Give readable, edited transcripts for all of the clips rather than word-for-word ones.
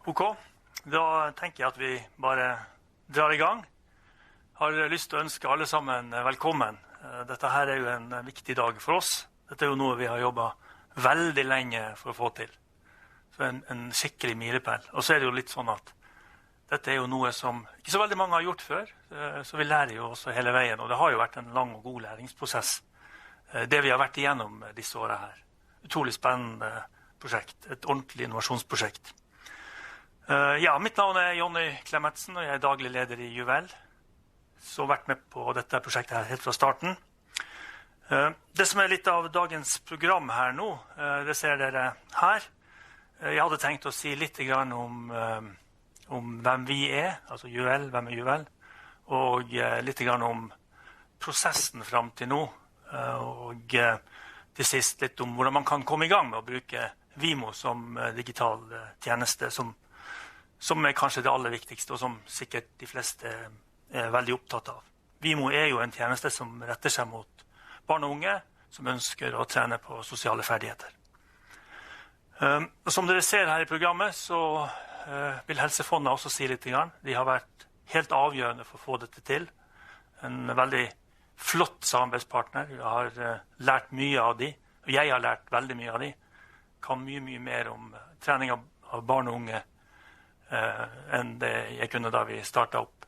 Ok, da tenker jeg at vi bare drar i gang. Har lyst til å ønske alle sammen velkommen. Dette her er jo en viktig dag for oss. Dette er jo noe vi har jobbet veldig lenge for å få til. Så en skikkelig milepæl. Og så er det jo litt sånn at dette er jo noe som ikke så veldig mange har gjort før, så vi lærer jo også hele veien. Og det har jo vært en lang og god læringsprosess, det vi har vært igjennom disse årene her. Utrolig spennende prosjekt, et ordentlig innovasjonsprosjekt. Mitt navn er Jonny Klemetsen, og jeg er daglig leder i Youwell. Så vært med på dette prosjektet her helt fra starten. Det som er litt av dagens program her nå, det ser dere her. Jeg hadde tenkt å si litt grann om hvem vi er, altså Youwell, hvem er Youwell, og litt grann om prosessen frem til nå, og til sist litt om hvordan man kan komme i gang med å bruke ViMo som digital tjeneste, som er kanskje det aller viktigste, og som sikkert de fleste er veldig opptatt av. ViMo er jo en tjeneste som retter seg mot barn og unge som ønsker å trene på sosiale ferdigheter. Og som dere ser her i programmet, så vil Helse Fonna også si litt grann. De har vært helt avgjørende for å få dette til. En veldig flott samarbeidspartner. Jeg har lært mye av de, og jeg har lært veldig mye av de. Kan mye mer om trening av barn og unge enn det jeg kunne da vi startet opp.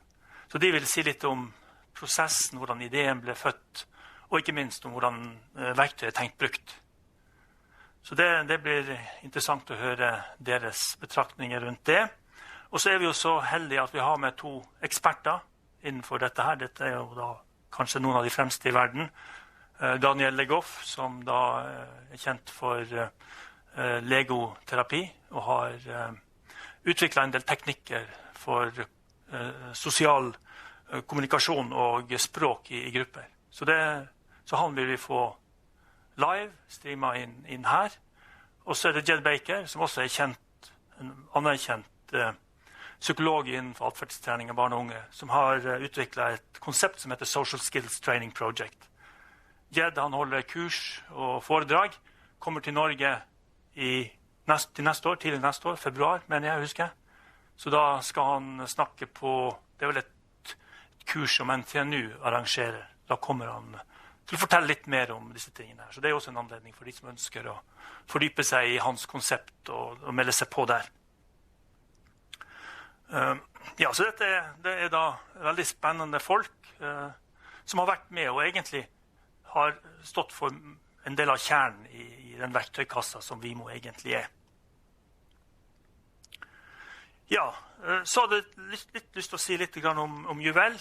Så de vil si litt om prosessen, hvordan ideen ble født, og ikke minst om hvordan verktøyet er tenkt brukt. Så det blir interessant å høre deres betraktninger rundt det. Og så er vi jo så heldige at vi har med 2 eksperter innenfor dette her. Dette er jo da kanskje noen av de fremste i verden. LeGoff, som da er kjent for legoterapi, og har utviklet en del teknikker for sosial kommunikasjon og språk i grupper. Så han vil vi få live, streamet inn her. Og så er det Jed Baker, som også er en anerkjent psykolog innenfor atferdstrening av barn og unge, som har utviklet et konsept som heter Social Skills Training Project. Jed, han holder kurs og foredrag, kommer til Norge til neste år, tidlig neste år, februar, mener jeg husker. Så da skal han snakke på, det er vel et kurs som NTNU arrangerer. Da kommer han til å fortelle litt mer om disse tingene her. Så det er også en anledning for de som ønsker å fordype seg i hans konsept og melde seg på der. Så det er da veldig spennende folk som har vært med og egentlig har stått for en del av kjernen i den verktøykassa som ViMo egentlig er. Så hadde jeg litt lyst til å si litt om Youwell.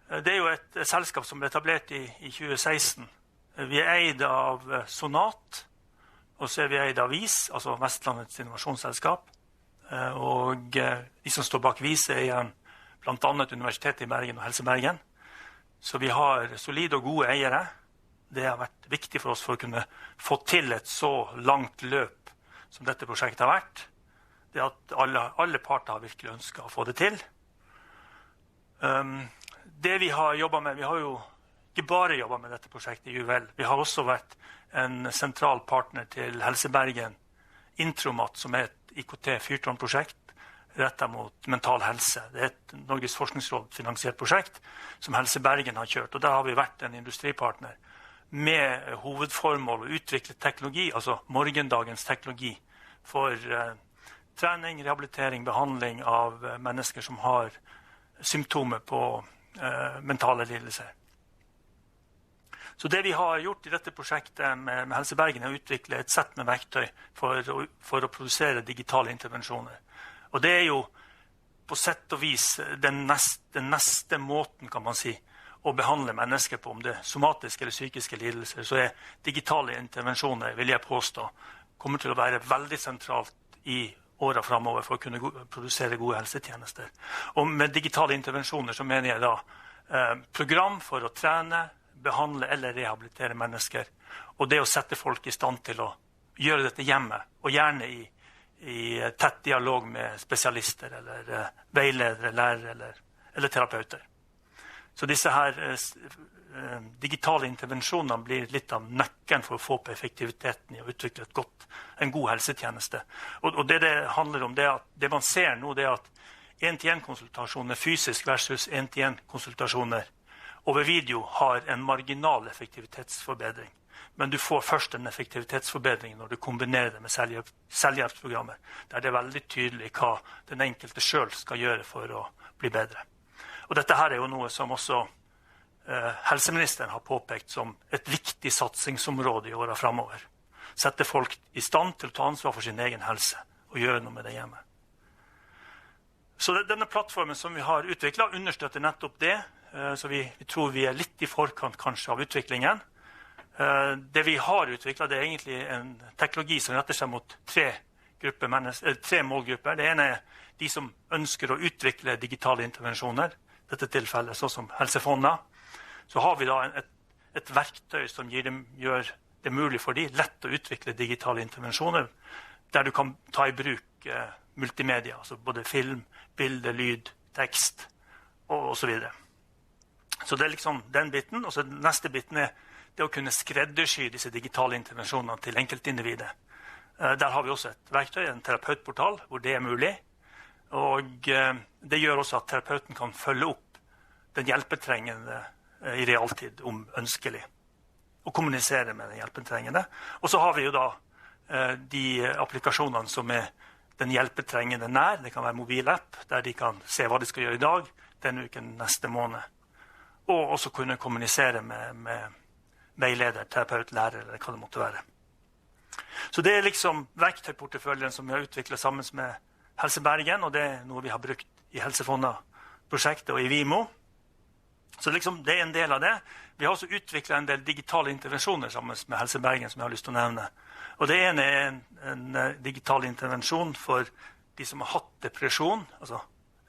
Det er jo et selskap som ble etablert i 2016. Vi er eid av Sonat, og så er vi eid av VIS, altså Vestlandets innovasjonsselskap. Og de som står bak VIS er igjen blant annet Universitetet i Bergen og Helse Bergen. Så vi har solide og gode eiere. Det har vært viktig for oss for å kunne få til et så langt løp som dette prosjektet har vært. Det at alle parter har virkelig ønsket å få det til. Det vi har jobbet med, vi har jo ikke bare jobbet med dette prosjektet i Youwell. Vi har også vært en sentral partner til Helse Bergen, Intromat, som er et IKT-fyrtårnprosjekt rettet mot mental helse. Det er et Norges forskningsråd finansiert prosjekt som Helse Bergen har kjørt, og der har vi vært en industripartner med hovedformål å utvikle teknologi, altså morgendagens teknologi, for trening, rehabilitering, behandling av mennesker som har symptomer på mentale lidelser. Så det vi har gjort i dette prosjektet med Helse Bergen er å utvikle et sett med verktøy for å produsere digitale intervensjoner. Og det er jo på sett og vis den neste måten, kan man si, å behandle mennesker på, om det er somatiske eller psykiske lidelser, så er digitale intervensjoner, vil jeg påstå, kommer til å være veldig sentralt i årene fremover for å kunne produsere gode helsetjenester. Og med digitale intervensjoner så mener jeg da program for å trene, behandle eller rehabilitere mennesker, og det å sette folk i stand til å gjøre dette hjemme, og gjerne i tett dialog med spesialister, eller veiledere, lærere eller terapeuter. Så disse her digitale intervensjonene blir litt av nøkkelen for å få på effektiviteten i å utvikle en god helsetjeneste. Og det handler om, det at det man ser nå, det er at 1-til-1-konsultasjoner fysisk versus 1-til-1-konsultasjoner over video har en marginal effektivitetsforbedring. Men du får først en effektivitetsforbedring når du kombinerer det med selvhjelpsprogrammer, der det er veldig tydelig hva den enkelte selv skal gjøre for å bli bedre. Og dette her er jo noe som også helseministeren har påpekt som et viktig satsingsområde i årene fremover. Sette folk i stand til å ta ansvar for sin egen helse og gjøre noe med det hjemme. Så denne plattformen som vi har utviklet understøtter nettopp det, så vi tror vi er litt i forkant kanskje av utviklingen. Det vi har utviklet, det er egentlig en teknologi som retter seg mot tre målgrupper. Det ene er de som ønsker å utvikle digitale intervensjoner, dette tilfellet sånn som Helse Fonna. Så har vi da et verktøy som gjør det mulig for de lett å utvikle digitale intervensjoner, der du kan ta i bruk multimedia, altså både film, bilde, lyd, tekst og så videre. Så det er liksom den biten, og så den neste biten er det å kunne skreddersy disse digitale intervensjonene til enkeltindividet. Der har vi også et verktøy, en terapeutportal, hvor det er mulig. Og det gjør også at terapeuten kan følge opp den hjelpetrengende i realtid om ønskelig, og kommunisere med den hjelpetrengende. Og så har vi jo da de applikasjonene som er den hjelpetrengende nær. Det kan være mobilapp, der de kan se hva de skal gjøre i dag, denne uken, neste måned. Og også kunne kommunisere med veileder, terapeut, lærer, eller hva det måtte være. Så det er liksom verktøyporteføljen som vi har utviklet sammen med Helse Bergen, og det er noe vi har brukt i Helse Fonna-prosjektet og i ViMo. Så liksom det er en del av det. Vi har også utviklet en del digitale intervensjoner sammen med Helse Bergen, som jeg har lyst til å nevne. Og det ene er en digital intervensjon for de som har hatt depresjon, altså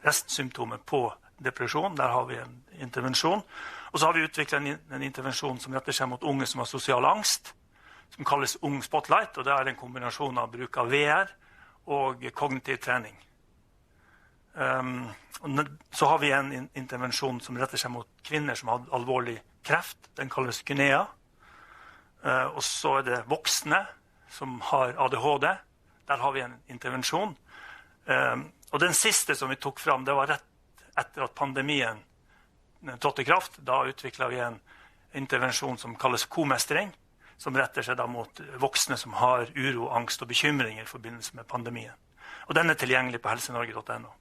restsymptomer på depresjon. Der har vi en intervensjon. Og så har vi utviklet en intervensjon som retter seg mot unge som har sosial angst, som kalles Ung Spotlight, og det er en kombinasjon av bruk av VR og kognitiv trening. Så har vi en intervensjon som retter seg mot kvinner som har alvorlig kreft. Den kalles Gynea. Og så er det voksne som har ADHD. Der har vi en intervensjon. Og den siste som vi tok fram, det var rett etter at pandemien trådte i kraft. Da utviklet vi en intervensjon som kalles komestring, som retter seg da mot voksne som har uro, angst og bekymringer i forbindelse med pandemien. Og den er tilgjengelig på helsenorge.no.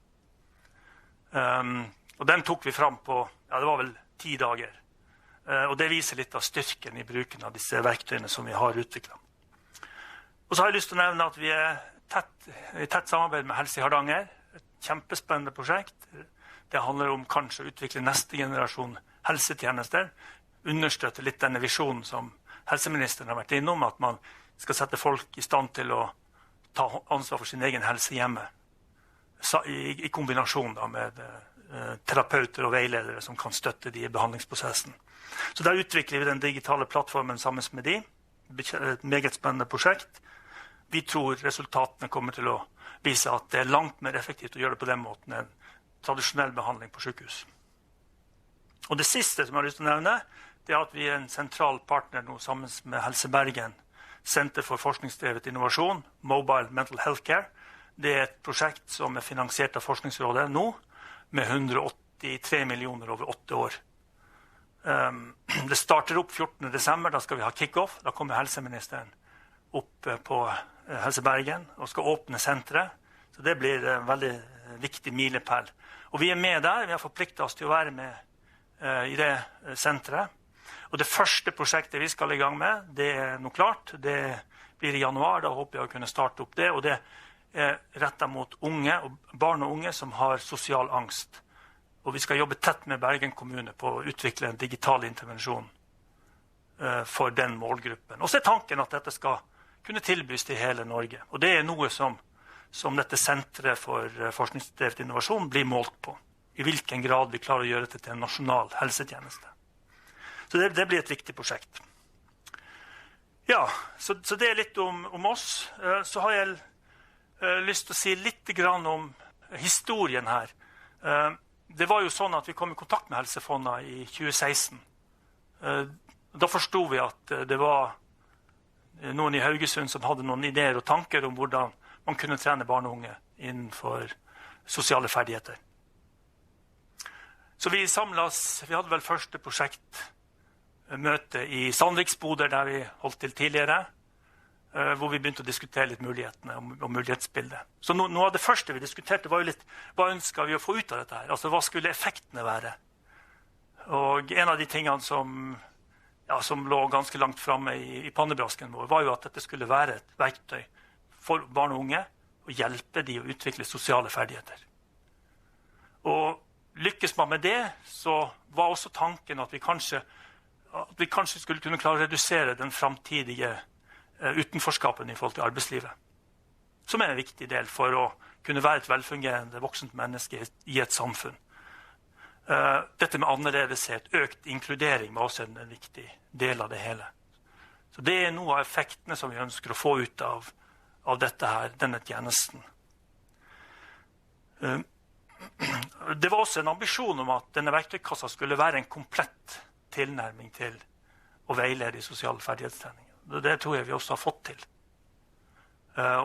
Og den tok vi fram på, det var vel 10 dager. Og det viser litt av styrken i bruken av disse verktøyene som vi har utviklet. Og så har jeg lyst til å nevne at vi er i tett samarbeid med Helse i Hardanger. Et kjempespennende prosjekt. Det handler om kanskje å utvikle neste generasjon helsetjenester. Understøtte litt denne visjonen som helseministeren har vært innom, at man skal sette folk i stand til å ta ansvar for sin egen helse hjemme. I kombinasjon da med terapeuter og veiledere som kan støtte de i behandlingsprosessen. Så der utvikler vi den digitale plattformen sammen med de. Et meget spennende prosjekt. Vi tror resultatene kommer til å vise at det er langt mer effektivt å gjøre det på den måten enn tradisjonell behandling på sykehus. Og det siste som jeg har lyst til å nevne, det er at vi er en sentral partner nå sammen med Helse Bergen, Senter for forskningsdrevet innovasjon, Mobile Mental Healthcare. Det er et prosjekt som er finansiert av Forskningsrådet nå, med 183 millioner over 8 år. Det starter opp 14. desember, da skal vi ha kick-off. Da kommer helseministeren opp på Helse Bergen og skal åpne senteret. Så det blir en veldig viktig milepæl. Og vi er med der, vi har forpliktet oss til å være med i det senteret. Og det første prosjektet vi skal i gang med, det er noe klart. Det blir i januar, da håper jeg å kunne starte opp det. Og det er rettet mot unge, barn og unge som har sosial angst. Og vi skal jobbe tett med Bergen kommune på å utvikle en digital intervensjon for den målgruppen. Og så er tanken at dette skal kunne tilbys til hele Norge. Og det er noe som dette senteret for forskningsdrevet innovasjon blir målt på. I hvilken grad vi klarer å gjøre dette til en nasjonal helsetjeneste. Så det blir et viktig prosjekt. Ja, så det er litt om oss. Så har jeg lyst til å si litt grann om historien her. det var jo sånn at vi kom i kontakt med Helse Fonna i 2016. Da forstod vi at det var noen i Haugesund som hadde noen ideer og tanker om hvordan man kunne trene barn og unge innenfor sosiale ferdigheter. Så vi samlet, vi hadde vel første prosjektmøte i Sandviksboder, der vi holdt til tidligere, hvor vi begynte å diskutere litt mulighetene og mulighetsbildet. Så noe av det første vi diskuterte var jo litt, hva ønsket vi å få ut av dette her? Altså, hva skulle effektene være? Og en av de tingene som lå ganske langt fremme i pannebrasken vår, var jo at dette skulle være et verktøy for barn og unge, og hjelpe de å utvikle sosiale ferdigheter. Og lykkes man med det, så var også tanken at vi kanskje skulle kunne klare å redusere den framtidige utenforskapen i forhold til arbeidslivet, som en viktig del for å kunne være et velfungerende voksent menneske i et samfunn. Dette med annerledeshet, økt inkludering var også en viktig del av det hele. Så det er noe av effektene som vi ønsker å få ut av dette her, denne tjenesten. Det var også en ambisjon om at denne verktøykassa skulle være en komplett tilnærming til å veilede i sosiale ferdighetstrening. Det tror jeg vi også har fått til.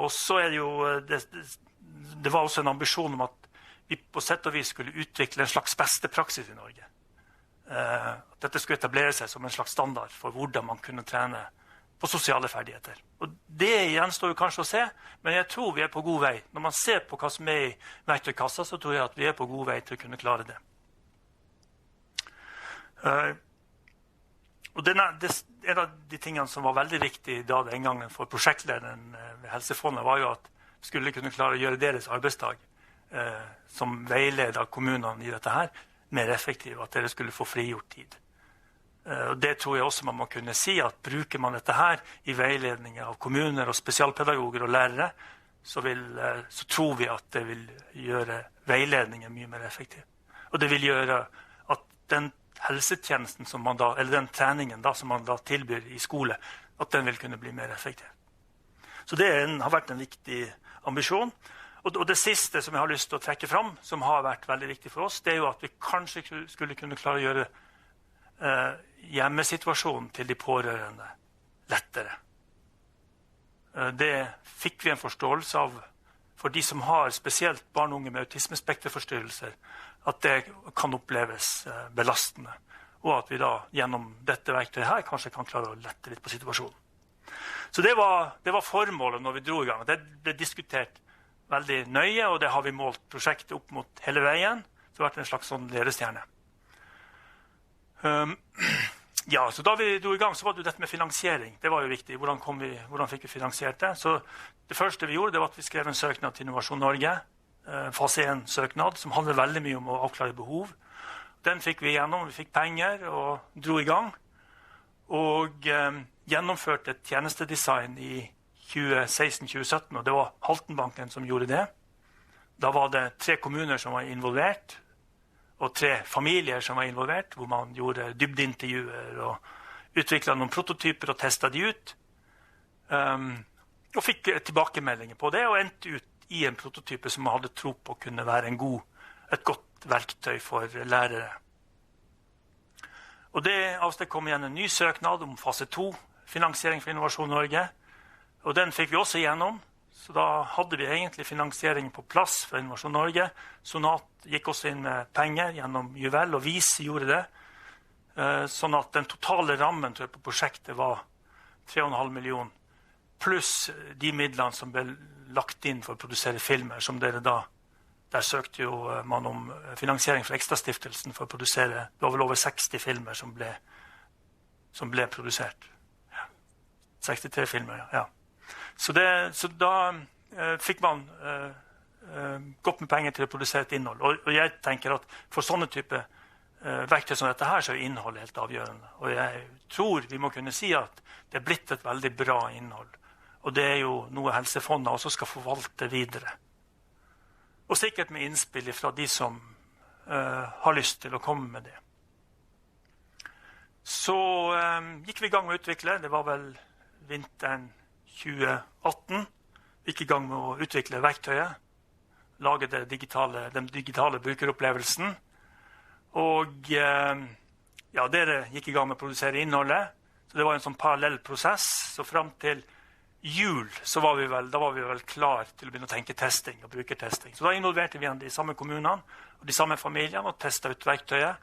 Og så er det jo, det var også en ambisjon om at vi på sett og vis skulle utvikle en slags beste praksis i Norge. At dette skulle etablere seg som en slags standard for hvordan man kunne trene på sosiale ferdigheter. Og det gjenstår jo kanskje å se, men jeg tror vi er på god vei. Når man ser på hva som er i verktøykassa, så tror jeg at vi er på god vei til å kunne klare det. Og en av de tingene som var veldig viktig da den gangen for prosjektlederen ved Helse Fonna, var jo at vi skulle kunne klare å gjøre deres arbeidsdag som veileder kommunene i dette her, mer effektiv, at dere skulle få frigjort tid. Og det tror jeg også man må kunne si, at bruker man dette her i veiledning av kommuner og spesialpedagoger og lærere, så tror vi at det vil gjøre veiledningen mye mer effektiv. Og det vil gjøre at den helsetjenesten som man da, eller den treningen da, som man da tilbyr i skole, at den vil kunne bli mer effektiv. Så det har vært en viktig ambisjon. Og det siste som jeg har lyst til å trekke fram, som har vært veldig viktig for oss, det er jo at vi kanskje skulle kunne klare å gjøre hjemmesituasjonen til de pårørende lettere. Det fikk vi en forståelse av for de som har spesielt barn og unge med autismespekterforstyrrelser, at det kan oppleves belastende, og at vi da gjennom dette verktøyet her kanskje kan klare å lette litt på situasjonen. Så det var formålet når vi dro i gang. Det ble diskutert veldig nøye, og det har vi målt prosjektet opp mot hele veien. Så det har vært en slags sånn ledestjerne. Så da vi dro i gang, så var det jo dette med finansiering. Det var jo viktig. Hvordan fikk vi finansiert det? Så det første vi gjorde, det var at vi skrev en søknad til Innovasjon Norge, fase 1-søknad, som handler veldig mye om å avklare behov. Den fikk vi gjennom, vi fikk penger og dro i gang. Og gjennomførte et tjenestedesign i 2016-2017, og det var Haltenbanken som gjorde det. Da var det 3 kommuner som var involvert, og 3 familier som var involvert, hvor man gjorde dybdeintervjuer og utviklet noen prototyper og testet de ut. Og fikk tilbakemeldinger på det, og endte ut i en prototype som man hadde tro på kunne være et godt verktøy for lærere. Og det avstedkom igjen en ny søknad om fase 2, finansiering for Innovasjon Norge, og den fikk vi også gjennom. Så da hadde vi egentlig finansieringen på plass for Innovasjon Norge. Sonat gikk også inn med penger gjennom Youwell, og VIS gjorde det. Sånn at den totale rammen tror jeg, på prosjektet var 3,5 millioner, pluss de midlene som ble lagt inn for å produsere filmer, som dere da, der søkte jo man om finansiering fra Ekstrastiftelsen for å produsere, det var vel over 60 filmer som ble produsert. Ja. 63 filmer, ja. Så da fikk man godt med penger til å produsere et innhold. Og jeg tenker at for sånne type verktøy som dette her, så er innholdet helt avgjørende. Og jeg tror vi må kunne si at det er blitt et veldig bra innhold. Og det er jo noe Helse Fonna også skal forvalte videre. Og sikkert med innspill fra de som har lyst til å komme med det. Så gikk vi i gang med å utvikle. Det var vel vinteren 2018. Vi gikk i gang med å utvikle verktøyet. Lage den digitale brukeropplevelsen. Og dere gikk i gang med å produsere innholdet. Så det var en sånn parallell prosess. Så frem til jul så var vi vel klar til å begynne å tenke testing og brukertesting. Så da involverte vi de samme kommunene og de samme familiene og testet ut verktøyet.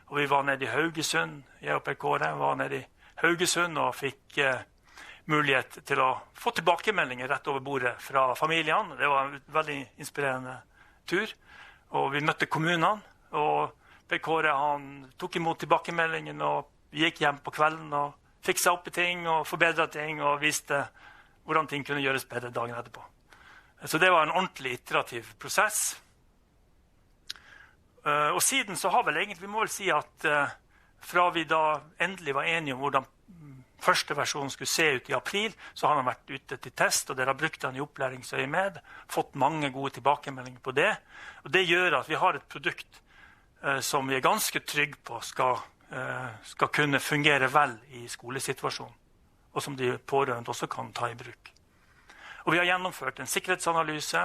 Og vi var nede i Haugesund, jeg og Per Kåre var nede i Haugesund og fikk mulighet til å få tilbakemeldinger rett over bordet fra familiene. Det var en veldig inspirerende tur. Og vi møtte kommunene, og Per Kåre han tok imot tilbakemeldingen og gikk hjem på kvelden og fikset opp i ting og forbedret ting og viste hvordan ting kunne gjøres bedre dagen etterpå. Så det var en ordentlig iterativ prosess. Og siden så har vel egentlig, vi må vel si at fra vi da endelig var enige om hvordan første versjonen skulle se ut i april, så har han vært ute til test, og dere har brukt den i opplæringsøyemed, fått mange gode tilbakemeldinger på det. Og det gjør at vi har et produkt som vi er ganske trygge på skal kunne fungere vel i skolesituasjonen, og som de pårørende også kan ta i bruk. Og vi har gjennomført en sikkerhetsanalyse.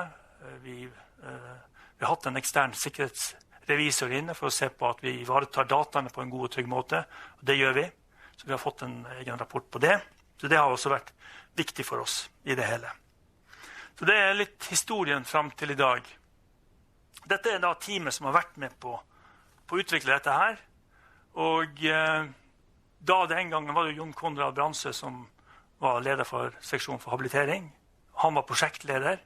Vi har hatt en ekstern sikkerhetsrevisor inne for å se på at vi ivaretar dataene på en god og trygg måte. Og det gjør vi. Så vi har fått en egen rapport på det. Så det har også vært viktig for oss i det hele. Så det er litt historien frem til i dag. Dette er da teamet som har vært med på å utvikle dette her. Og da den gangen var det Jon Konrad Bransø som var leder for seksjonen for habilitering. Han var prosjektleder.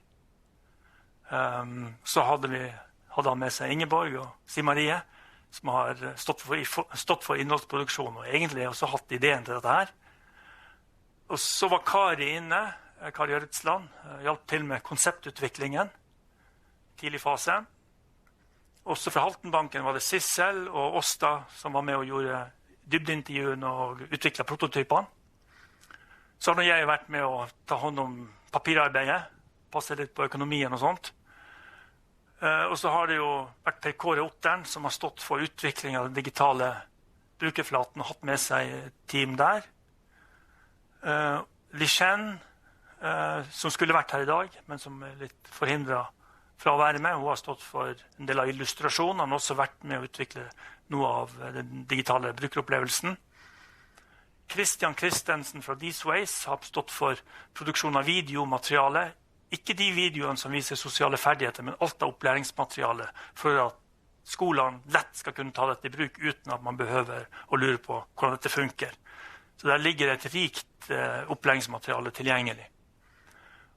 Så hadde han med seg Ingeborg og Si Marie, som har stått for innholdsproduksjon, og egentlig også hatt ideen til dette her. Og så var Kari inne, Kari Øretsland, hjalp til med konseptutviklingen, tidlig fase. Også fra Haltenbanken var det Sissel og Åsta som var med og gjorde dybdeintervjuen og utviklet prototypene. Så har jeg vært med å ta hånd om papirarbeidet, passe litt på økonomien og sånt. Og så har det jo vært Per Kåre Otteren som har stått for utvikling av den digitale brukerflaten og hatt med seg team der. Lishen, som skulle vært her i dag, men som er litt forhindret fra å være med. Hun har stått for en del av illustrasjonen. Han har også vært med å utvikle noe av den digitale brukeropplevelsen. Christian Christensen fra These Ways har stått for produksjon av videomateriale. Ikke de videoene som viser sosiale ferdigheter, men alt av opplæringsmateriale for at skolene lett skal kunne ta dette i bruk uten at man behøver å lure på hvordan dette funker. Så der ligger et rikt opplæringsmateriale tilgjengelig.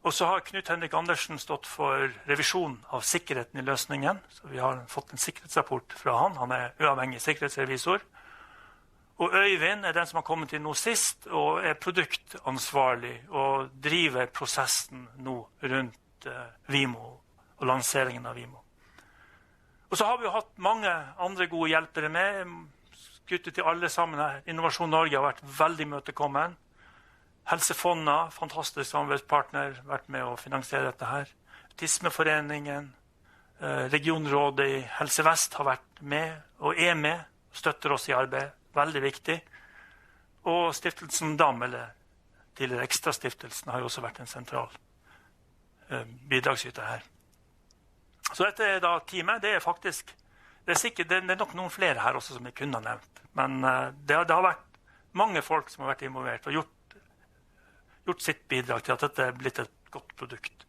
Og så har Knut Henrik Andersen stått for revisjon av sikkerheten i løsningen. Så vi har fått en sikkerhetsrapport fra han. Han er uavhengig sikkerhetsrevisor. Og Øyvind er den som har kommet inn nå sist, og er produktansvarlig og driver prosessen nå rundt ViMo og lanseringen av ViMo. Og så har vi jo hatt mange andre gode hjelpere med. Skutt til alle sammen her. Innovasjon Norge har vært veldig møtekommen. Helse Fonna, fantastisk samarbeidspartner, vært med å finansiere dette her. Autismeforeningen, regionrådet i Helse Vest har vært med og er med, støtter oss i arbeid. Veldig viktig. Og stiftelsen DAM, eller tidligere Ekstrastiftelsen, har jo også vært en sentral bidragsyter her. Så dette er da teamet. Det er faktisk, det er nok noen flere her også som jeg kunne ha nevnt. Men det har vært mange folk som har vært involvert og gjort sitt bidrag til at dette er blitt et godt produkt.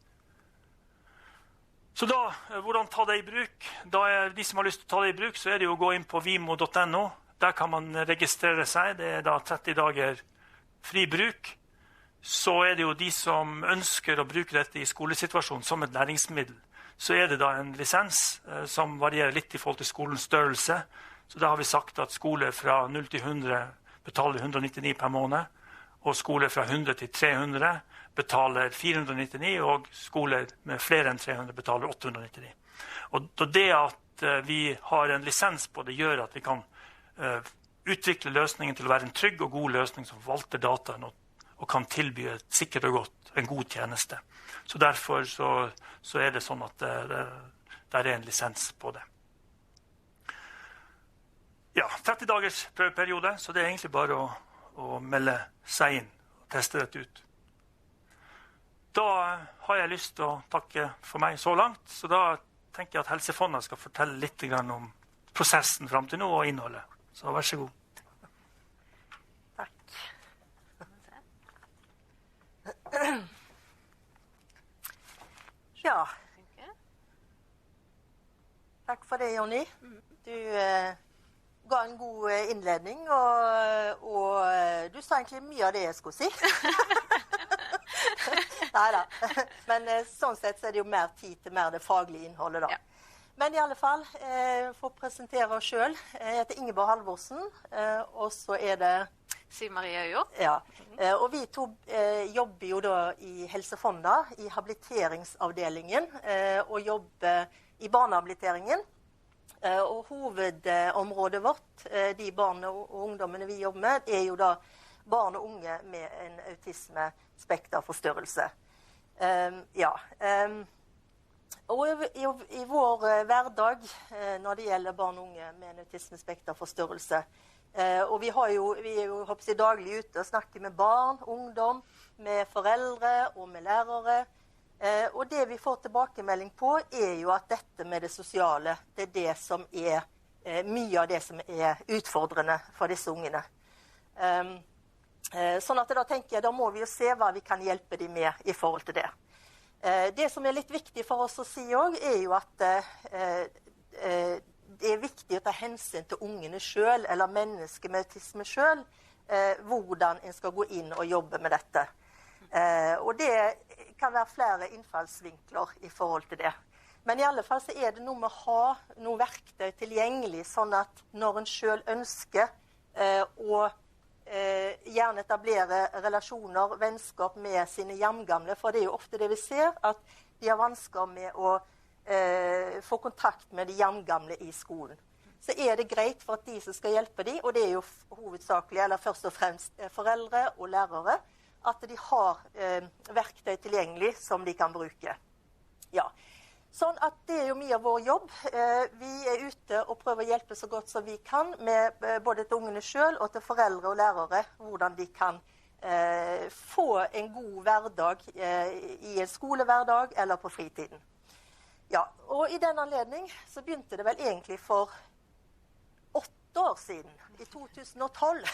Så da, hvordan ta det i bruk? Da er de som har lyst til å ta det i bruk, så er det jo å gå inn på vimo.no. Der kan man registrere seg. Det er da 30 dager fri bruk. Så er det jo de som ønsker å bruke dette i skolesituasjonen som et læringsmiddel. Så er det da en lisens som varierer litt i forhold til skolens størrelse. Så da har vi sagt at skoler fra 0 til 100 betaler 199 per måned, og skoler fra 100 til 300 betaler 499, og skoler med flere enn 300 betaler 899. Og det at vi har en lisens på det gjør at vi kan utvikle løsningen til å være en trygg og god løsning som forvalter dataen og kan tilby et sikkert og godt, en god tjeneste. Så derfor så er det sånn at det er en lisens på det. Ja, 30 dagers prøveperiode, så det er egentlig bare å melde seg inn og teste dette ut. Da har jeg lyst til å takke for meg så langt, så da tenker jeg at Helse Fonna skal fortelle litt om prosessen frem til nå og innholdet. Så vær så god. Takk. Ja. Takk for det, Jonny. Du ga en god innledning, og du sa egentlig mye av det jeg skulle si. Neida. Men sånn sett så er det jo mer tid til mer det faglige innholdet da. Ja. Men i alle fall, for å presentere oss selv, jeg heter Ingeborg Halvorsen, og så er det Siv Marie Øyjord. Ja, og vi to jobber jo da i Helse Fonna, i habiliteringsavdelingen, og jobber i barnehabiliteringen. Og hovedområdet vårt, de barn og ungdommene vi jobber med, er jo da barn og unge med en autismespekterforstyrrelse. Og i vår hverdag, når det gjelder barn og unge med en autismespekterforstyrrelse, og vi er jo daglig ute og snakker med barn, ungdom, med foreldre og med lærere. Og det vi får tilbakemelding på er jo at dette med det sosiale, det er det som er mye av det som er utfordrende for disse ungene. Sånn at da tenker jeg, da må vi jo se hva vi kan hjelpe dem med i forhold til det. Det som er litt viktig for oss å si også, er jo at det er viktig å ta hensyn til ungene selv, eller mennesker med autisme selv, hvordan en skal gå inn og jobbe med dette. Og det kan være flere innfallsvinkler i forhold til det. Men i alle fall så er det noe med å ha noen verktøy tilgjengelig, sånn at når en selv ønsker å gjerne etablere relasjoner, vennskap med sine hjemgamle, for det er jo ofte det vi ser, at de har vansker med å få kontakt med de hjemgamle i skolen. Så er det greit for at de som skal hjelpe dem, og det er jo hovedsakelig, eller først og fremst foreldre og lærere, at de har verktøy tilgjengelig som de kan bruke. Ja. Sånn at det er jo mye av vår jobb. Vi er ute og prøver å hjelpe så godt som vi kan, med både til ungene selv og til foreldre og lærere, hvordan de kan få en god hverdag i en skolehverdag eller på fritiden. Ja, og i den anledning så begynte det vel egentlig for 8 år siden, i 2012,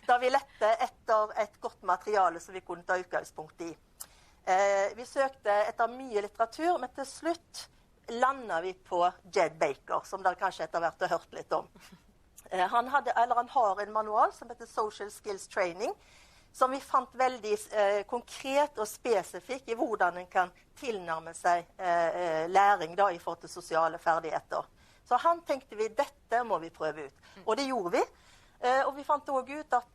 da vi lette etter et godt materiale som vi kunne ta utgangspunkt i. Vi søkte etter mye litteratur, men til slutt landet vi på Jed Baker, som dere kanskje etter hvert har hørt litt om. Han har en manual som heter Social Skills Training, som vi fant veldig konkret og spesifikk i hvordan en kan tilnærme seg læring da, i forhold til sosiale ferdigheter. Så han tenkte vi, dette må vi prøve ut. Og det gjorde vi. Og vi fant også ut at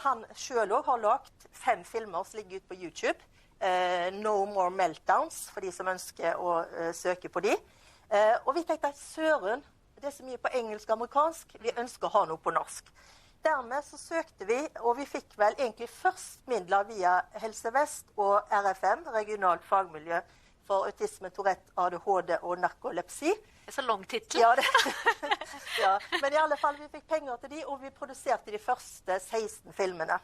han selv også har lagt 5 filmer som ligger ut på YouTube. No More Meltdowns, for de som ønsker å søke på de. Og vi tenkte at søren, det er så mye på engelsk og amerikansk, vi ønsker å ha noe på norsk. Dermed så søkte vi, og vi fikk vel egentlig først midler via Helse Vest og RFM, regionalt fagmiljø for autisme, Tourette, ADHD og narkolepsi. Det er så lang titel. Ja, ja, men i alle fall vi fikk penger til de, og vi produserte de første 16 filmene.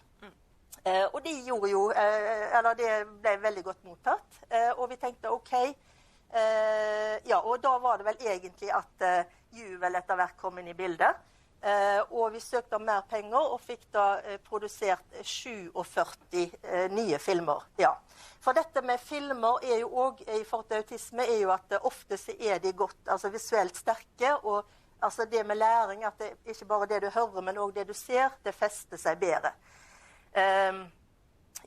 Og de gjorde jo, eller det ble veldig godt mottatt, og vi tenkte ok, ja, og da var det vel egentlig at Youwell etter hvert kom inn i bildet. Og vi søkte om mer penger og fikk da produsert 47 nye filmer. Ja. For dette med filmer er jo også, i forhold til autisme, er jo at ofte så er de godt, altså visuelt sterke, og altså det med læring, at det ikke bare det du hører, men også det du ser, det fester seg bedre.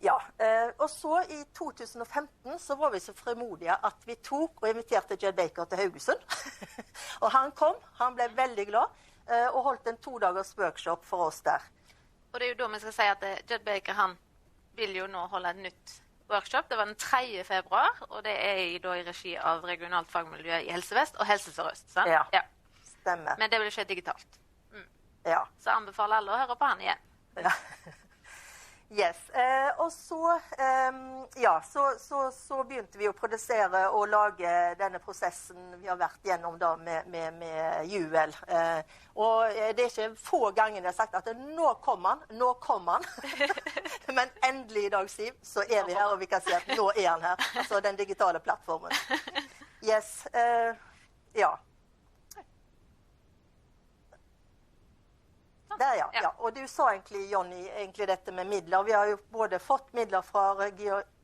Ja, og så i 2015 så var vi så fremodige at vi tok og inviterte Jed Baker til Haugesund. Og han kom, han ble veldig glad, og holdt en 2 dagers workshop for oss der. Og det er jo da vi skal si at Jed Baker, han vil jo nå holde et nytt workshop. Det var den 3. februar, og det er da i regi av regionalt fagmiljø i Helse Vest og Helse Sør-Øst, sant? Ja, stemmer. Men det vil skje digitalt. Ja. Så anbefaler alle å høre på han igjen. Ja. Yes, og så, ja, så begynte vi å produsere og lage denne prosessen vi har vært gjennom da med Youwell. Og det er ikke få ganger jeg har sagt at nå kom han. Men endelig i dag, Siv, så er vi her, og vi kan si at nå er han her. Altså den digitale plattformen. Yes, ja. sant? Der, ja. Og du sa egentlig, Jonny, dette med midler. Vi har jo både fått midler fra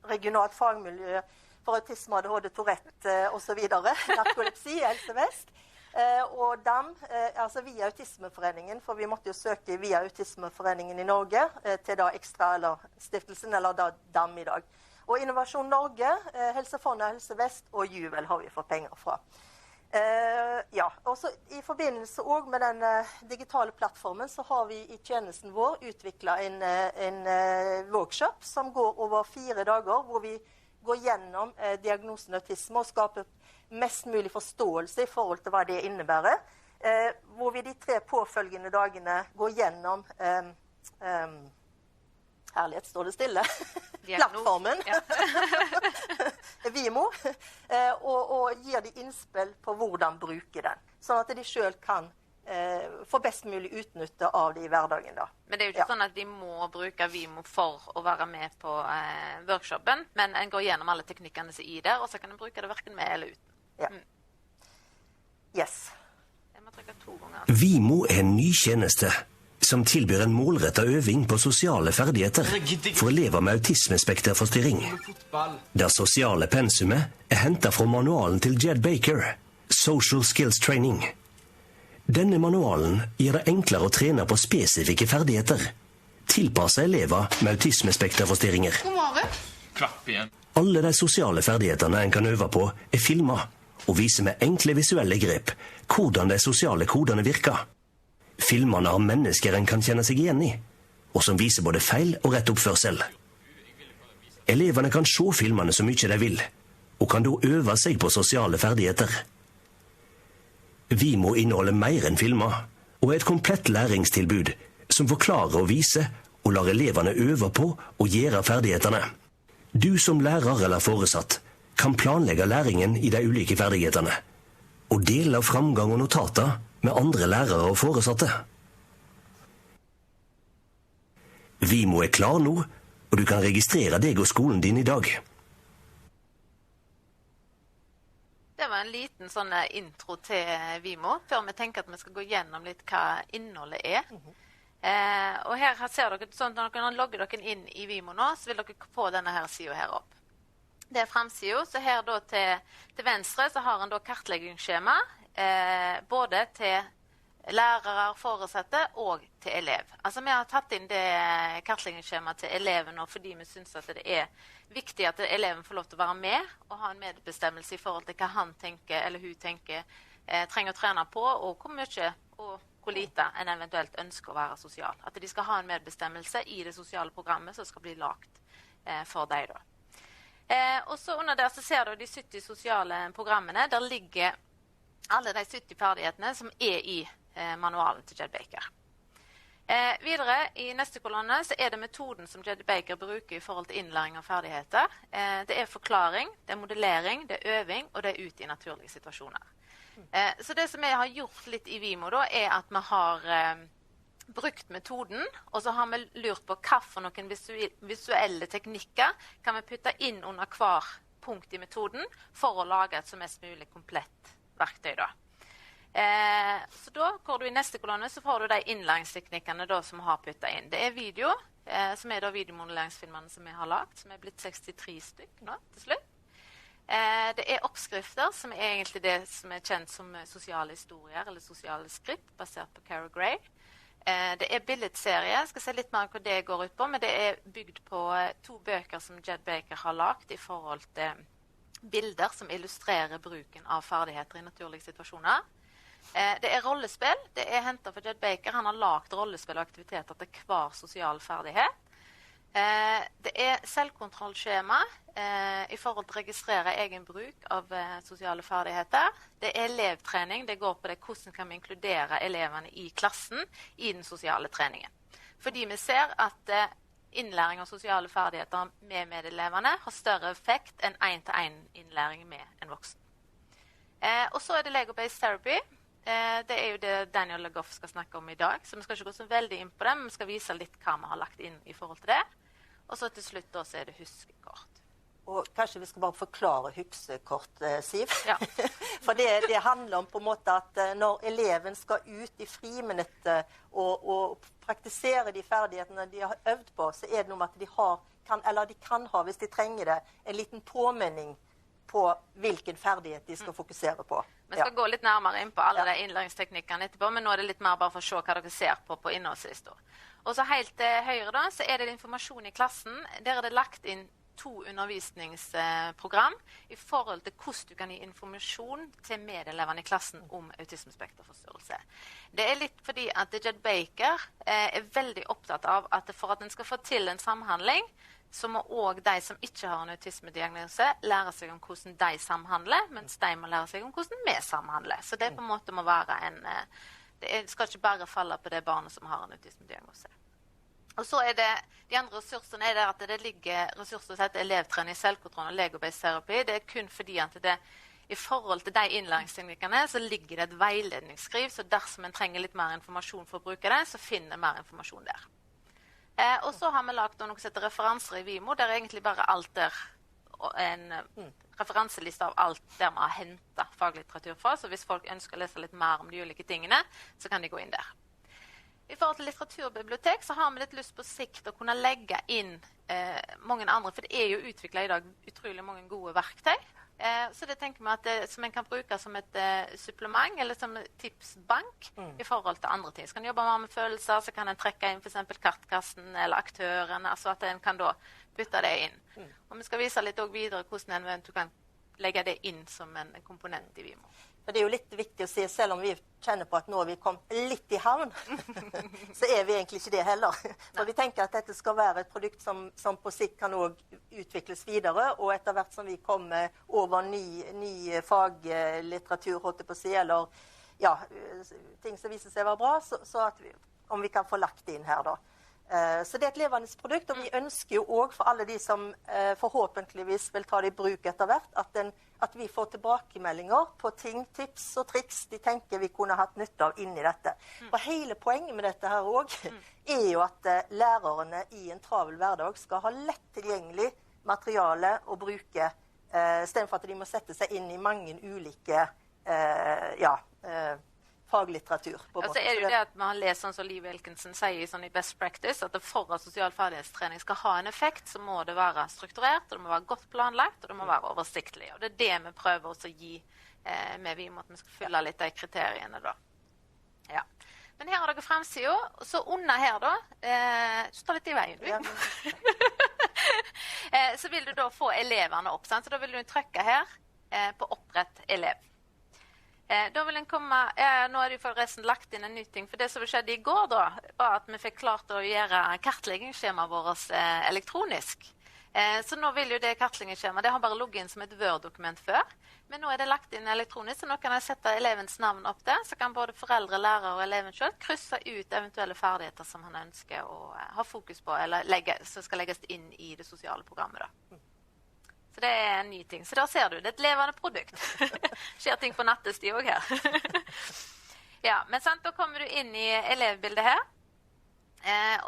regionalt fagmiljø for autisme, ADHD, Tourette og så videre, narkolepsi, Helse Vest. Og dem, altså via Autismeforeningen, for vi måtte jo søke via Autismeforeningen i Norge til da ekstra, eller stiftelsen, eller da dem i dag. Og Innovasjon Norge, Helse Fonna, Helse Vest og Youwell har vi fått penger fra. Og så i forbindelse også med den digitale plattformen så har vi i tjenesten vår utviklet en workshop som går over 4 dager, hvor vi går gjennom diagnosen autisme og skaper mest mulig forståelse i forhold til hva det innebærer. Hvor vi de 3 påfølgende dagene går gjennom herlighet, står det stille. Plattformen. Ja. ViMo. Og gir de innspill på hvordan bruke den. Sånn at de selv kan få best mulig utnytte av det i hverdagen da. Men det er jo ikke sånn at de må bruke ViMo for å være med på workshopen, men en går gjennom alle teknikkene som er i der, og så kan en bruke det hverken med eller uten. Ja. Yes. Jeg må trykke 2 ganger. ViMo er en ny tjeneste som tilbyr en målrettet øving på sosiale ferdigheter for elever med autismespekterforstyrring. Der sosiale pensumet er hentet fra manualen til Jed Baker, Social Skills Training. Denne manualen gir det enklere å trene på spesifikke ferdigheter, tilpasset elever med autismespekterforstyrringer. God morgen. Klapp igjen. Alle de sosiale ferdighetene en kan øve på er filmet, og viser med enkle visuelle grep hvordan de sosiale kodene virker. Filmene har mennesker en kan kjenne seg igjen i, og som viser både feil og rett oppførsel. Elevene kan se filmene så mye de vil, og kan da øve seg på sosiale ferdigheter. ViMo inneholder mer enn filmer, og er et komplett læringstilbud som forklarer og viser og lar elevene øve på å gjøre ferdighetene. Du som lærer eller foresatt kan planlegge læringen i de ulike ferdighetene, og dele framgang og notater med andre lærere og foresatte. ViMo er klar nå, og du kan registrere deg og skolen din i dag. Det var en liten sånn intro til ViMo, før vi tenker at vi skal gå gjennom litt hva innholdet er. Og her ser dere, sånn at når dere logger dere inn i ViMo nå, så vil dere få denne her siden her opp. Det er fremsiden, så her da til venstre så har en da kartleggingsskjema, både til lærere, foresatte og til elev. Altså vi har tatt inn det kartleggingsskjemaet til eleven nå fordi vi synes at det er viktig at eleven får lov til å være med og ha en medbestemmelse i forhold til hva han tenker eller hun tenker trenger å trene på, og hvor mye og hvor lite en eventuelt ønsker å være sosial. At de skal ha en medbestemmelse i det sosiale programmet som skal bli lagt for deg da. Og så under der så ser du de 70 sosiale programmene. Der ligger alle de 70 ferdighetene som er i manualen til Jed Baker. Videre i neste kolonne så er det metoden som Jed Baker bruker i forhold til innlæring av ferdigheter. Det er forklaring, det er modellering, det er øving, og det er ute i naturlige situasjoner. Så det som jeg har gjort litt i ViMo da, er at vi har brukt metoden, og så har vi lurt på hva for noen visuelle teknikker kan vi putte inn under hver punkt i metoden for å lage et så mest mulig komplett verktøy da. Så da går du i neste kolonne, så får du de innlæringsteknikkene da som vi har puttet inn. Det er video, som er da videomodelleringsfilmene som vi har lagt, som er blitt 63 stykk nå til slutt. Det er oppskrifter, som er egentlig det som er kjent som sosiale historier, eller sosiale skript, basert på Cara Gray. Det er billedserie, jeg skal se litt mer hva det går ut på, men det er bygd på 2 bøker som Jed Baker har lagt i forhold til bilder som illustrerer bruken av ferdigheter i naturlige situasjoner. Det er rollespill, det er hentet fra Jed Baker, han har lagt rollespill og aktiviteter til hver sosial ferdighet. Det er selvkontrollskjema i forhold til å registrere egen bruk av sosiale ferdigheter. Det er elevtrening, det går på det hvordan kan vi inkludere elevene i klassen i den sosiale treningen. Fordi vi ser at innlæring av sosiale ferdigheter med medelevene har større effekt enn 1-til-1 innlæring med en voksen. Og så er det Lego-based therapy. Det er jo det Daniel LeGoff skal snakke om i dag, så vi skal ikke gå så veldig inn på det, men vi skal vise litt hva vi har lagt inn i forhold til det. Og så til slutt da så er det huskekort. Og kanskje vi skal bare forklare huksekort, Siv. Ja. For det handler om på en måte at når eleven skal ut i friminuttet og praktisere de ferdighetene de har øvd på, så er det noe med at de kan ha, hvis de trenger det, en liten påminning på hvilken ferdighet de skal fokusere på. Vi skal gå litt nærmere inn på alle de innlæringsteknikkene etterpå, men nå er det litt mer bare for å se hva dere ser på innholdslista. Og så helt til høyre da, så er det informasjon i klassen. Der er det lagt inn 2 undervisningsprogram i forhold til hvordan du kan gi informasjon til medeleverne i klassen om autismespekterforstyrrelse. Det er litt fordi at Jed Baker er veldig opptatt av at for at den skal få til en samhandling, så må også de som ikke har en autismediagnose lære seg om hvordan de samhandler, mens de må lære seg om hvordan vi samhandler. Så det på en måte må være det skal ikke bare falle på det barnet som har en autismediagnose. Og så er det, de andre ressursene er at det ligger ressurser som heter elevtrening, selvkontroll og Lego-based terapi. Det er kun fordi at i forhold til de innlæringsteknikkene så ligger det et veiledningsskriv, så dersom en trenger litt mer informasjon for å bruke det, så finner en mer informasjon der. Og så har vi lagt noe som heter referanser i ViMo, der egentlig bare alt en referanseliste av alt der vi har hentet faglitteratur fra, så hvis folk ønsker å lese litt mer om de ulike tingene, så kan de gå inn der. I forhold til litteraturbibliotek så har vi litt lyst på sikt å kunne legge inn mange andre, for det er jo utviklet i dag utrolig mange gode verktøy. Så det tenker vi at som en kan bruke som et supplement eller som en tipsbank i forhold til andre ting. Så kan en jobbe mer med følelser, så kan en trekke inn for eksempel kartkassen eller aktøren, altså at en kan da putte det inn. Og vi skal vise litt også videre hvordan en eventuelt kan legge det inn som en komponent i ViMo. For det er jo litt viktig å si, selv om vi kjenner på at nå vi kom litt i havn, så er vi egentlig ikke det heller. For vi tenker at dette skal være et produkt som på sikt kan også utvikles videre, og etter hvert som vi kommer over ny faglitteratur, holdt jeg på å si, eller ja, ting som viser seg å være bra, så at om vi kan få lagt inn her da. Så det er et levende produkt, og vi ønsker jo også for alle de som forhåpentligvis vil ta det i bruk etter hvert, at vi får tilbakemeldinger på ting, tips og triks de tenker vi kunne hatt nytte av inni dette. For hele poenget med dette her også er jo at lærerne i en travel hverdag skal ha lett tilgjengelig materiale å bruke, i stedet for at de må sette seg inn i mange ulike faglitteratur. Altså er det jo det at man har lest sånn som Liv Elkensen sier i Best Practice, at for at sosial ferdighetstrening skal ha en effekt, så må det være strukturert, og det må være godt planlagt, og det må være oversiktlig. Og det er det vi prøver også å gi med ViMo, at vi skal fylle litt de kriteriene da. Ja. Men her har dere fremsiden, og så under her da, stå litt i veien, du. Så vil du da få eleverne opp, sant? Så da vil du trykke her på opprett elev. Da vil en komme, nå er det jo forresten lagt inn en ny ting, for det som skjedde i går da, var at vi fikk klart å gjøre kartleggingsskjemaet vårt elektronisk. Så nå vil jo det kartleggingsskjemaet, det har bare logget inn som et Word-dokument før, men nå er det lagt inn elektronisk, så nå kan jeg sette elevens navn opp der, så kan både foreldre, lærere og eleven selv krysse ut eventuelle ferdigheter som han ønsker å ha fokus på, eller som skal legges inn i det sosiale programmet da. Så det er en ny ting. Så da ser du, det er et levende produkt. Skjer ting på nattestid også her. Ja, men sant, da kommer du inn i elevbildet her.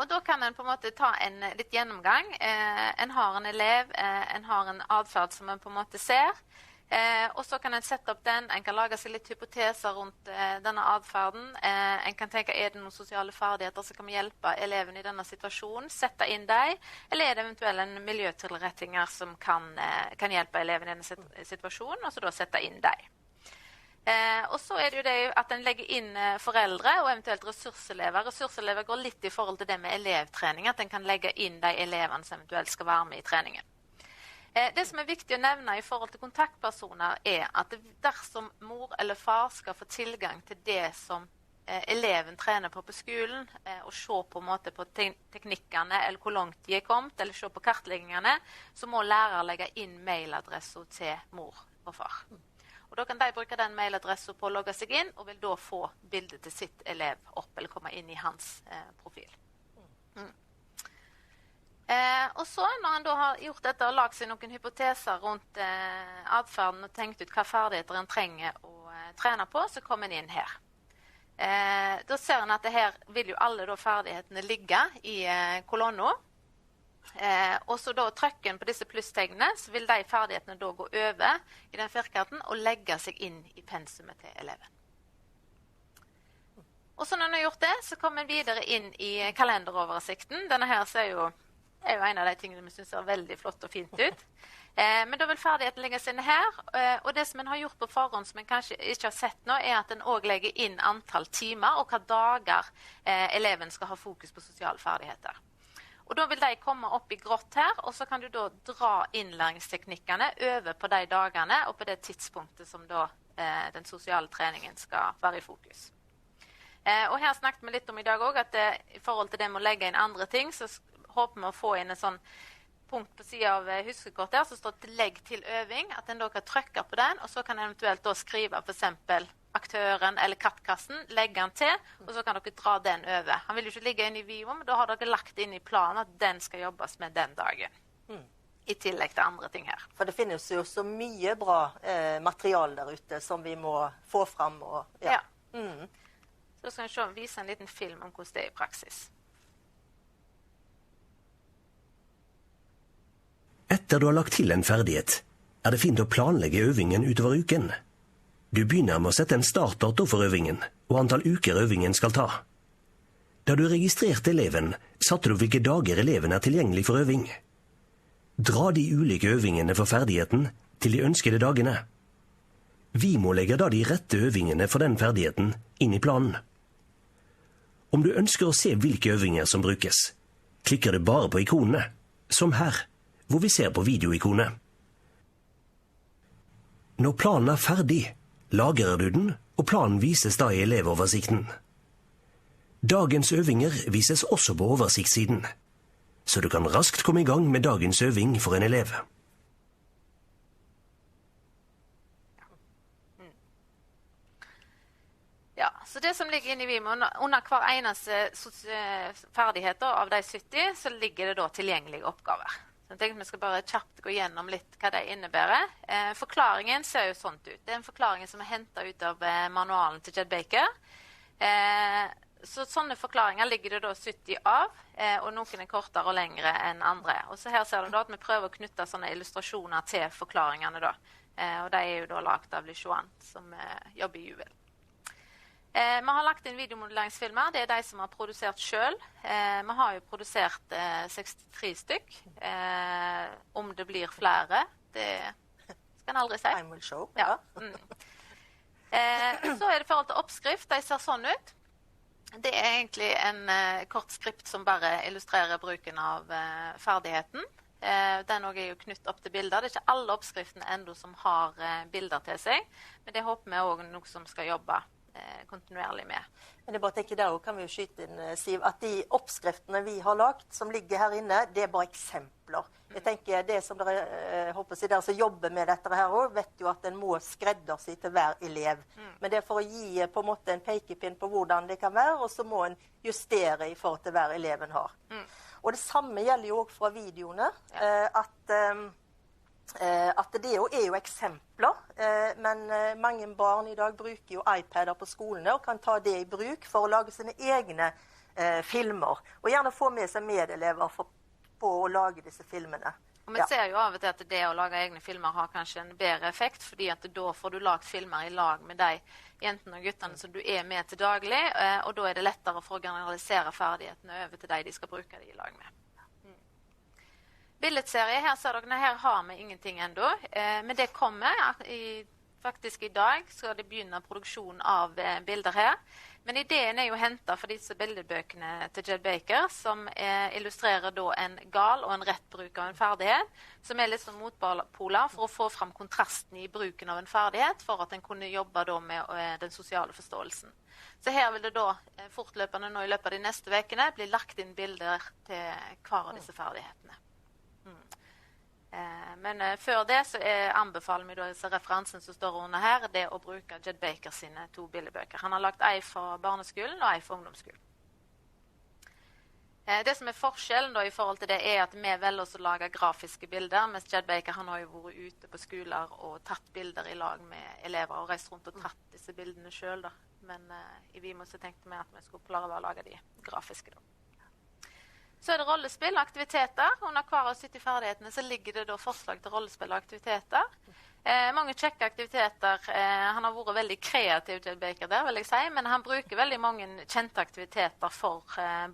Og da kan en på en måte ta en litt gjennomgang. En har en elev, en har en adferd som en på en måte ser. Og så kan en sette opp den, en kan lage seg litt hypoteser rundt denne adferden. En kan tenke, er det noen sosiale ferdigheter som kan hjelpe eleven i denne situasjonen? Sette inn dem, eller er det eventuelt en miljøtilrettinger som kan hjelpe eleven i denne situasjonen, og så da sette inn dem. Og så er det jo det at en legger inn foreldre og eventuelt ressurselever. Ressurselever går litt i forhold til det med elevtrening, at en kan legge inn de elevene som eventuelt skal være med i treningen. Det som er viktig å nevne i forhold til kontaktpersoner er at dersom mor eller far skal få tilgang til det som eleven trener på skolen, og se på en måte på teknikkene eller hvor langt de er kommet, eller se på kartleggingene, så må lærer legge inn mailadressen til mor og far. Og da kan de bruke den mailadressen på å logge seg inn, og vil da få bildet til sitt elev opp, eller komme inn i hans profil. Og så når han da har gjort dette og lagt seg noen hypoteser rundt adferden og tenkt ut hva ferdigheter han trenger å trene på, så kommer han inn her. Da ser han at det her vil jo alle da ferdighetene ligge i kolonna. Og så da trykker på disse plusstegene, så vil de ferdighetene da gå over i den firkanten og legge seg inn i pensumet til eleven. Og så når en har gjort det, så kommer en videre inn i kalenderoversikten. Denne her er jo en av de tingene vi synes ser veldig flott og fint ut. Men da vil ferdigheten legges inn her, og det som en har gjort på forhånd som en kanskje ikke har sett nå, er at en også legger inn antall timer og hva dager eleven skal ha fokus på sosiale ferdigheter. Og da vil de komme opp i grått her, og så kan du da dra innlæringsteknikkene over på de dagene og på det tidspunktet som da den sosiale treningen skal være i fokus. Og her snakket vi litt om i dag også, at i forhold til det med å legge inn andre ting, så håper vi å få inn en sånn punkt på siden av huskekortet her, så står det «legg til øving», at en da kan trykke på den, og så kan en eventuelt da skrive for eksempel aktøren eller kattkassen, legge den til, og så kan dere dra den over. Han vil jo ikke ligge inn i ViMo, men da har dere lagt inn i planen at den skal jobbes med den dagen. I tillegg til andre ting her. For det finnes jo så mye bra material der ute som vi må få fram. Og, ja. Så da skal vi vise en liten film om hvordan det er i praksis. Etter du har lagt til en ferdighet, er det fint å planlegge øvingen utover uken. Du begynner med å sette en startdato for øvingen, og antall uker øvingen skal ta. Da du registrerte eleven, satte du hvilke dager eleven er tilgjengelig for øving. Dra de ulike øvingene for ferdigheten til de ønskede dagene. ViMo legger da de rette øvingene for den ferdigheten inn i planen. Om du ønsker å se hvilke øvinger som brukes, klikker du bare på ikonene, som her, hvor vi ser på videoikonet. Når planen er ferdig, lagrer du den, og planen vises da i elevoversikten. Dagens øvinger vises også på oversiktssiden, så du kan raskt komme i gang med dagens øving for en elev. Ja, så det som ligger inne i ViMo, under hver eneste ferdigheter av de 70, så ligger det da tilgjengelige oppgaver. Så jeg tenkte vi skal bare kjapt gå gjennom litt hva det innebærer. Forklaringen ser jo sånt ut. Det er en forklaring som er hentet ut av manualen til Jed Baker. Så sånne forklaringer ligger det da 70 av, og noen er kortere og lengre enn andre. Og så her ser du da at vi prøver å knytte sånne illustrasjoner til forklaringene da. Og de er jo da lagt av Johan, som jobber i Youwell. Vi har lagt inn videomodelleringsfilmer. Det er de som har produsert selv. Vi har jo produsert 63 stykk. Om det blir flere, det skal en aldri si. Time will show. Ja. Så er det forhold til oppskrift. De ser sånn ut. Det er egentlig en kort skript som bare illustrerer bruken av ferdigheten. Den er jo knyttet opp til bilder. Det er ikke alle oppskriftene enda som har bilder til seg, men det håper vi også noe som skal jobbe kontinuerlig med. Men jeg bare tenker der kan vi jo skyte inn, Siv, at de oppskriftene vi har lagt, som ligger her inne, det er bare eksempler. Jeg tenker det som dere som jobber med dette her også, vet jo at en må skreddersy til hver elev. Men det er for å gi på en måte en pekepinn på hvordan det kan være, og så må en justere i forhold til hver eleven har. Og det samme gjelder jo også fra videoene, at det er jo eksempler, men mange barn i dag bruker jo iPader på skolene og kan ta det i bruk for å lage sine egne filmer, og gjerne få med seg medelever på å lage disse filmene. Og vi ser jo av og til at det å lage egne filmer har kanskje en bedre effekt, fordi at da får du lagt filmer i lag med de jentene og guttene som du er med til daglig, og da er det lettere for å generalisere ferdighetene over til de skal bruke det i lag med. Billedserie, her ser dere, her har vi ingenting enda, men det kommer, faktisk i dag skal det begynne produksjon av bilder her. Men ideen er jo hentet for disse bildebøkene til Jed Baker, som illustrerer da en gal og en rett bruk av en ferdighet, som er litt sånn motpoler for å få fram kontrasten i bruken av en ferdighet, for at en kunne jobbe da med den sosiale forståelsen. Så her vil det da fortløpende nå i løpet av de neste vekene bli lagt inn bilder til hver av disse ferdighetene. Men før det så anbefaler vi da disse referansen som står under her, det å bruke Jed Baker sine 2 bildebøker. Han har lagt ei for barneskolen og ei for ungdomsskolen. Det som er forskjellen da i forhold til det er at vi velger oss å lage grafiske bilder, mens Jed Baker han har jo vært ute på skoler og tatt bilder i lag med elever og reist rundt og tatt disse bildene selv da. Men i ViMo så tenkte vi at vi skulle klare å lage de grafiske da. Så det rollespill og aktiviteter. Under hver av 70 ferdighetene så ligger det da forslag til rollespill og aktiviteter. Mange kjekke aktiviteter. Han har vært veldig kreativ til Baker der, vil jeg si, men han bruker veldig mange kjente aktiviteter for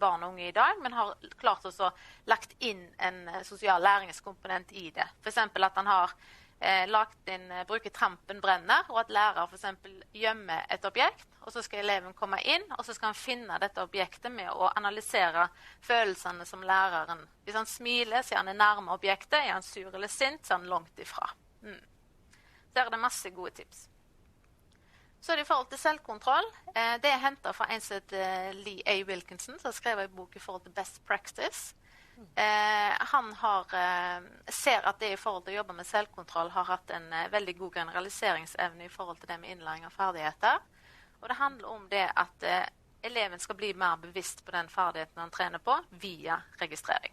barn og unge i dag, men har klart også lagt inn en sosial læringskomponent i det. For eksempel at han har bruker trampen brenner, og at lærer for eksempel gjemmer et objekt, og så skal eleven komme inn, og så skal han finne dette objektet med å analysere følelsene som læreren. Hvis han smiler, så er han nærme objektet, er han sur eller sint, så er han langt ifra. Der er det masse gode tips. Så er det i forhold til selvkontroll. Det er hentet fra en som heter Lee A. Wilkinson, som har skrevet en bok i forhold til best practice. Han ser at det i forhold til å jobbe med selvkontroll har hatt en veldig god generaliseringsevne i forhold til det med innlæring av ferdigheter. Og det handler om det at eleven skal bli mer bevisst på den ferdigheten han trener på via registrering.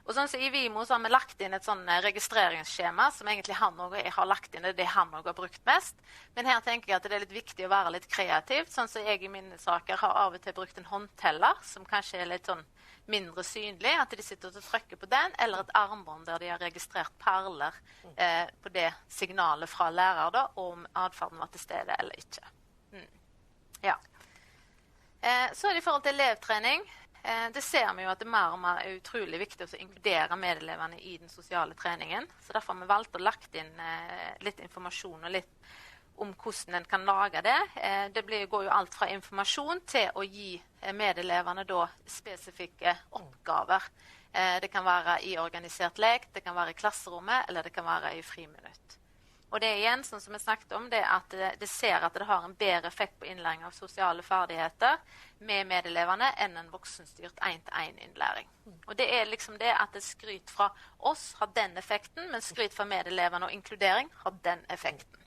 Og sånn som i ViMo så har vi lagt inn et sånn registreringsskjema som egentlig han også har lagt inn, det han også har brukt mest. Men her tenker jeg at det er litt viktig å være litt kreativ. Sånn som jeg i mine saker har av og til brukt en håndteller som kanskje er litt sånn mindre synlig, at de sitter og trykker på den, eller et armbånd der de har registrert perler på det signalet fra lærer da, om adferden var til stede eller ikke. Ja. Så er det i forhold til elevtrening. Det ser vi jo at det mer og mer er utrolig viktig å inkludere medeleverne i den sosiale treningen. Så derfor har vi valgt å lagt inn litt informasjon og litt om hvordan en kan lage det. Det går jo alt fra informasjon til å gi medeleverne da spesifikke oppgaver. Det kan være i organisert lek, det kan være i klasserommet, eller det kan være i friminutt. Og det er igjen, sånn som vi snakket om, det at det ser at det har en bedre effekt på innlæring av sosiale ferdigheter med medeleverne enn en voksenstyrt 1-til-1-innlæring. Og det er liksom det at det skryt fra oss har den effekten, men skryt fra medeleverne og inkludering har den effekten.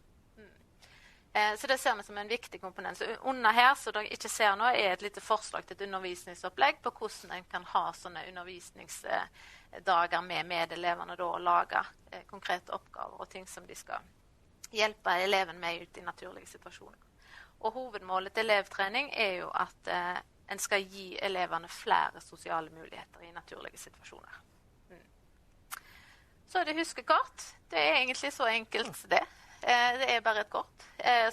Så det ser vi som en viktig komponent. Så under her, så dere ikke ser nå, er et lite forslag til et undervisningsopplegg på hvordan en kan ha sånne undervisningsdager med medeleverne da, og lage konkrete oppgaver og ting som de skal hjelpe eleven med ut i naturlige situasjoner. Og hovedmålet til elevtrening er jo at en skal gi eleverne flere sosiale muligheter i naturlige situasjoner. Så er det huskekort. Det er egentlig så enkelt som det. Det er bare et kort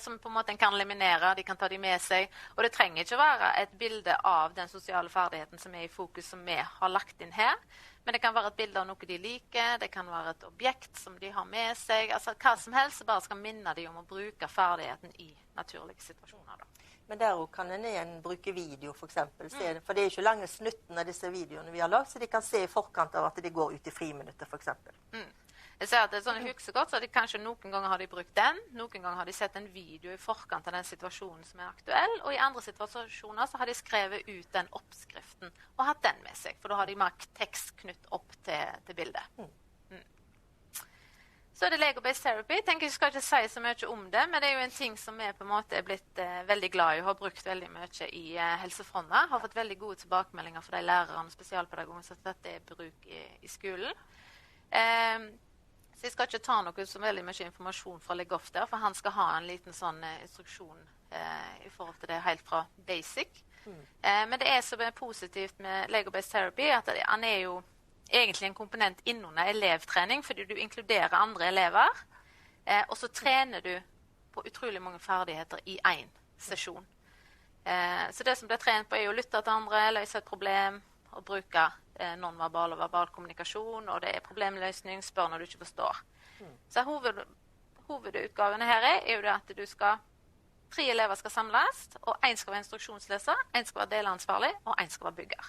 som på en måte en kan eliminere, de kan ta de med seg, og det trenger ikke være et bilde av den sosiale ferdigheten som er i fokus som vi har lagt inn her, men det kan være et bilde av noe de liker, det kan være et objekt som de har med seg, altså hva som helst bare skal minne de om å bruke ferdigheten i naturlige situasjoner da. Men der kan en igjen bruke video for eksempel, for det er ikke lange snutten av disse videoene vi har lagt, så de kan se i forkant av at de går ut i friminuttet for eksempel. Jeg ser at det er sånne huskekort, så kanskje noen ganger har de brukt den, noen ganger har de sett en video i forkant av den situasjonen som er aktuell, og i andre situasjoner så har de skrevet ut den oppskriften og hatt den med seg, for da har de mer tekst knytt opp til bildet. Så er det Lego-based therapy. Jeg skal ikke si så mye om det, men det er jo en ting som vi på en måte er blitt veldig glad i og har brukt veldig mye i Helse Fonna. Har fått veldig gode tilbakemeldinger fra de lærerne og spesialpedagogene som har tatt det i bruk i skolen. Så jeg skal ikke ta noe så veldig mye informasjon fra LeGoff der, for han skal ha en liten sånn instruksjon i forhold til det helt fra basic. Men det er så positivt med Lego-based therapy at han er jo egentlig en komponent innunder elevtrening, fordi du inkluderer andre elever, og så trener du på utrolig mange ferdigheter i en sesjon. Så det som blir trent på er å lytte til andre, løse et problem, og bruke non-verbal og verbal kommunikasjon, og det er problemløsning, spør når du ikke forstår. Så hovedutgavene her er jo det at 3 elever skal samles, og 1 skal være instruksjonsleser, 1 skal være delansvarlig, og 1 skal være bygger.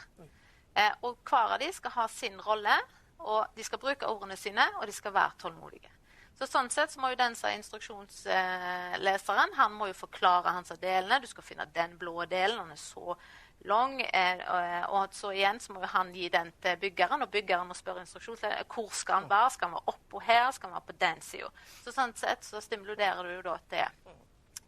Og hver av de skal ha sin rolle, og de skal bruke ordene sine, og de skal være tålmodige. Så sånn sett så må jo den som er instruksjonsleseren, han må jo forklare hans av delene. Du skal finne den blå delen, den er så lang, og så igjen så må han gi den til byggeren, og byggeren må spørre instruksjonsleseren, hvor skal han være? Skal han være oppå her? Skal han være på den siden? Så sånn sett så stimulerer du jo da til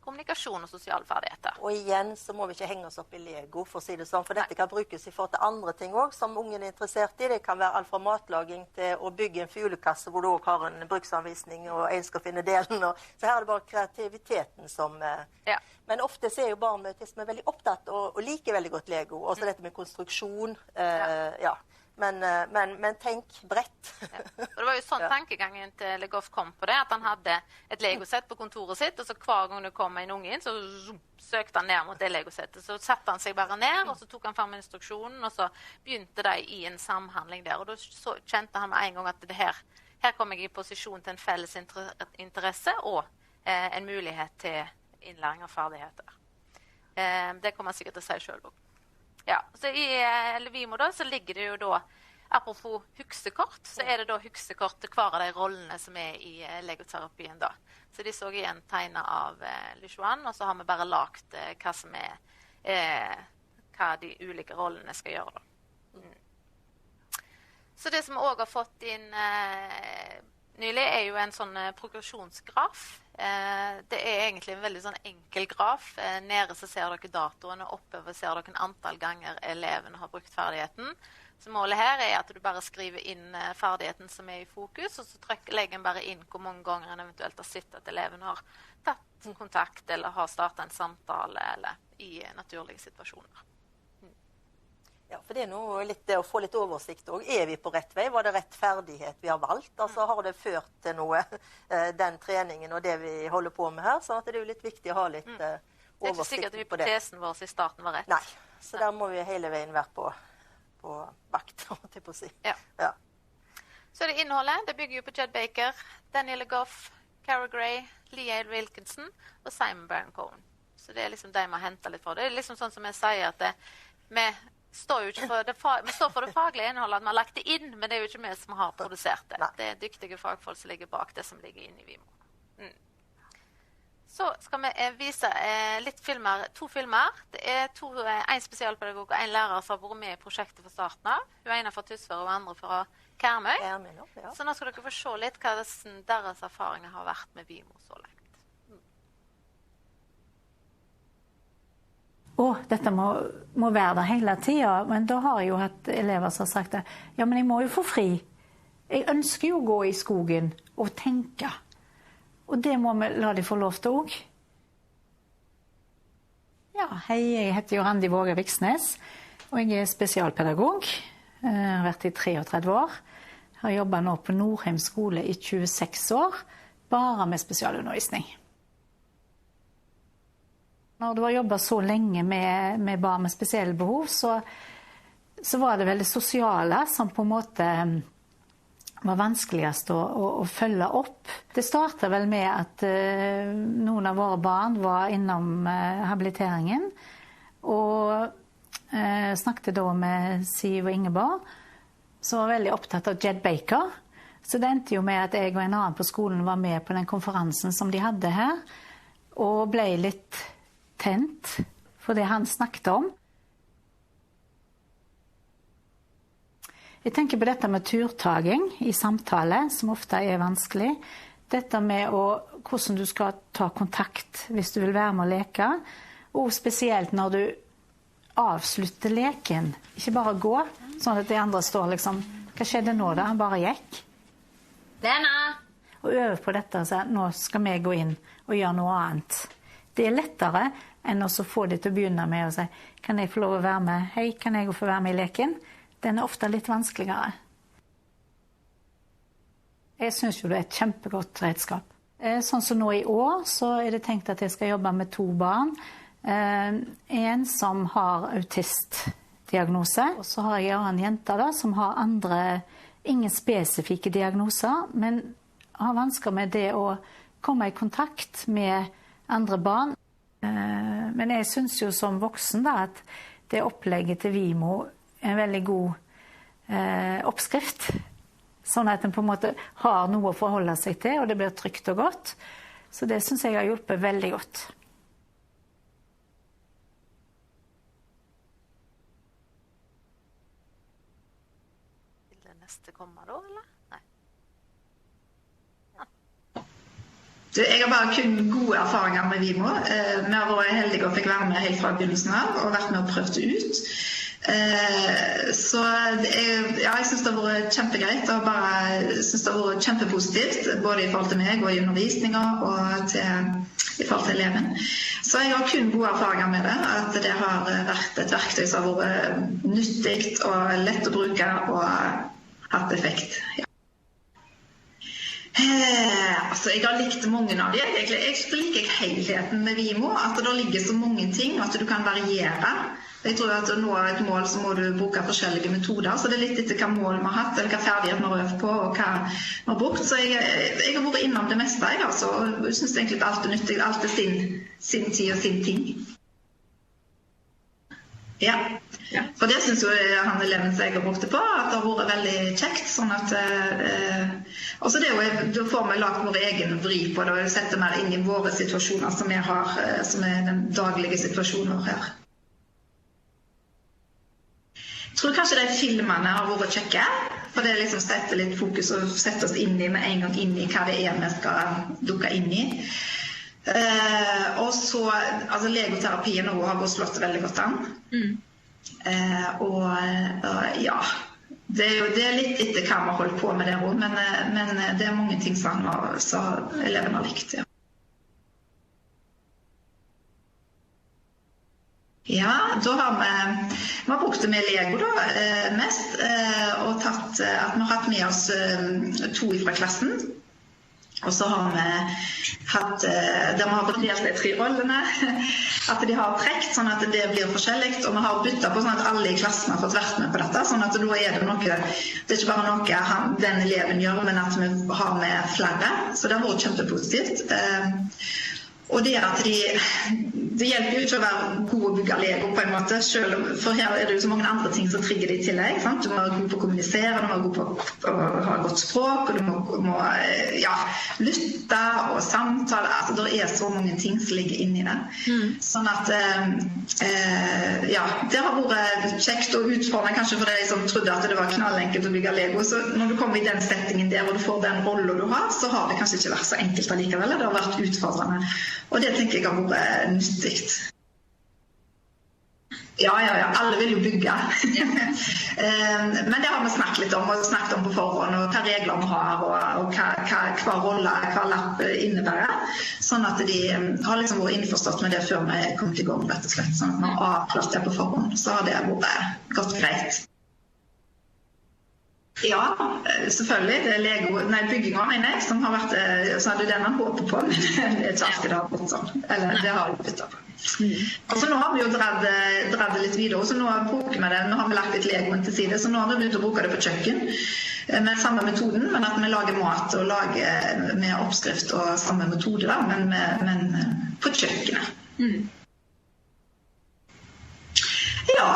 kommunikasjon og sosiale ferdigheter. Og igjen så må vi ikke henge oss opp i Lego, for å si det sånn, for dette kan brukes i forhold til andre ting også, som ungen er interessert i. Det kan være alt fra matlaging til å bygge en fuglekasse, hvor du også har en bruksanvisning, og en skal finne delen. Så her er det bare kreativiteten som... Men ofte så er jo barn med autisme veldig opptatt, og liker veldig godt Lego. Også dette med konstruksjon, Men tenk bredt. Og det var jo sånn tankegangen til LeGoff kom på det, at han hadde et Lego-sett på kontoret sitt, og så hver gang det kom en unge inn, så søkte han ned mot det Lego-settet. Så satte han seg bare ned, og så tok han frem instruksjonen, og så begynte de i en samhandling der. Og da kjente han med en gang at her kom jeg i posisjon til en felles interesse og en mulighet til innlæring av ferdigheter. Det kommer han sikkert til å si selv også. Ja, så i ViMo da, så ligger det jo da, apropos huksekort, så er det da huksekort til hver av de rollene som er i legoterapien da. Så de så igjen tegnet av Lujuan, og så har vi bare lagt hva som hva de ulike rollene skal gjøre da. Så det som vi også har fått inn nylig er jo en sånn progresjonsgraf. Det er egentlig en veldig sånn enkel graf. Nede så ser dere datoen, og oppover ser dere antall ganger elevene har brukt ferdigheten. Så målet her er at du bare skriver inn ferdigheten som er i fokus, og så legger en bare inn hvor mange ganger en eventuelt har sett at eleven har tatt kontakt, eller har startet en samtale, eller i naturlige situasjoner. Ja, for det er noe litt det å få litt oversikt også. Er vi på rett vei? Var det rett ferdighet vi har valgt? Altså har det ført til noe, den treningen og det vi holder på med her? Så det er jo litt viktig å ha litt oversikt på det. Det er ikke sikkert at hypotesen vår i starten var rett. Nei, så der må vi hele veien være på vakt, til på å si. Ja. Så er det innholdet. Det bygger jo på Judd Baker, Daniel LeGoff, Cara Gray, Lee Wilkinson og Simon Baron-Cohen. Så det er liksom de vi har hentet litt for. Det er liksom sånn som jeg sier at vi står jo ikke for vi står for det faglige innholdet, at vi har lagt det inn, men det er jo ikke vi som har produsert det. Nei. Det er dyktige fagfolk som ligger bak det som ligger inne i ViMo. Så skal vi vise litt filmer, 2 filmer. Det er en spesialpedagog og en lærer som har vært med i prosjektet fra starten av. Hun ene fra Tysvær og andre fra Karmøy. Ja. Så nå skal dere få se litt hva deres erfaringer har vært med ViMo så langt. Dette må være der hele tiden, men da har jeg jo hatt elever som har sagt det. Ja, men jeg må jo få fri. Jeg ønsker jo å gå i skogen og tenke. Og det må vi la de få lov til også. Ja, hei, jeg heter jo Randi Våge Viksnes, og jeg er spesialpedagog. Jeg har vært i 33 år. Jeg har jobbet nå på Nordheim skole i 26 år, bare med spesialundervisning. Når du har jobbet så lenge med barn med spesielle behov, så var det vel det sosiale som på en måte var vanskeligst å følge opp. Det startet vel med at noen av våre barn var innom habiliteringen, og snakket da med Siv og Ingeborg, som var veldig opptatt av Judd Baker. Så det endte jo med at jeg og en annen på skolen var med på den konferansen som de hadde her, og ble litt tent for det han snakket om. Jeg tenker på dette med turtaging i samtale, som ofte er vanskelig. Dette med hvordan du skal ta kontakt hvis du vil være med å leke, og spesielt når du avslutter leken. Ikke bare gå, sånn at de andre står liksom, hva skjedde nå da? Han bare gikk. Lena! Og øve på dette og si, nå skal vi gå inn og gjøre noe annet. Det er lettere enn å få de til å begynne med å si, kan jeg få lov å være med? Hei, kan jeg få være med i leken? Den er ofte litt vanskeligere. Jeg synes jo det er et kjempegodt redskap. Sånn som nå i år, så er det tenkt at jeg skal jobbe med 2 barn. En som har autistdiagnose, og så har jeg en jente da, som har ingen spesifikke diagnoser, men har vansker med det å komme i kontakt med andre barn. Men jeg synes jo som voksen da, at det opplegget til ViMo er en veldig god oppskrift. Sånn at en på en måte har noe å forholde seg til, og det blir trygt og godt. Så det synes jeg har hjulpet veldig godt. Vil det neste komme da, eller? Nei. Jeg har bare kun gode erfaringer med ViMo. Vi har vært heldige og fikk være med helt fra begynnelsen av, og vært med og prøvd det ut. Så jeg synes det har vært kjempegreit, og bare synes det har vært kjempepositivt, både i forhold til meg og i undervisninger, og i forhold til eleven. Så jeg har kun gode erfaringer med det, at det har vært et verktøy som har vært nyttig og lett å bruke og hatt effekt. Ja. Altså, jeg har likt mange av dem. Jeg liker helheten med ViMo, at det ligger så mange ting, at du kan variere. Jeg tror at å nå et mål så må du bruke forskjellige metoder, så det er litt etter hva mål vi har hatt, eller hva ferdighet vi har øvd på, og hva vi har brukt. Så jeg har vært innom det meste, altså, og jeg synes egentlig at alt er nyttig, alt er sin tid og sin ting. Ja, for det synes jo han eleven som jeg har brukt det på, at det har vært veldig kjekt, sånn at også det da får vi lagt vår egen vri på det, og setter mer inn i våre situasjoner som vi har, som den daglige situasjonen her. Jeg tror kanskje de filmene har vært kjekke, for det liksom setter litt fokus og setter oss inn i med en gang inn i hva det vi skal dukke inn i. Og så, altså legoterapien nå har gått slått veldig godt an. Og ja, det er litt etter hva vi har holdt på med det også, men det er mange ting som eleven har likt, ja. Ja, da har vi har brukt det med Lego da, mest, og tatt at vi har hatt med oss 2 fra klassen. Og så har vi hatt, der vi har fordelt de 3 rollene, at de har trekt sånn at det blir forskjellig, og vi har byttet på sånn at alle i klassen har fått vært med på dette, sånn at da er det noe, det er ikke bare noe den eleven gjør, men at vi har med flere, så det har vært kjempepositivt. Og det at det hjelper jo ikke å være god å bygge Lego på en måte, selv, for her er det jo så mange andre ting som trigger det i tillegg. Sant? Du må være god på å kommunisere, du må være god på å ha godt språk, og du må lytte og samtale. Altså, det er så mange ting som ligger inne i det. Sånn at, det har vært kjekt og utfordrende kanskje for deg som trodde at det var knallenkelt å bygge Lego. Så når du kommer i den settingen der, og du får den rollen du har, så har det kanskje ikke vært så enkelt allikevel. Det har vært utfordrende. Og det tenker jeg har vært nyttig. Ja, alle vil jo bygge. Men det har vi snakket litt om, og snakket om på forhånd, og hva regler vi har, og hva rolle, hva lapp innebærer. Sånn at de har liksom vært innforstått med det før vi kom til gang, rett og slett. Sånn at vi har avklart det på forhånd, så har det vært godt greit. Ja, selvfølgelig. Det er byggingen, mener jeg, som har vært, så hadde den han håpet på, men det er ikke alltid det har blitt sånn. Eller det har jeg byttet på. Og så nå har vi jo dratt det litt videre, så nå bruker vi det, nå har vi lagt litt Legoen til side, så nå har vi begynt å bruke det på kjøkken, med samme metoden, men at vi lager mat og lager med oppskrift og samme metode da, men på kjøkkenet. Ja,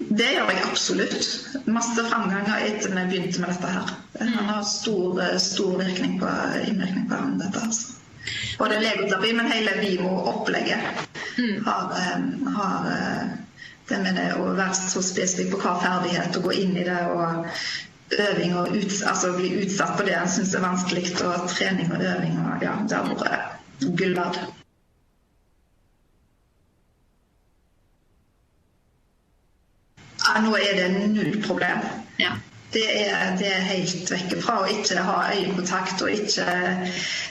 det gjør jeg absolutt. Masse framganger etter vi begynte med dette her. Han har stor innvirkning på dette. Altså. Både legoterapi, men hele ViMo-opplegget har det med det å være så spesifikk på hva ferdighet, å gå inn i det, og øving, og bli utsatt på det jeg synes er vanskelig, og trening og øving, og ja, det har vært gull verd. Nå er det null problem. Ja. Det er helt vekk fra å ikke ha øyekontakt og ikke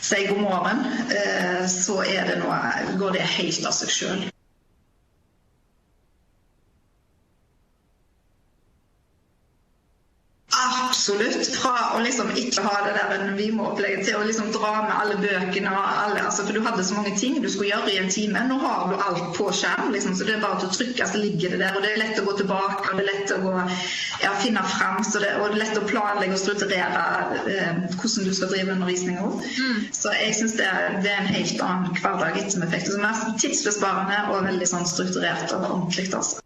si god morgen, så går det helt av seg selv. Absolutt, fra å liksom ikke ha det der ViMo-opplegget til å liksom dra med alle bøkene og alle, for du hadde så mange ting du skulle gjøre i en time. Nå har du alt på skjerm, liksom, så det er bare til å trykke, så ligger det der, og det er lett å gå tilbake, og det er lett å finne frem, og det er lett å planlegge og strukturere hvordan du skal drive undervisningen. Så jeg synes det er en helt annen hverdag som effekt, som er tidsbesparende og veldig sånn strukturert og ordentlig, altså.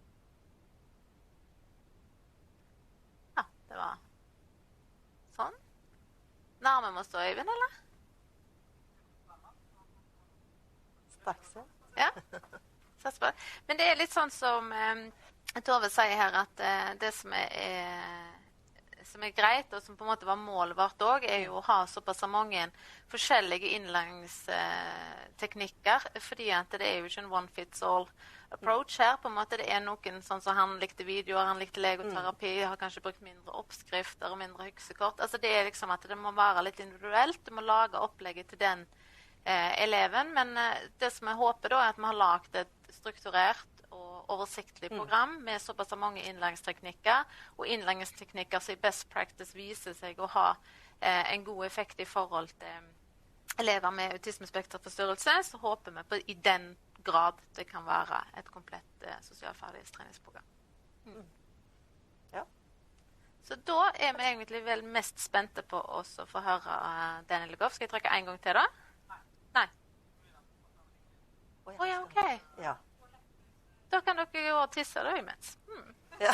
Nærmer vi oss da, Øyvind, eller? Straks. Ja. Men det er litt sånn som Tove sier her, at det som er som greit, og som på en måte var målet vårt også, jo å ha såpass mange forskjellige innlæringsteknikker, fordi at det jo ikke en one-fits-all approach her. På en måte det noen sånn som han likte videoer, han likte legoterapi, har kanskje brukt mindre oppskrifter og mindre huksekort. Altså det liksom at det må være litt individuelt, du må lage opplegget til den eleven, men det som jeg håper da at vi har lagt et strukturert og oversiktlig program med såpass mange innlæringsteknikker, og innlæringsteknikker som i best practice viser seg å ha en god effekt i forhold til elever med autismespekterforstyrrelser, så håper vi på i den grad det kan være et komplett sosialt ferdighetstreningsprogram. Ja. Så da vi egentlig vel mest spente på oss å få høre denne LeGoff. Skal jeg trykke en gang til da? Nei. Ja, ok. Ja. Da kan dere jo tisse det imens. Ja.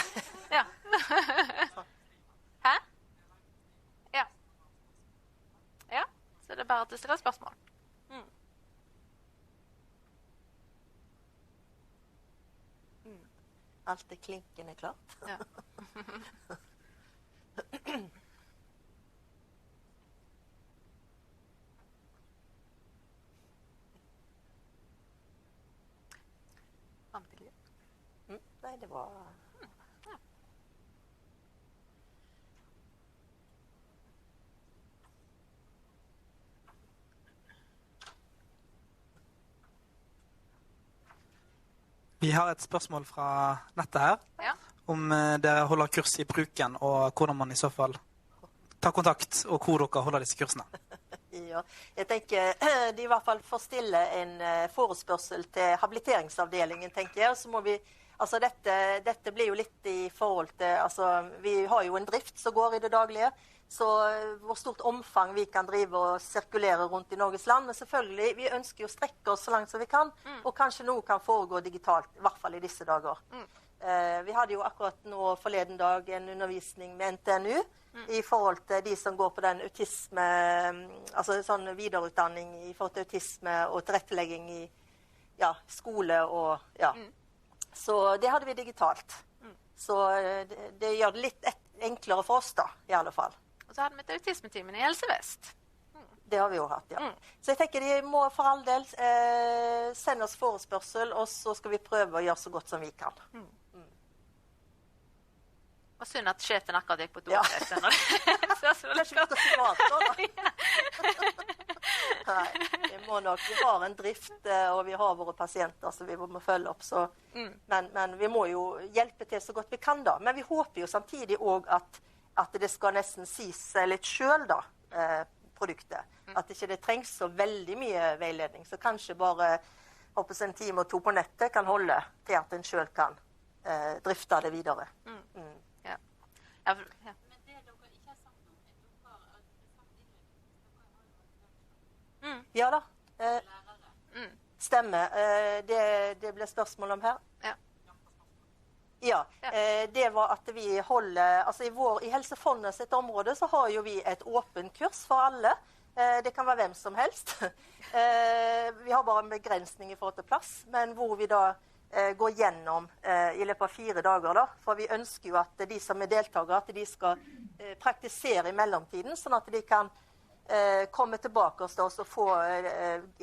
Ja. Hæ? Ja. Ja, så det bare å stille spørsmål. Alt klinkende klart. Ja. Nei, det var... Vi har et spørsmål fra nettet her, om dere holder kurs i bruken, og hvordan man i så fall tar kontakt, og hvor dere holder disse kursene. Ja, jeg tenker de i hvert fall får stille en forespørsel til habiliteringsavdelingen, tenker jeg, og så må vi... Altså dette blir jo litt i forhold til, altså vi har jo en drift som går i det daglige, så hvor stort omfang vi kan drive og sirkulere rundt i Norges land, men selvfølgelig, vi ønsker jo å strekke oss så langt som vi kan, og kanskje noe kan foregå digitalt, i hvert fall i disse dager. Vi hadde jo akkurat nå forleden dag en undervisning med NTNU, i forhold til de som går på den autisme, altså sånn videreutdanning i forhold til autisme og tilrettelegging i skole og Så det hadde vi digitalt. Så det gjør det litt enklere for oss da, i alle fall. Og så hadde vi et autismetimen i Helse Vest. Det har vi jo hatt, ja. Så jeg tenker de må for all del sende oss forespørsel, og så skal vi prøve å gjøre så godt som vi kan. Og synd at sjefen akkurat gikk på do. Kanskje vi skal svare da. Nei, vi har en drift, og vi har våre pasienter, så vi må følge opp. Så. Men vi må jo hjelpe til så godt vi kan da. Men vi håper jo samtidig også at det skal nesten sies litt selv da, produktet. At ikke det trengs så veldig mye veiledning. Så kanskje bare en time og 2 på nettet kan holde til at en selv kan drifte det videre. Ja. Men det dere ikke har sagt noe, dere har sagt innlegg. Ja da. Stemmer. Det ble spørsmål om her. Ja. Det var at vi holder, altså i Helse Fonna sitt område så har jo vi et åpent kurs for alle. Det kan være hvem som helst. Vi har bare en begrensning i forhold til plass, men hvor vi da gå gjennom i løpet av 4 dager da, for vi ønsker jo at de som deltakere, at de skal praktisere i mellomtiden, sånn at de kan komme tilbake hos oss og få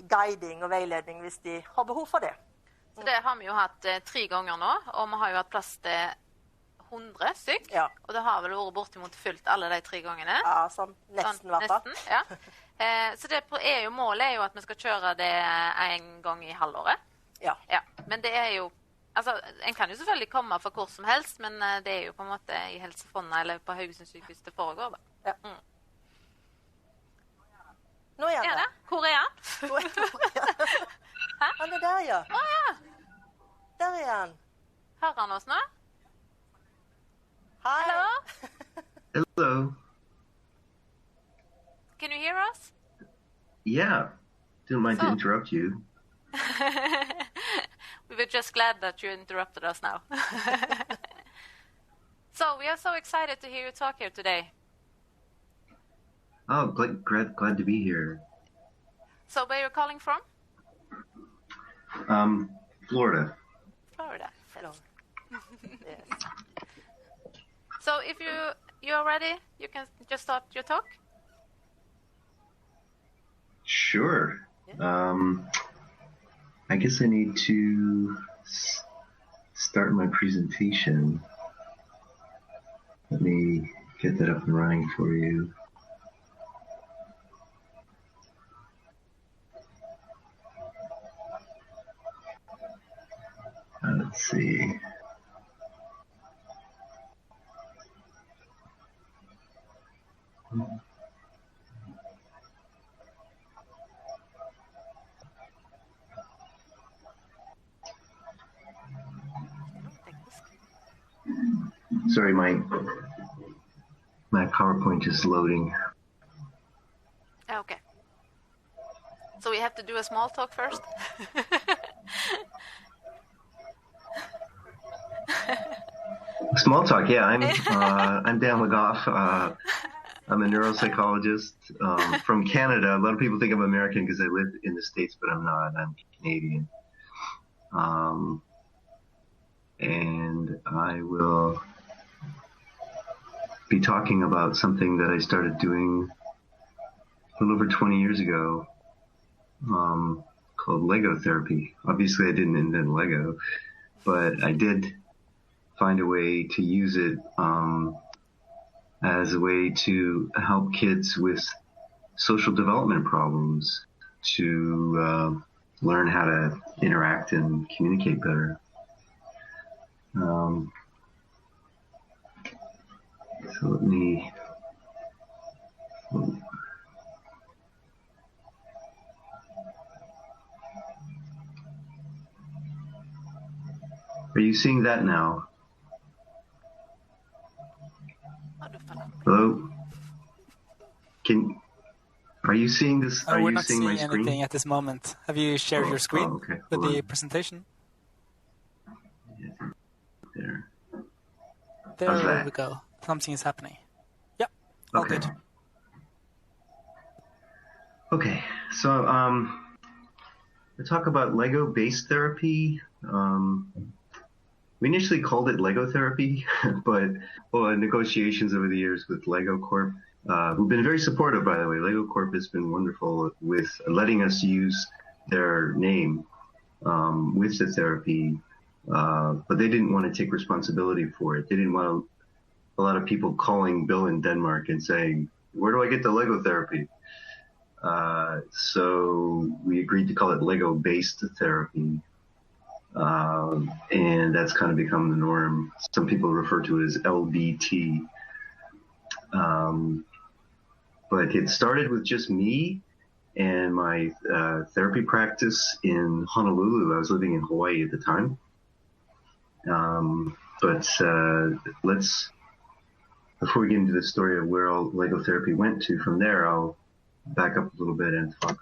guiding og veiledning hvis de har behov for det. Så det har vi jo hatt 3 ganger nå, og vi har jo hatt plass til 100 stykk, og det har vel vært bortimot fullt alle de 3 gangene. Ja, sånn nesten i hvert fall. Ja. Så det jo målet jo at vi skal kjøre det en gang i halvåret. Ja, men det jo, altså, en kan jo selvfølgelig komme for hvor som helst, men det jo på en måte i Helse Fonna eller på Haugesund sykehus det foregår da. Ja. Nå det. Hvor han? Han der, ja. Ja. Der han. Hører han oss nå? Hi. Hello? Hello. Can you hear us? Yeah. Didn't mind to interrupt you. We were just glad that you interrupted us now. So we are so excited to hear you talk here today. Oh, glad to be here. So where are you calling from? Florida. Florida. Yes. So if you're ready, you can just start your talk. Sure. I guess I need to start my presentation. Let me get that up and running for you. Let's see. Sorry, my PowerPoint is loading. Okay. So we have to do a small talk first? Small talk, yeah. I'm Dan LeGoff. I'm a neuropsychologist from Canada. A lot of people think I'm American because I live in the States, but I'm not. I'm Canadian. And I will be talking about something that I started doing a little over 20 years ago, called Lego therapy. Obviously, I didn't invent Lego, but I did find a way to use it as a way to help kids with social development problems to learn how to interact and communicate better. So let me... Are you seeing that now? Hello? Are you seeing this? Are we're you not seeing my seeing screen? anything at this moment. Have you shared your screen okay. with Hold the on. presentation? There. There that? we go. Something is happening. Yep. All Okay. good. Okay. So we talk about Lego-based therapy. We initially called it Lego therapy, but negotiations over the years with Lego Corp, who've been very supportive, by the way. Lego Corp has been wonderful with letting us use their name with the therapy, but they didn't want to take responsibility for it. They didn't want a lot of people calling Bill in Denmark and saying, "Where do I get the Lego therapy?" So we agreed to call it Lego-based therapy. And that's kind of become the norm. Some people refer to it as LBT. But it started with just me and my therapy practice in Honolulu. I was living in Hawaii at the time. Before we get into the story of where all Lego therapy went to from there, I'll back up a little bit and talk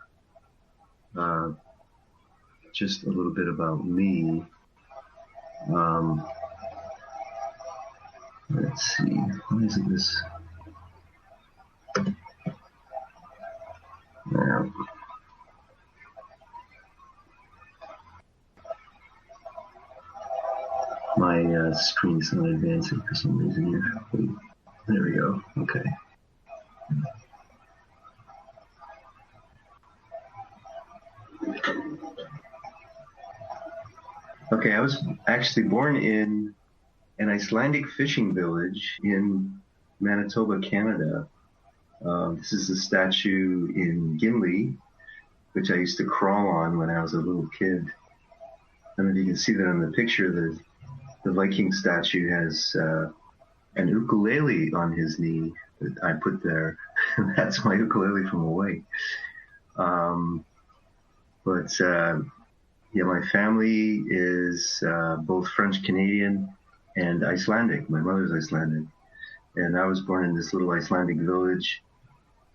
just a little bit about me. Let's see, why isn't this? There. My screen's not advancing for some reason here. Wait, there we go. Okay. Okay, I was actually born in an Icelandic fishing village in Manitoba, Canada. This is a statue in Gimli, which I used to crawl on when I was a little kid. I don't know if you can see that on the picture. The Viking statue has an ukulele on his knee that I put there. That's my ukulele from Hawaii. Yeah, my family is both French-Canadian and Icelandic. My mother's Icelandic. And I was born in this little Icelandic village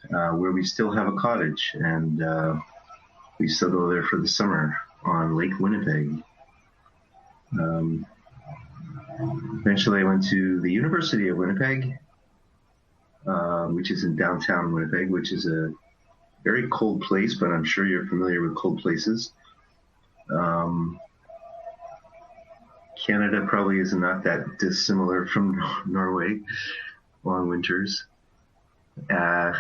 where we still have a cottage. And we still go there for the summer on Lake Winnipeg. Eventually I went to the University of Winnipeg, which is in downtown Winnipeg, which is a very cold place, but I'm sure you're familiar with cold places. Canada probably is not that dissimilar from Norway. long winters. So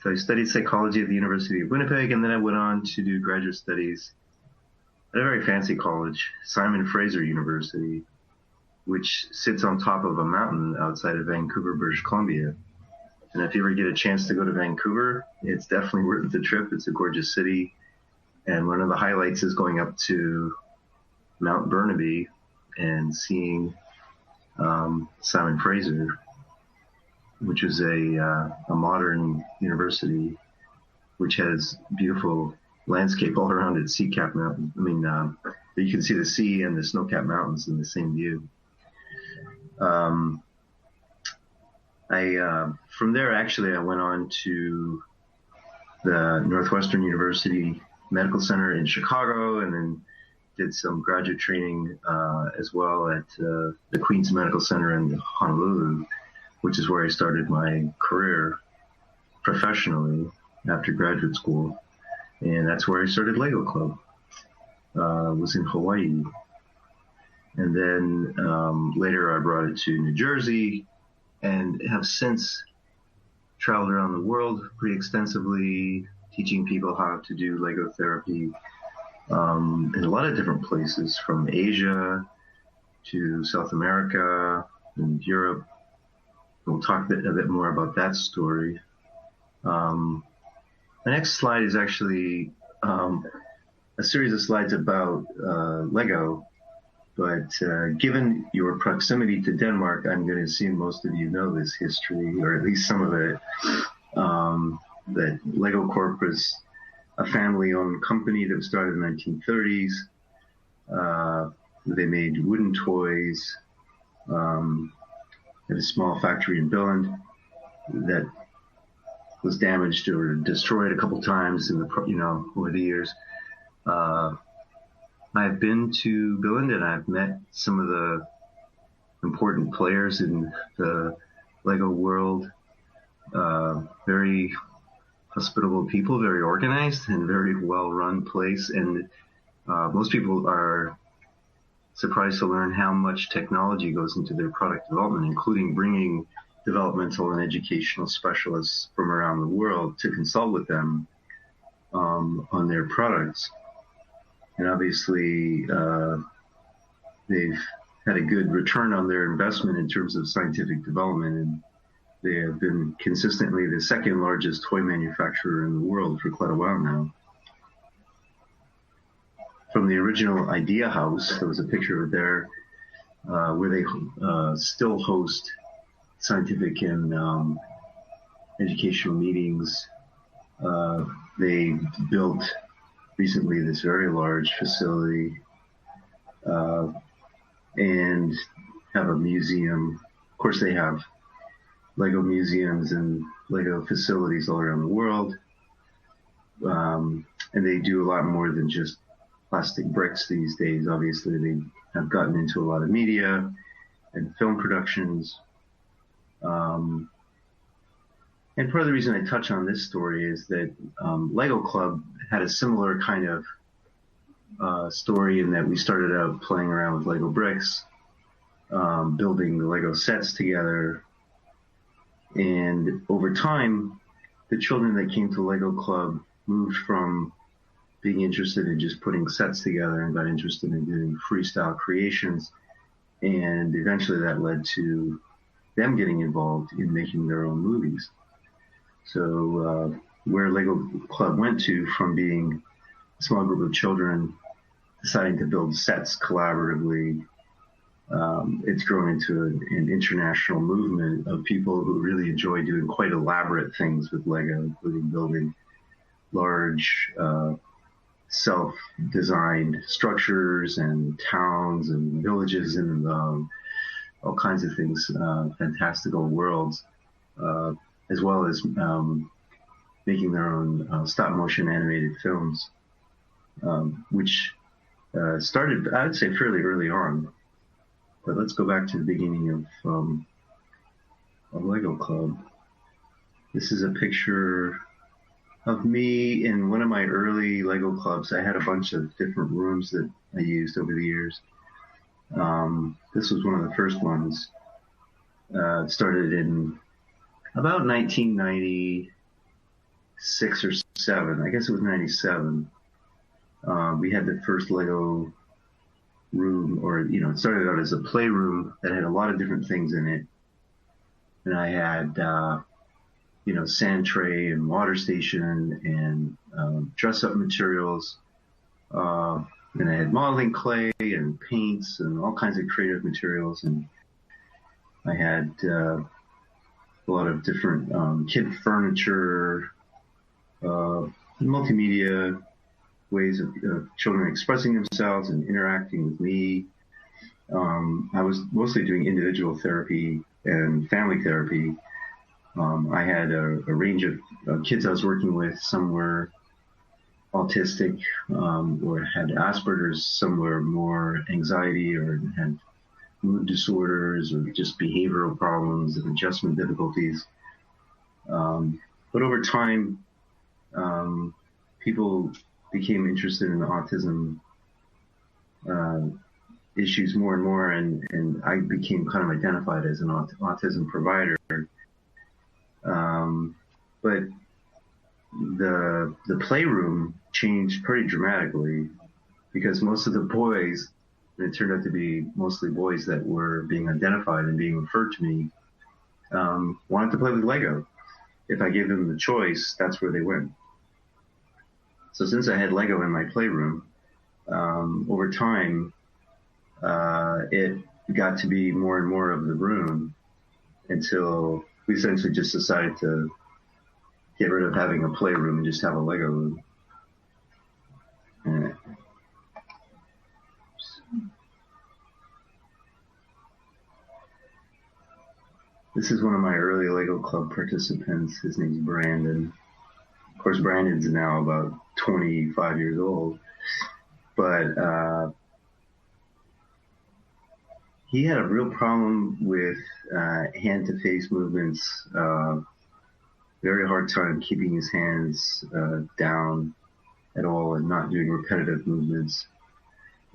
I studied psychology at the University of Winnipeg, and then I went on to do graduate studies at a very fancy college, Simon Fraser University, which sits on top of a mountain outside of Vancouver, British Columbia. And if you ever get a chance to go to Vancouver, it's definitely worth the trip. It's a gorgeous city. And one of the highlights is going up to Mount Burnaby and seeing Simon Fraser, which is a modern university which has beautiful landscape all around its sea-capped mountain. I mean, you can see the sea and the snow-capped mountains in the same view. From there, actually, I went on to the Northwestern University Medical Center in Chicago, and then did some graduate training as well at the Queens Medical Center in Honolulu, which is where I started my career professionally after graduate school. And that's where I started Lego Club. Was in Hawaii. And then later I brought it to New Jersey, and have since traveled around the world pretty extensively, teaching people how to do Lego therapy in a lot of different places, from Asia to South America and Europe. We'll talk a bit more about that story. The next slide is actually a series of slides about Lego. But given your proximity to Denmark, I'm going to assume most of you know this history, or at least some of it. That Lego Corp was a family-owned company that was started in the 1930s. They made wooden toys at a small factory in Billund that was damaged or destroyed a couple times in the over the years. I've been to Billund, and I've met some of the important players in the Lego world. Very hospitable people, very organized, and very well-run place. And most people are surprised to learn how much technology goes into their product development, including bringing developmental and educational specialists from around the world to consult with them on their products. And obviously, they've had a good return on their investment in terms of scientific development, and they have been consistently the second largest toy manufacturer in the world for quite a while now. From the original Idea House, there was a picture of it there, where they still host scientific and educational meetings. They built recently this very large facility and have a museum. Of course, they have Lego museums and Lego facilities all around the world. And they do a lot more than just plastic bricks these days. Obviously, they have gotten into a lot of media and film productions. And part of the reason I touch on this story is that Lego Club had a similar kind of story in that we started out playing around with Lego bricks, building the Lego sets together. And over time, the children that came to Lego Club moved from being interested in just putting sets together and got interested in doing freestyle creations. And eventually that led to them getting involved in making their own movies. So where Lego Club went to from being a small group of children deciding to build sets collaboratively, it's grown into an international movement of people who really enjoy doing quite elaborate things with Lego, including building large self-designed structures and towns and villages and all kinds of things, fantastical worlds, as well as making their own stop-motion animated films, which started, I would say, fairly early on. But let's go back to the beginning of Lego Club. This is a picture of me in one of my early Lego clubs. I had a bunch of different rooms that I used over the years. This was one of the first ones. started in about 1996 or 7. I guess it was 97. We had the first Lego room, or, it started out as a playroom that had a lot of different things in it. And I had, sand tray and water station and dress-up materials. And I had modeling clay and paints and all kinds of creative materials. And I had a lot of different kid furniture, multimedia ways of children expressing themselves and interacting with me. I was mostly doing individual therapy and family therapy. I had a range of kids I was working with. Some were autistic or had Asperger's, some were more anxiety or had mood disorders or just behavioral problems and adjustment difficulties. But over time, people became interested in autism issues more and more, and I became kind of identified as an autism provider. But the playroom changed pretty dramatically because most of the boys, and it turned out to be mostly boys that were being identified and being referred to me, wanted to play with Lego. If I gave them the choice, that's where they went. So since I had Lego in my playroom, over time, it got to be more and more of the room until we essentially just decided to get rid of having a playroom and just have a Lego room. This is one of my early Lego Club participants. His name's Brandon. Of course, Brandon's now about 25 years old, but he had a real problem with hand-to-face movements. Very hard time keeping his hands down at all and not doing repetitive movements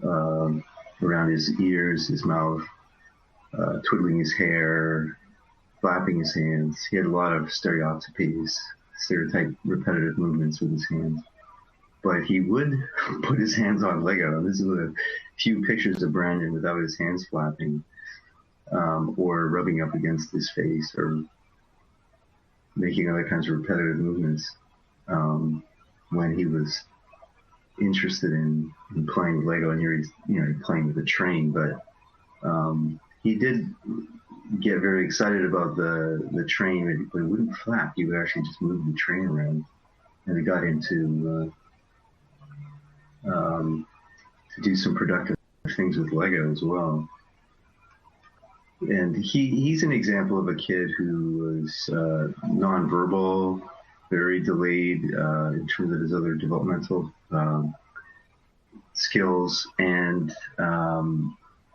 around his ears, his mouth, twiddling his hair, flapping his hands. He had a lot of stereotype repetitive movements with his hands. But he would put his hands on Lego. This is a few pictures of Brandon without his hands flapping or rubbing up against his face or making other kinds of repetitive movements when he was interested in playing with Lego. And here he's playing with a train, but he did get very excited about the train, but it wouldn't flap. He would actually just move the train around, and we got into to do some productive things with Lego as well. And he's an example of a kid who was nonverbal, very delayed in terms of his other developmental skills, and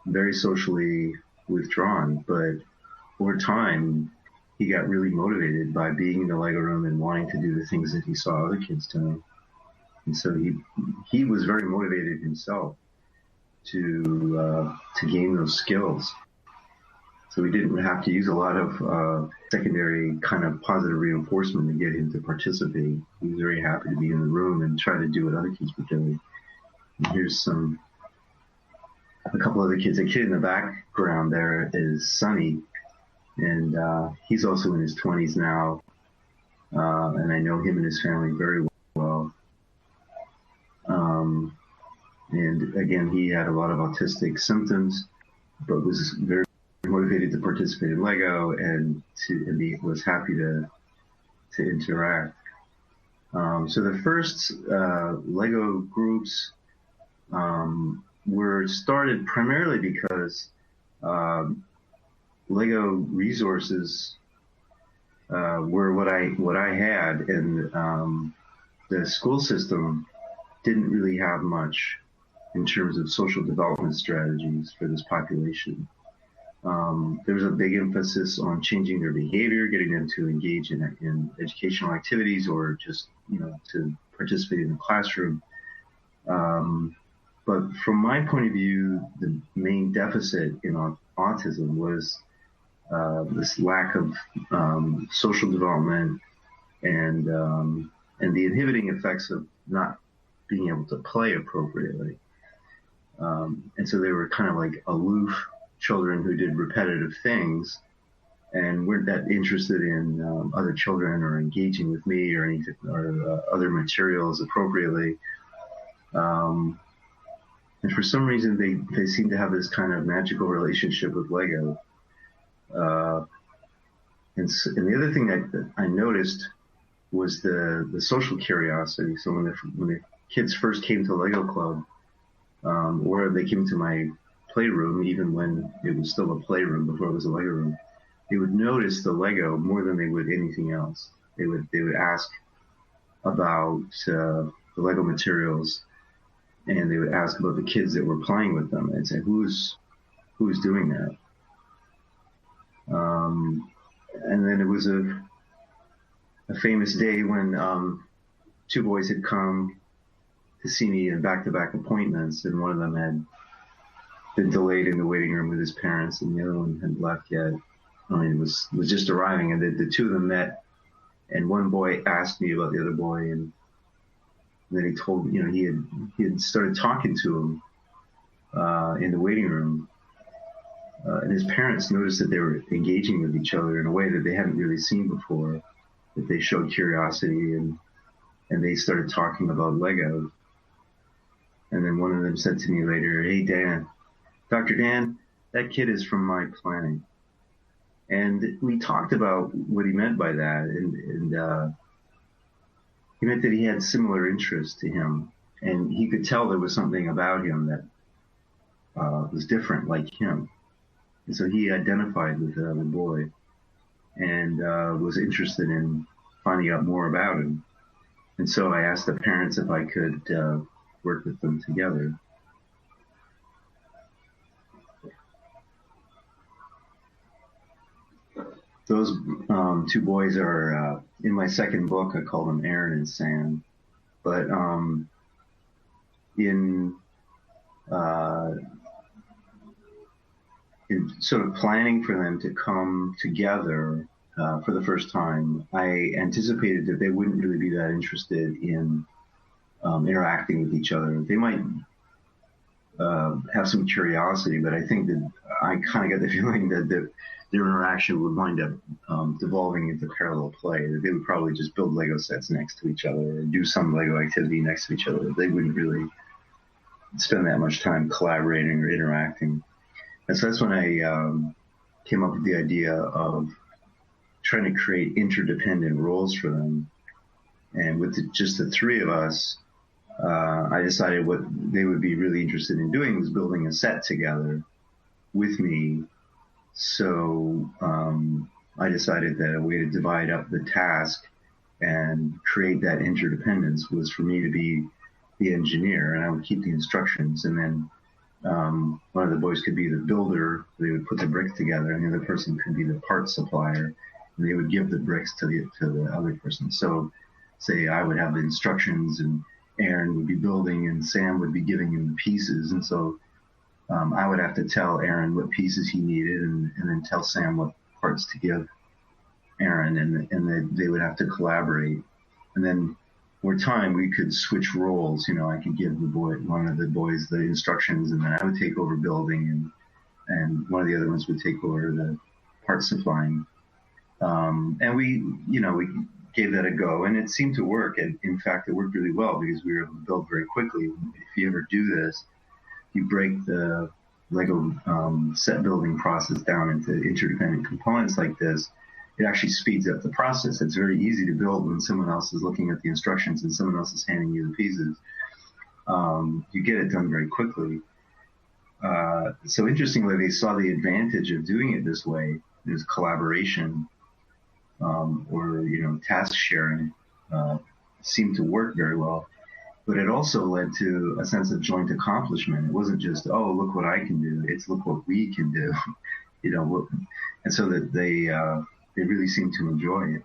very socially withdrawn. But over time, he got really motivated by being in the Lego room and wanting to do the things that he saw other kids doing. And so he was very motivated himself to gain those skills. So we didn't have to use a lot of secondary kind of positive reinforcement to get him to participate. He was very happy to be in the room and try to do what other kids were doing. And here's a couple other kids. A kid in the background there is Sonny, and he's also in his 20s now, and I know him and his family very well. And again, he had a lot of autistic symptoms, but was very motivated to participate in Lego and was happy to interact. So the first Lego groups were started primarily because Lego resources were what I had, and the school system didn't really have much in terms of social development strategies for this population. There was a big emphasis on changing their behavior, getting them to engage in educational activities or just, to participate in the classroom. But from my point of view, the main deficit in autism was this lack of social development and the inhibiting effects of not being able to play appropriately. And so they were kind of like aloof children who did repetitive things and weren't that interested in other children or engaging with me or anything or other materials appropriately. And for some reason, they seem to have this kind of magical relationship with Lego. And the other thing that I noticed was the social curiosity. So when the kids first came to Lego Club, or they came to my playroom, even when it was still a playroom before it was a Lego room, they would notice the Lego more than they would anything else. They would ask about the Lego materials, and they would ask about the kids that were playing with them and say, who's doing that? And then it was a famous day when two boys had come to see me in back-to-back appointments, and one of them had been delayed in the waiting room with his parents, and the other one hadn't left yet. I mean, was just arriving, and the two of them met, and one boy asked me about the other boy, and then he told, he had started talking to him in the waiting room, and his parents noticed that they were engaging with each other in a way that they hadn't really seen before, that they showed curiosity, and they started talking about Lego. And then one of them said to me later, "Hey, Dan, Dr. Dan, that kid is from my planet." And we talked about what he meant by that, and he meant that he had similar interests to him, and he could tell there was something about him that was different, like him. And so he identified with the other boy and was interested in finding out more about him. And so I asked the parents if I could work with them together. Those two boys are in my second book. I call them Aaron and Sam. But in sort of planning for them to come together for the first time, I anticipated that they wouldn't really be that interested in interacting with each other. They might have some curiosity, but I think that I kind of got the feeling that their interaction would wind up devolving into parallel play. That they would probably just build Lego sets next to each other or do some Lego activity next to each other. They wouldn't really spend that much time collaborating or interacting. And so that's when I came up with the idea of trying to create interdependent roles for them. And with just the three of us, I decided what they would be really interested in doing was building a set together with me. So I decided that a way to divide up the task and create that interdependence was for me to be the engineer, and I would keep the instructions, and then one of the boys could be the builder. They would put the bricks together, and the other person could be the part supplier, and they would give the bricks to the other person. So say I would have the instructions, and Aaron would be building, and Sam would be giving him the pieces. And so I would have to tell Aaron what pieces he needed, and then tell Sam what parts to give Aaron, and they would have to collaborate. And then over time, we could switch roles. I could give one of the boys the instructions, and then I would take over building, and one of the other ones would take over the part supplying. And we gave that a go, and it seemed to work. And in fact, it worked really well because we were able to build very quickly. If you ever do this, you break the Lego set building process down into interdependent components like this. It actually speeds up the process. It's very easy to build when someone else is looking at the instructions and someone else is handing you the pieces. You get it done very quickly. So interestingly, they saw the advantage of doing it this way. There's collaboration or task sharing seemed to work very well. But it also led to a sense of joint accomplishment. It wasn't just, oh, look what I can do. It's look what we can do. And so that they really seem to enjoy it.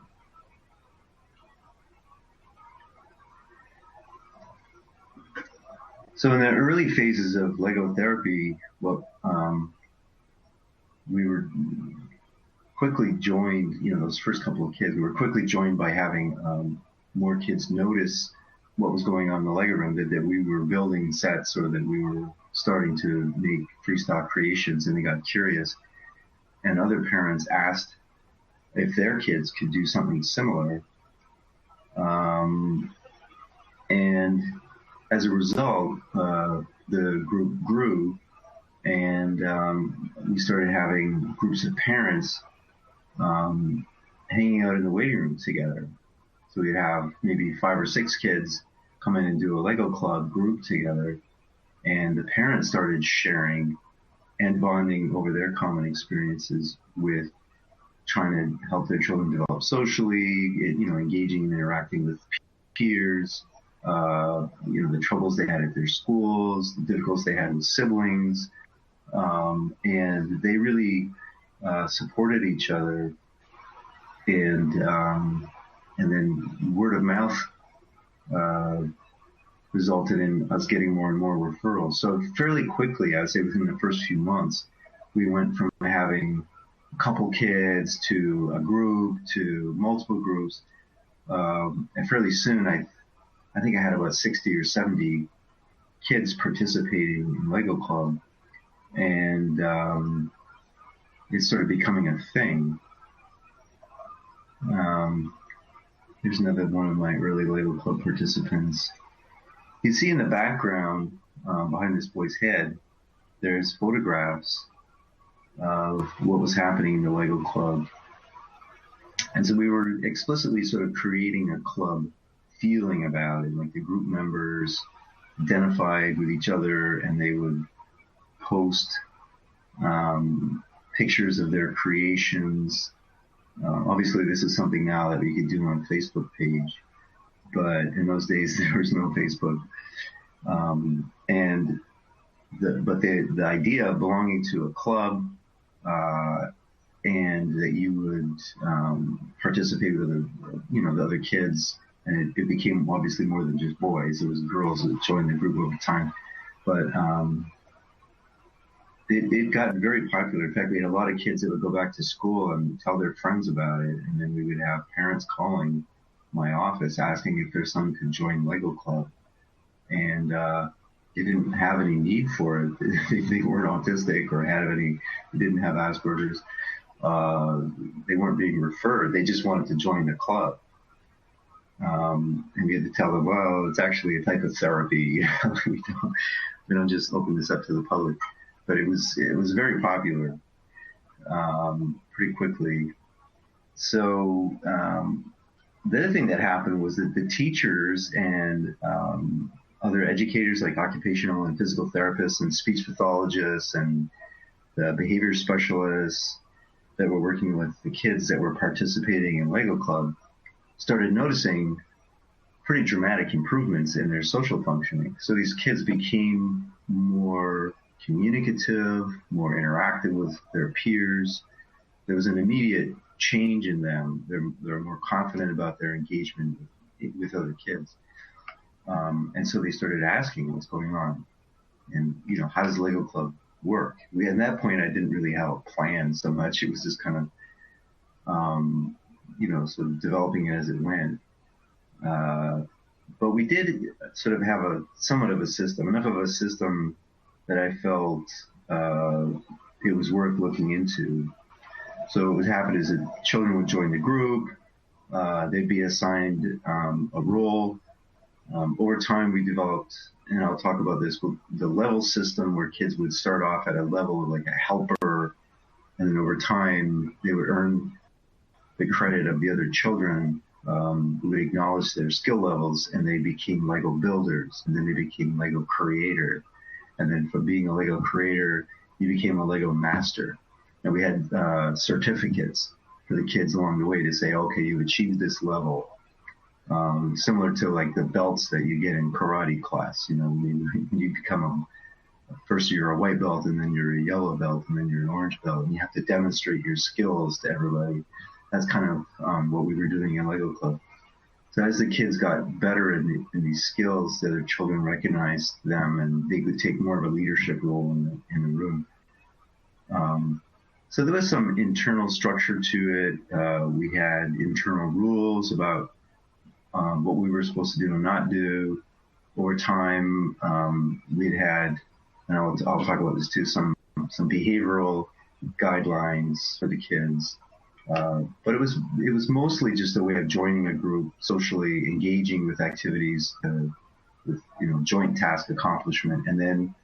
So in the early phases of Lego therapy, what we were quickly joined, those first couple of kids, we were quickly joined by having more kids notice what was going on in the Lego room, that we were building sets or that we were starting to make freestyle creations, and they got curious. And other parents asked if their kids could do something similar. And as a result, the group grew, and we started having groups of parents hanging out in the waiting room together. So we'd have maybe 5 or 6 kids come in and do a Lego club group together, and the parents started sharing and bonding over their common experiences with trying to help their children develop socially, engaging and interacting with peers, the troubles they had at their schools, the difficulties they had with siblings, and they really supported each other, and then word of mouth resulted in us getting more and more referrals. So fairly quickly, I would say within the first few months, we went from having a couple kids to a group to multiple groups, and fairly soon, I think I had about 60 or 70 kids participating in Lego Club, and it started becoming a thing. Here's another one of my early Lego Club participants. You see in the background, behind this boy's head, there's photographs of what was happening in the Lego Club. And so we were explicitly sort of creating a club feeling about it, like the group members identified with each other, and they would post pictures of their creations. Obviously, this is something now that we could do on a Facebook page, but in those days there was no Facebook. But the idea of belonging to a club, and that you would participate with the other kids, and it became obviously more than just boys. It was girls that joined the group over time, but it got very popular. In fact, we had a lot of kids that would go back to school and tell their friends about it, and then we would have parents calling my office asking if their son could join Lego Club, and they didn't have any need for it. They weren't autistic or didn't have Asperger's. They weren't being referred. They just wanted to join the club. And we had to tell them, well, it's actually a type of therapy. We don't just open this up to the public. But it was very popular pretty quickly. So the other thing that happened was that the teachers and other educators like occupational and physical therapists and speech pathologists and the behavior specialists that were working with the kids that were participating in Lego Club started noticing pretty dramatic improvements in their social functioning. So these kids became more communicative, more interactive with their peers. There was an immediate change in them. They're more confident about their engagement with other kids. And so they started asking what's going on, and how does Lego Club work? At that point, I didn't really have a plan so much. It was just kind of sort of developing it as it went. But we did sort of have somewhat of a system, enough of a system that I felt it was worth looking into. So what would happen is that children would join the group, they'd be assigned a role. Over time, we developed, and I'll talk about this, the level system where kids would start off at a level of like a helper, and then over time, they would earn the credit of the other children who would acknowledge their skill levels, and they became Lego builders, and then they became Lego creator. And then from being a Lego creator, you became a Lego master. And we had certificates for the kids along the way to say, okay, you achieved this level. Similar to like the belts that you get in karate class. You become first you're a white belt, and then you're a yellow belt, and then you're an orange belt, and you have to demonstrate your skills to everybody. That's kind of what we were doing in Lego Club. So as the kids got better in these skills, the other children recognized them, and they would take more of a leadership role in the room. So there was some internal structure to it. We had internal rules about what we were supposed to do and not do. Over time, we'd had, and I'll talk about this too, some behavioral guidelines for the kids. But it was mostly just a way of joining a group, socially engaging with activities, with joint task accomplishment, and then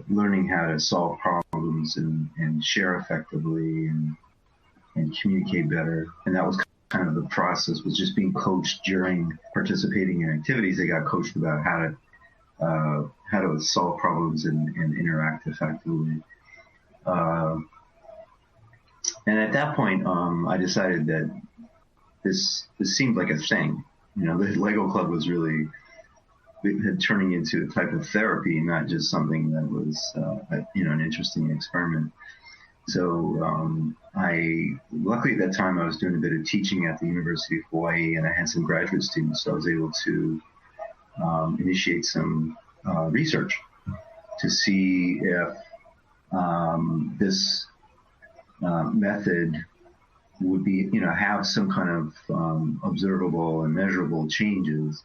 learning how to solve problems and share effectively and communicate better. And that was kind of the process, was just being coached during participating in activities. They got coached about how to solve problems and interact effectively. And at that point, I decided that this seemed like a thing. The Lego Club was really turning into a type of therapy, not just something that was, an interesting experiment. So luckily at that time, I was doing a bit of teaching at the University of Hawaii, and I had some graduate students, so I was able to initiate some research to see if this method would be, have some kind of observable and measurable changes.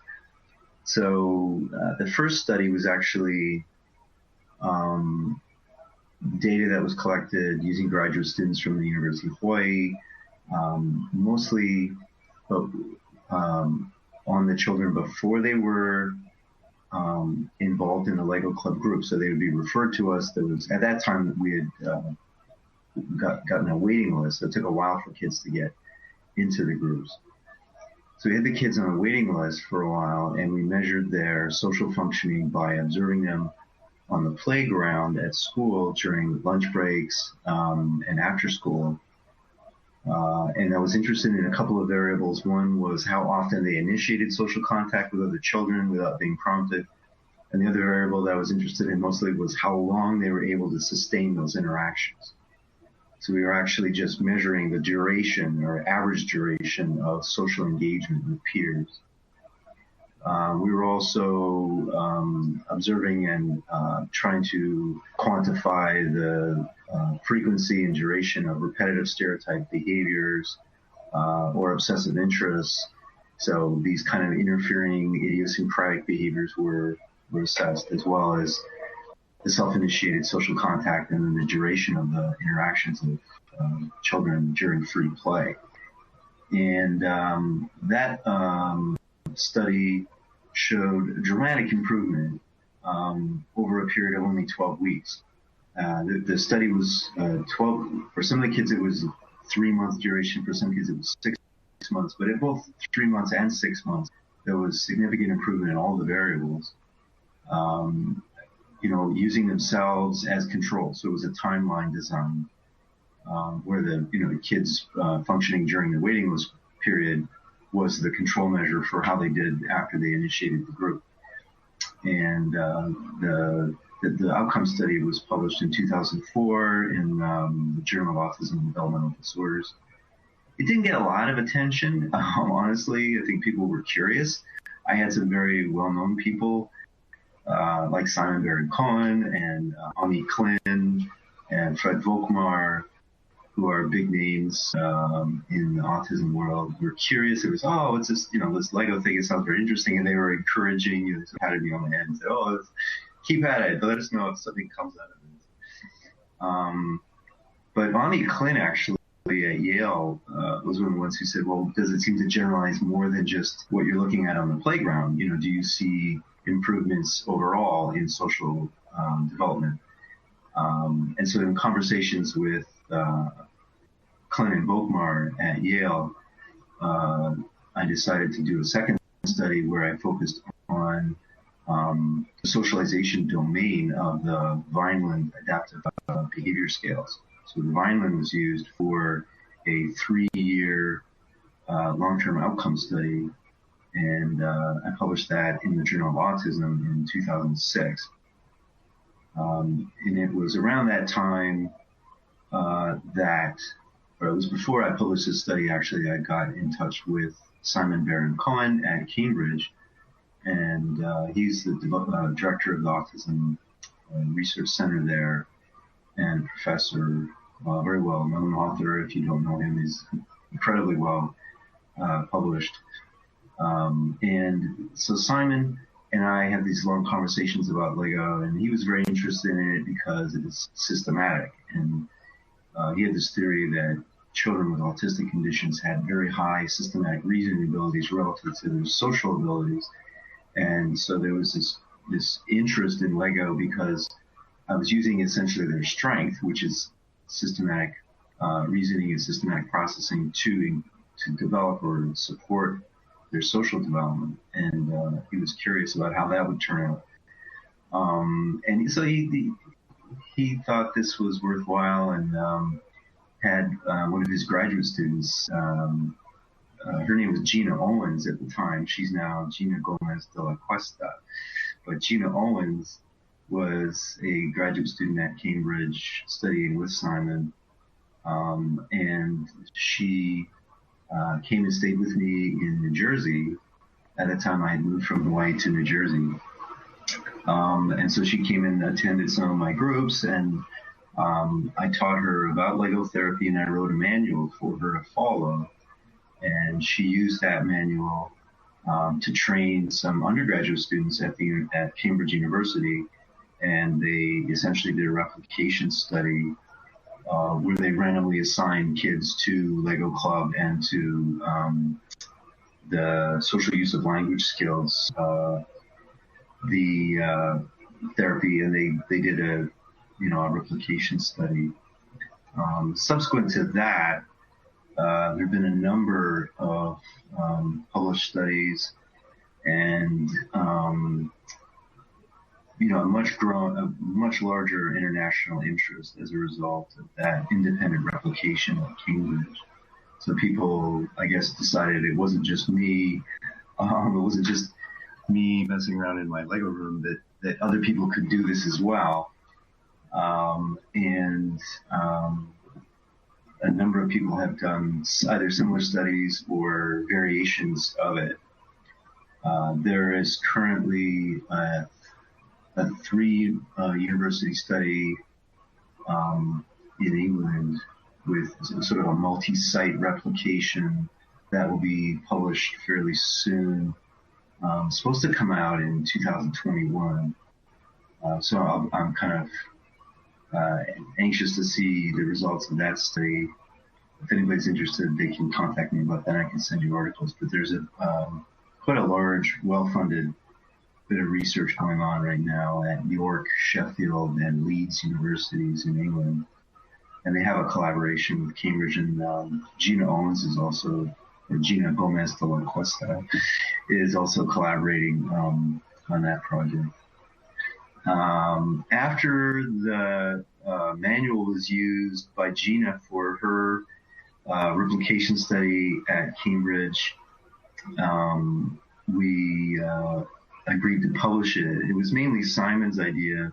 So the first study was actually data that was collected using graduate students from the University of Hawaii, mostly on the children before they were involved in the Lego Club group. So they would be referred to us. At that time, we had gotten a waiting list, so it took a while for kids to get into the groups. So we had the kids on a waiting list for a while, and we measured their social functioning by observing them on the playground at school during lunch breaks and after school. And I was interested in a couple of variables. One was how often they initiated social contact with other children without being prompted. And the other variable that I was interested in mostly was how long they were able to sustain those interactions. So we were actually just measuring the duration or average duration of social engagement with peers. We were also observing and trying to quantify the frequency and duration of repetitive stereotype behaviors or obsessive interests. So these kind of interfering idiosyncratic behaviors were assessed, as well as the self-initiated social contact and then the duration of the interactions of children during free play. And that study showed dramatic improvement over a period of only 12 weeks. The study was 12, for some of the kids it was 3 month duration, for some kids it was 6 months, but at both 3 months and 6 months, there was significant improvement in all the variables. Using themselves as control. So it was a timeline design where the kids functioning during the waiting list period was the control measure for how they did after they initiated the group. And the outcome study was published in 2004 in the Journal of Autism and Developmental Disorders. It didn't get a lot of attention, honestly. I think people were curious. I had some very well-known people like Simon Baron-Cohen and Ami Klin and Fred Volkmar, who are big names in the autism world, were curious. It was, it's this, this Lego thing. It sounds very interesting, and they were encouraging. They patted me on the head and said, keep at it. Let us know if something comes out of it. But Ami Klin actually at Yale was one of the ones who said, well, does it seem to generalize more than just what you're looking at on the playground? Do you see improvements overall in social development? And so in conversations with Klin and Volkmar at Yale, I decided to do a second study where I focused on the socialization domain of the Vineland adaptive behavior scales. So the Vineland was used for a 3-year long-term outcome study, and I published that in the Journal of Autism in 2006. And it was around that time or it was before I published this study, actually, I got in touch with Simon Baron-Cohen at Cambridge, and he's the director of the Autism Research Center there. and professor, very well-known author. If you don't know him, he's incredibly well published. And so Simon and I had these long conversations about Lego, and he was very interested in it because it is systematic. And he had this theory that children with autistic conditions had very high systematic reasoning abilities relative to their social abilities. And so there was this interest in Lego because I was using essentially their strength, which is systematic reasoning and systematic processing, to develop or support their social development. And he was curious about how that would turn out. And so he thought this was worthwhile, and had one of his graduate students, her name was Gina Owens at the time. She's now Gina Gomez de la Cuesta. But Gina Owens was a graduate student at Cambridge studying with Simon. And she came and stayed with me in New Jersey. At that time, I had moved from Hawaii to New Jersey. And so she came and attended some of my groups, and I taught her about Lego therapy, and I wrote a manual for her to follow. And she used that manual to train some undergraduate students at Cambridge University. And they essentially did a replication study where they randomly assigned kids to Lego Club and to the social use of language skills, the therapy, and they did a replication study. Subsequent to that, there have been a number of published studies, and a much larger international interest as a result of that independent replication at Cambridge. So people, I guess, decided it wasn't just me. It wasn't just me messing around in my Lego room, that other people could do this as well. And a number of people have done either similar studies or variations of it. There is currently a 3-university study in England with sort of a multi-site replication that will be published fairly soon. Supposed to come out in 2021. So I'm kind of anxious to see the results of that study. If anybody's interested, they can contact me about that. I can send you articles. But there's quite a large, well-funded bit of research going on right now at York, Sheffield, and Leeds universities in England. And they have a collaboration with Cambridge, and Gina Owens is also, or Gina Gomez de la Cuesta, is also collaborating on that project. After the manual was used by Gina for her replication study at Cambridge, we agreed to publish it. It was mainly Simon's idea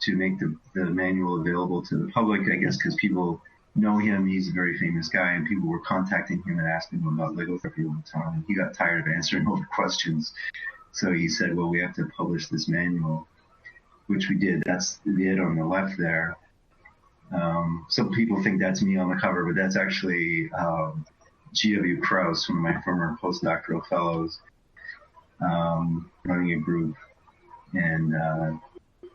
to make the manual available to the public, I guess, because people know him. He's a very famous guy, and people were contacting him and asking him about Lego therapy all the time. He got tired of answering all the questions. So he said, well, we have to publish this manual, which we did. That's the it on the left there. Some people think that's me on the cover, but that's actually G.W. Krause, one of my former postdoctoral fellows, running a group. And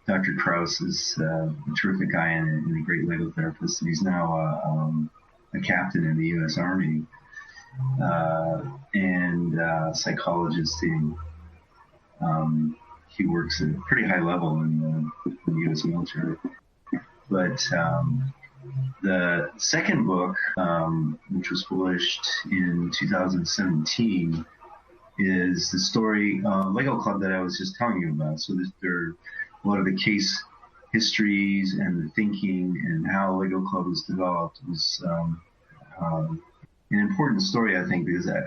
Dr. Krause is a terrific guy and a great Lego therapist. He's now a captain in the U.S. Army and psychologist. He works at a pretty high level in the U.S. military. But the second book, which was published in 2017, is the story of Lego Club that I was just telling you about. So there are a lot of the case histories and the thinking and how Lego Club was developed was an important story, I think, because I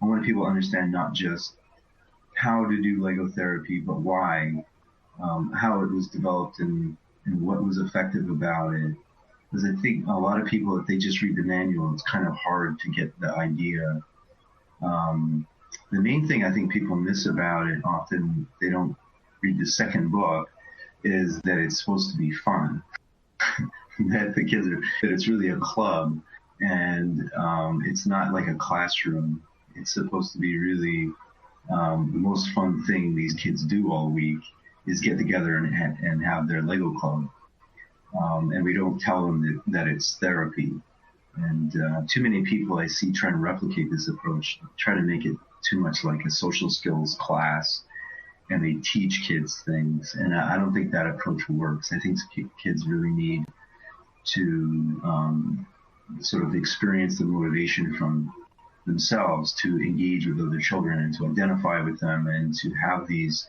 want people to understand not just how to do Lego therapy, but why, how it was developed and what was effective about it. Because I think a lot of people, if they just read the manual, it's kind of hard to get the idea. The main thing I think people miss about it, often they don't read the second book, is that it's supposed to be fun. that it's really a club, and it's not like a classroom. It's supposed to be really the most fun thing these kids do all week is get together and have their Lego club. And we don't tell them that it's therapy. And too many people I see trying to replicate this approach, try to make it too much like a social skills class, and they teach kids things. And I don't think that approach works. I think kids really need to sort of experience the motivation from themselves to engage with other children and to identify with them and to have these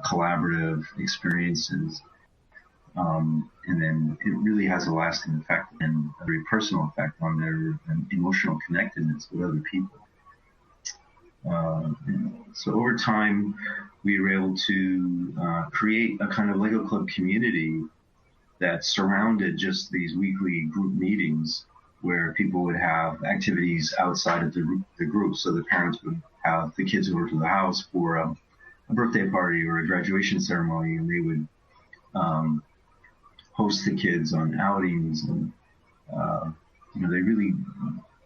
collaborative experiences. And then it really has a lasting effect and a very personal effect on their emotional connectedness with other people. So over time, we were able to create a kind of Lego Club community that surrounded just these weekly group meetings where people would have activities outside of the group. So the parents would have the kids over to the house for a birthday party or a graduation ceremony, and they would host the kids on outings, and they really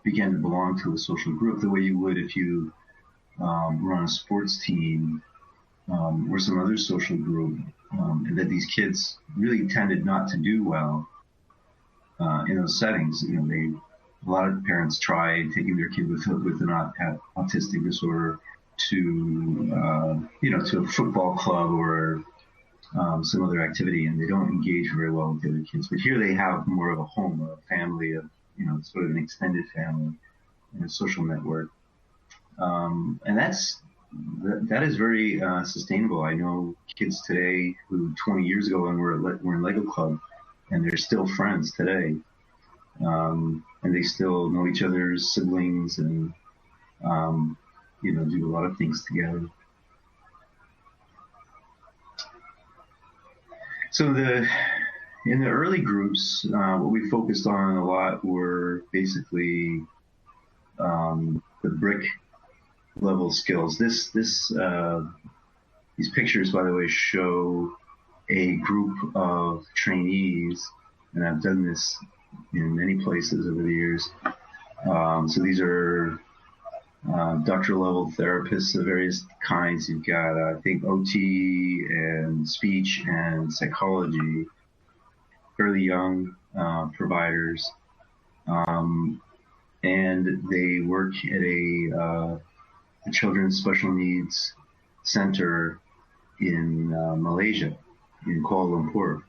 began to belong to a social group the way you would if you were on a sports team or some other social group, and that these kids really tended not to do well in those settings. A lot of parents try taking their kid with an autistic disorder to a football club or some other activity, and they don't engage very well with the other kids. But here they have more of a home, a family, sort of an extended family and a social network. And that is very sustainable. I know kids today who 20 years ago were in Lego Club, and they're still friends today. And they still know each other's siblings and, do a lot of things together. So in the early groups, what we focused on a lot were basically the brick level skills. These pictures, by the way, show a group of trainees, and I've done this in many places over the years. So these are doctoral level therapists of various kinds. You've got, I think, OT and speech and psychology, fairly young providers. And they work at a children's special needs center in Malaysia, in Kuala Lumpur.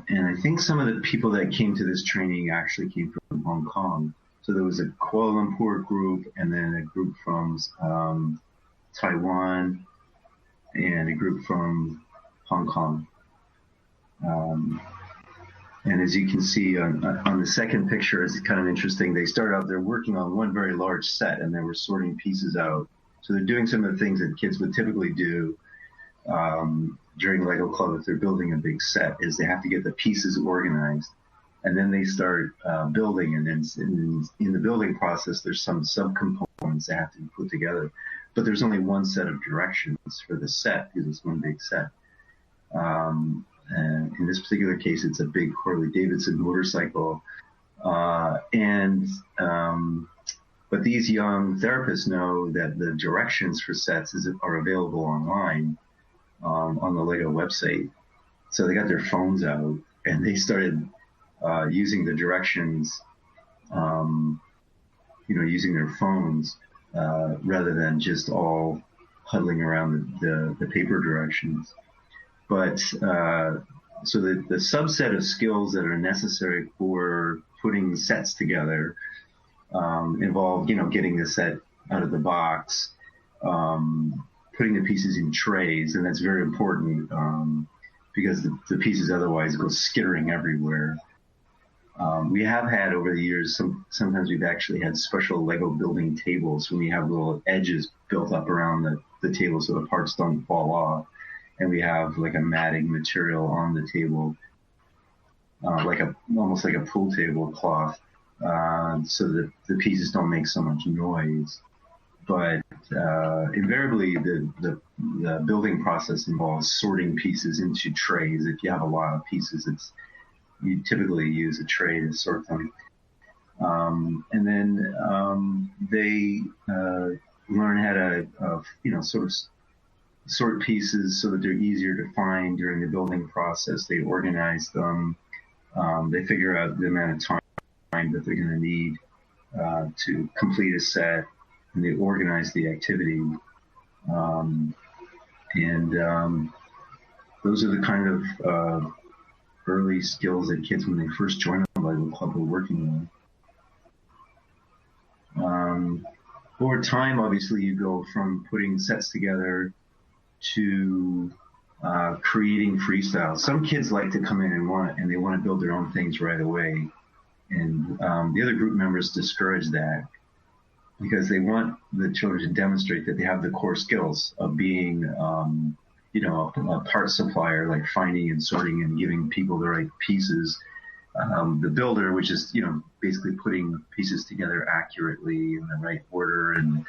And I think some of the people that came to this training actually came from Hong Kong. So there was a Kuala Lumpur group, and then a group from Taiwan, and a group from Hong Kong. And as you can see on the second picture, it's kind of interesting. They started out, they're working on one very large set, and they were sorting pieces out. So they're doing some of the things that kids would typically do during Lego Club if they're building a big set, is they have to get the pieces organized. And then they start building, and then in the building process, there's some subcomponents that have to be put together. But there's only one set of directions for the set, because it's one big set. And in this particular case, it's a big Harley-Davidson motorcycle. But these young therapists know that the directions for sets are available online on the Lego website. So they got their phones out, and they started using the directions, using their phones rather than just all huddling around the paper directions. But so the subset of skills that are necessary for putting sets together involve, getting the set out of the box, putting the pieces in trays, and that's very important because the pieces otherwise go skittering everywhere. We have had over the years, sometimes we've actually had special Lego building tables when we have little edges built up around the table so the parts don't fall off. And we have like a matting material on the table, almost like a pool table cloth, so that the pieces don't make so much noise. but invariably the building process involves sorting pieces into trays. If you have a lot of pieces, you typically use a tray to sort them. And then they learn how to, sort of sort pieces so that they're easier to find during the building process. They organize them. They figure out the amount of time that they're going to need to complete a set, and they organize the activity. Those are the kind of early skills that kids, when they first join a LEGO club, are working on. Over time, obviously, you go from putting sets together to creating freestyle. Some kids like to come in and they want to build their own things right away. And the other group members discourage that because they want the children to demonstrate that they have the core skills of being, a part supplier, like finding and sorting and giving people the right pieces. The builder, which is, basically putting pieces together accurately in the right order and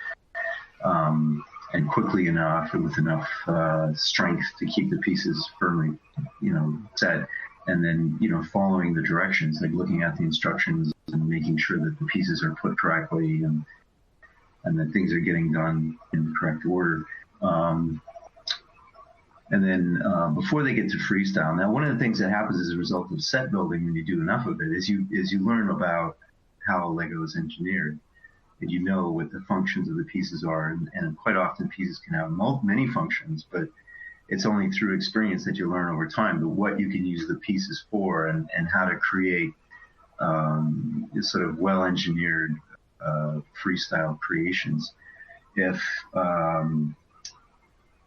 quickly enough and with enough strength to keep the pieces firmly, set. And then, following the directions, like looking at the instructions and making sure that the pieces are put correctly and that things are getting done in the correct order. And then before they get to freestyle, now one of the things that happens as a result of set building when you do enough of it is you learn about how Lego is engineered, and you know what the functions of the pieces are, and quite often pieces can have many functions, but it's only through experience that you learn over time what you can use the pieces for and how to create sort of well-engineered freestyle creations.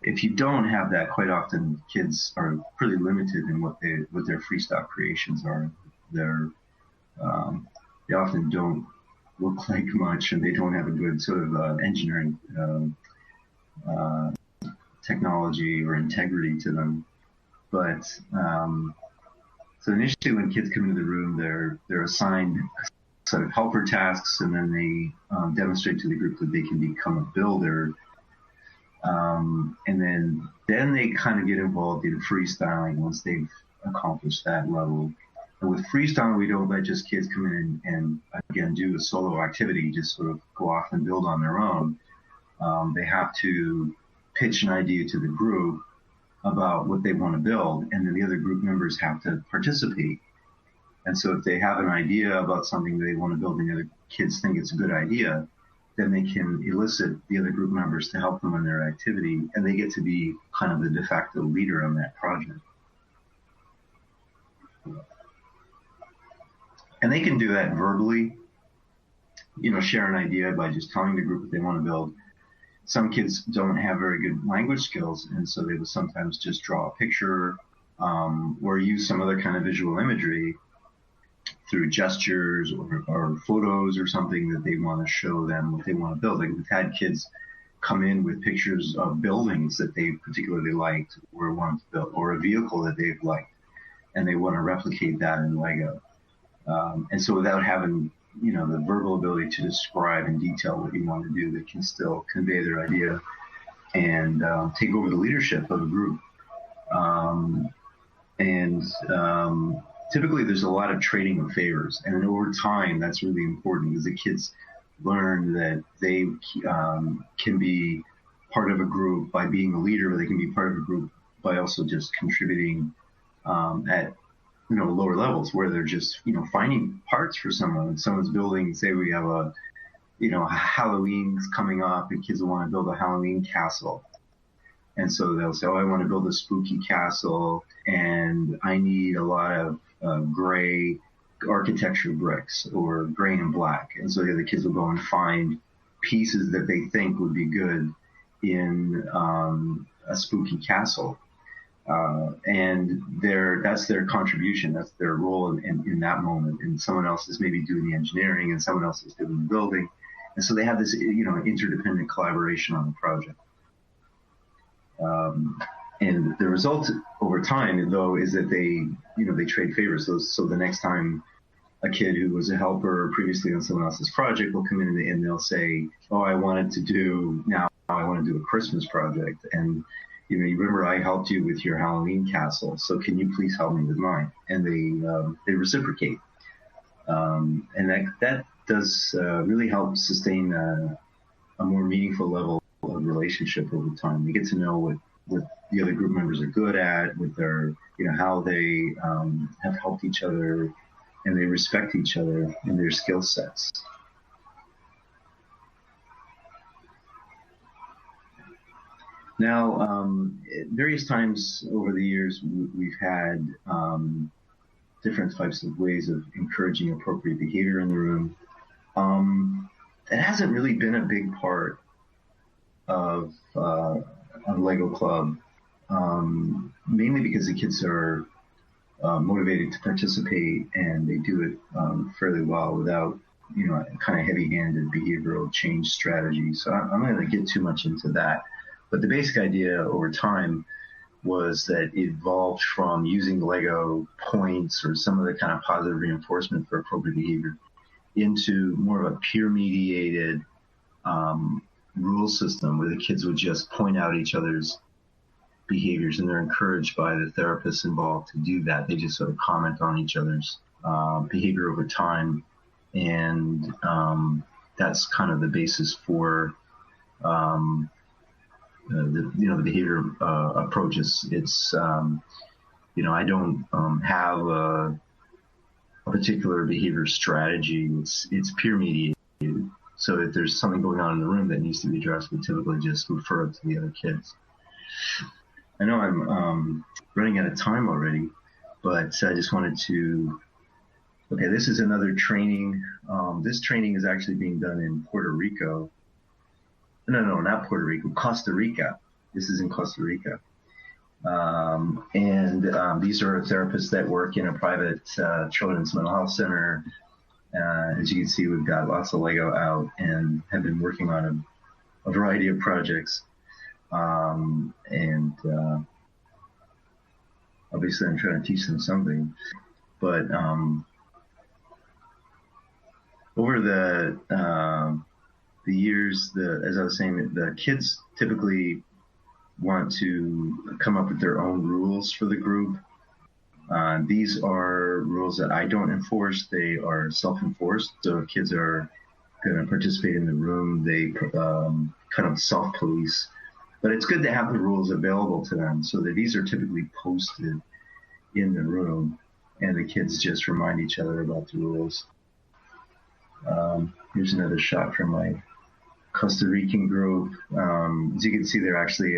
If you don't have that, quite often kids are pretty limited in what their freestyle creations are. They often don't look like much, and they don't have a good sort of engineering technology or integrity to them. But so initially, when kids come into the room, they're assigned sort of helper tasks, and then they demonstrate to the group that they can become a builder. And then they kind of get involved in freestyling once they've accomplished that level. And with freestyling, we don't let just kids come in and again do a solo activity, just sort of go off and build on their own. They have to pitch an idea to the group about what they want to build, and then the other group members have to participate. And so if they have an idea about something they want to build and the other kids think it's a good idea, then they can elicit the other group members to help them in their activity, and they get to be kind of the de facto leader on that project. And they can do that verbally, share an idea by just telling the group what they want to build. Some kids don't have very good language skills, and so they will sometimes just draw a picture or use some other kind of visual imagery through gestures or photos or something that they want to show them what they want to build. Like we've had kids come in with pictures of buildings that they particularly liked or wanted to build, or a vehicle that they've liked, and they want to replicate that in Lego. And so without having, the verbal ability to describe in detail what you want to do, they can still convey their idea and take over the leadership of a group. Typically, there's a lot of trading of favors, and over time, that's really important because the kids learn that they can be part of a group by being a leader, or they can be part of a group by also just contributing at lower levels, where they're just finding parts for someone's building. Say we have a Halloween's coming up, and kids will want to build a Halloween castle. And so they'll say, I want to build a spooky castle, and I need a lot of gray architecture bricks or gray and black. And so the other kids will go and find pieces that they think would be good in a spooky castle. And that's their contribution. That's their role in that moment. And someone else is maybe doing the engineering, and someone else is doing the building. And so they have this, interdependent collaboration on the project. And the result over time, though, is that they trade favors. So the next time a kid who was a helper previously on someone else's project will come in and they'll say, oh, I want to do a Christmas project. And, you remember I helped you with your Halloween castle, so can you please help me with mine? And they reciprocate. And that does really help sustain a more meaningful level of relationship over time. They get to know what the other group members are good at, with their, how they have helped each other, and they respect each other and their skill sets. Now, at various times over the years, we've had different types of ways of encouraging appropriate behavior in the room. It hasn't really been a big part of Lego Club, mainly because the kids are motivated to participate, and they do it fairly well without, kind of heavy-handed behavioral change strategies. So I'm not going to get too much into that. But the basic idea over time was that it evolved from using Lego points or some of the kind of positive reinforcement for appropriate behavior into more of a peer-mediated rule system where the kids would just point out each other's behaviors, and they're encouraged by the therapists involved to do that. They just sort of comment on each other's behavior over time, and that's kind of the basis for the behavior approaches. It's I don't have a particular behavior strategy. It's peer mediated. So if there's something going on in the room that needs to be addressed, we typically just refer it to the other kids. I know I'm running out of time already, but I just wanted to. Okay, this is another training. This training is actually being done in Puerto Rico. No, not Puerto Rico, Costa Rica. This is in Costa Rica. And these are therapists that work in a private children's mental health center. As you can see, we've got lots of Lego out and have been working on a variety of projects. And obviously I'm trying to teach them something. But over the years, as I was saying, the kids typically want to come up with their own rules for the group. These are rules that I don't enforce. They are self-enforced. So if kids are going to participate in the room, they kind of self-police. But it's good to have the rules available to them, so that these are typically posted in the room, and the kids just remind each other about the rules. Here's another shot from my Costa Rican group. As you can see, they're actually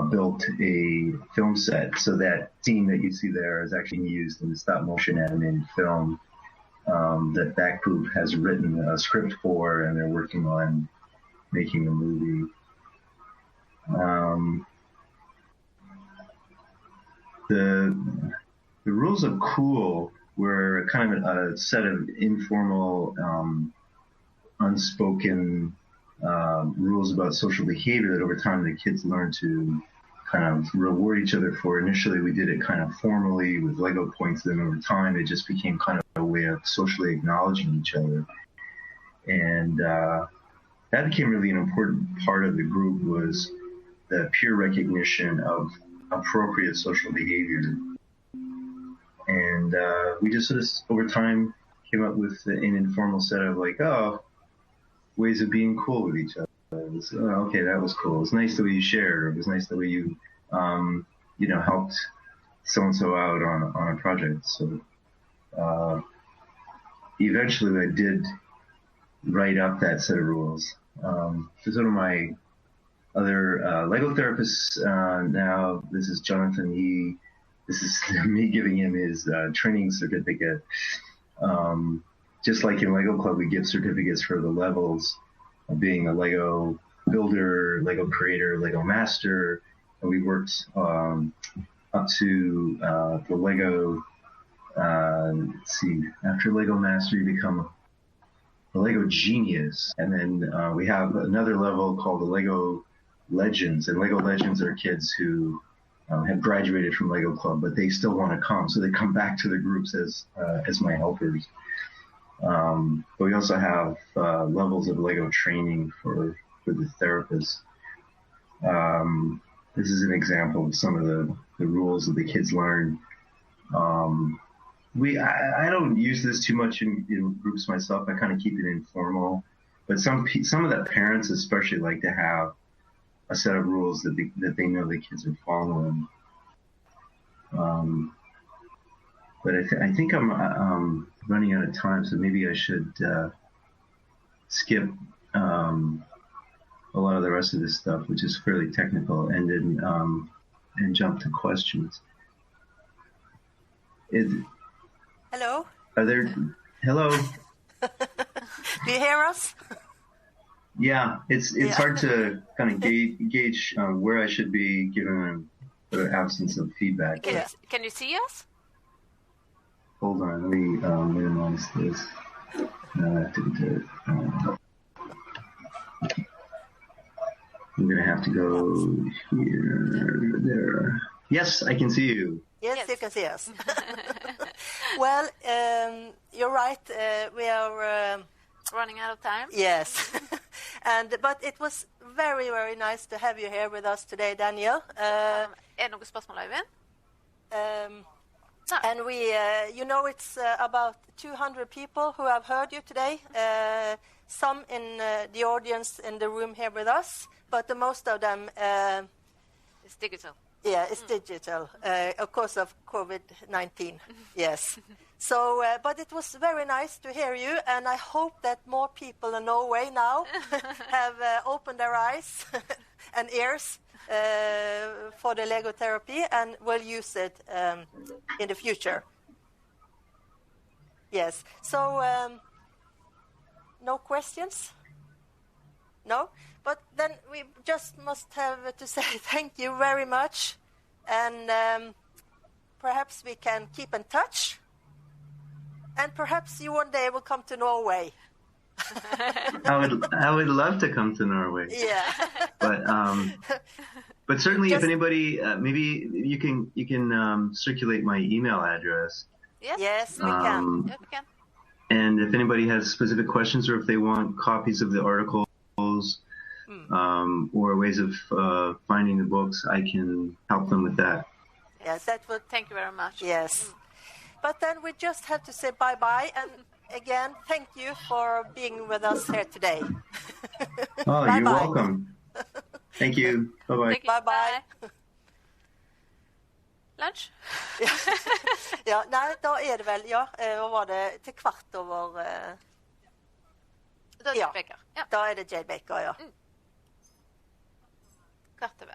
built a film set, so that scene that you see there is actually used in the stop-motion animated film that group has written a script for, and they're working on making a movie. The rules of cool were kind of a set of informal, unspoken rules about social behavior that over time the kids learned to kind of reward each other for. Initially, we did it kind of formally with Lego points. Then over time, it just became kind of a way of socially acknowledging each other. And that became really an important part of the group, was the peer recognition of appropriate social behavior. And we just sort of, over time, came up with an informal set of ways of being cool with each other. Was, okay, that was cool. It was nice the way you shared, or it was nice the way you, helped so-and-so out on a project. So eventually I did write up that set of rules. There's one of my other Lego therapists now. This is Jonathan. This is me giving him his training certificate. Just like in Lego Club, we give certificates for the levels of being a Lego builder, Lego creator, Lego master. And we worked up to the Lego, after Lego master, you become a Lego genius. And then we have another level called the Lego Legends. And Lego Legends are kids who have graduated from Lego Club, but they still want to come, so they come back to the groups as my helpers. But we also have levels of Lego training for the therapists. This is an example of some of the rules that the kids learn. I don't use this too much in groups myself. I kind of keep it informal. But some of the parents especially like to have a set of rules that they know the kids are following. But I think I'm running out of time, so maybe I should skip a lot of the rest of this stuff, which is fairly technical, and then jump to questions. Hello? Hello? Do you hear us? Yeah, it's hard to kind of gauge where I should be given the absence of feedback. Can you see us? Hold on, let me minimize this. I'm going to have to go here, there. Yes, I can see you. Yes, you can see us. Well, you're right. We are running out of time. Yes, but it was very, very nice to have you here with us today, Daniel. Noen spørsmål, Øyvind? And we, it's about 200 people who have heard you today. Some in the audience in the room here with us, but the most of them it's digital. Yeah, it's digital, of course, of COVID-19. Yes. So, but it was very nice to hear you, and I hope that more people in Norway now have opened their eyes and ears for the Lego therapy and will use it in the future. Yes. So, no questions? No? But then we just must have to say thank you very much. And perhaps we can keep in touch. And perhaps you one day will come to Norway. I would love to come to Norway. Yeah. But certainly if anybody, maybe you can circulate my email address. Yes, we can. Yes, we can. And if anybody has specific questions or if they want copies of the articles or ways of finding the books, I can help them with that. Yes, that would. Thank you very much. Yes. But then we just have to say bye-bye. And again, thank you for being with us here today. Oh, you're welcome. Thank you. Bye-bye. Bye-bye. Lunch? Ja, nei, da det vel, hva var det, til kvart over... Da det Baker. Ja. Da det J. Baker, ja. Kvart over.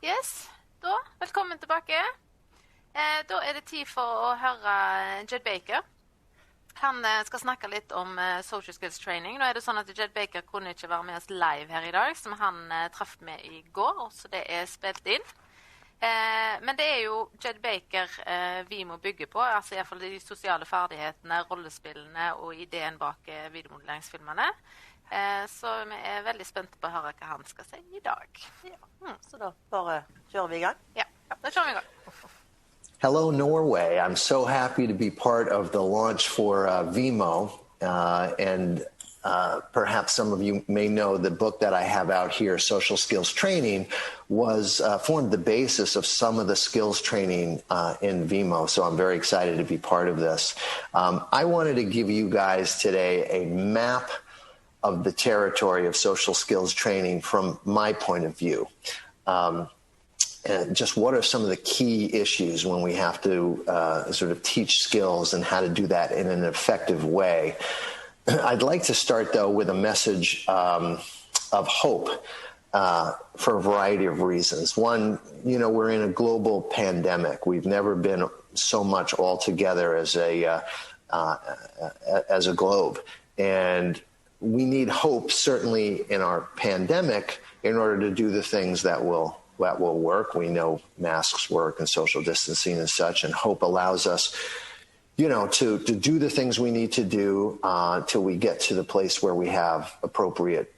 Yes, da, velkommen tilbake. Da det tid for å høre Jed Baker. Han skal snakke litt om social skills training. Nå det sånn at Jed Baker kunne ikke være med oss live her i dag, som han traff med i går, så det spilt inn. Men det jo Jed Baker vi må bygge på, altså i hvert fall de sosiale ferdighetene, rollespillene og ideen bak videomodelleringsfilmene. Så vi veldig spente på å høre hva han skal si i dag. Ja, så da bare kjører vi i gang? Ja, da kjører vi i gang. Hello, Norway. I'm so happy to be part of the launch for ViMo, and perhaps some of you may know the book that I have out here, Social Skills Training, was formed the basis of some of the skills training in ViMo, so I'm very excited to be part of this. I wanted to give you guys today a map of the territory of social skills training from my point of view. And just what are some of the key issues when we have to sort of teach skills and how to do that in an effective way. I'd like to start, though, with a message of hope for a variety of reasons. One, we're in a global pandemic. We've never been so much all together as a globe. And we need hope, certainly in our pandemic, in order to do the things that will work. We know masks work and social distancing and such, and hope allows us, to do the things we need to do till we get to the place where we have appropriate,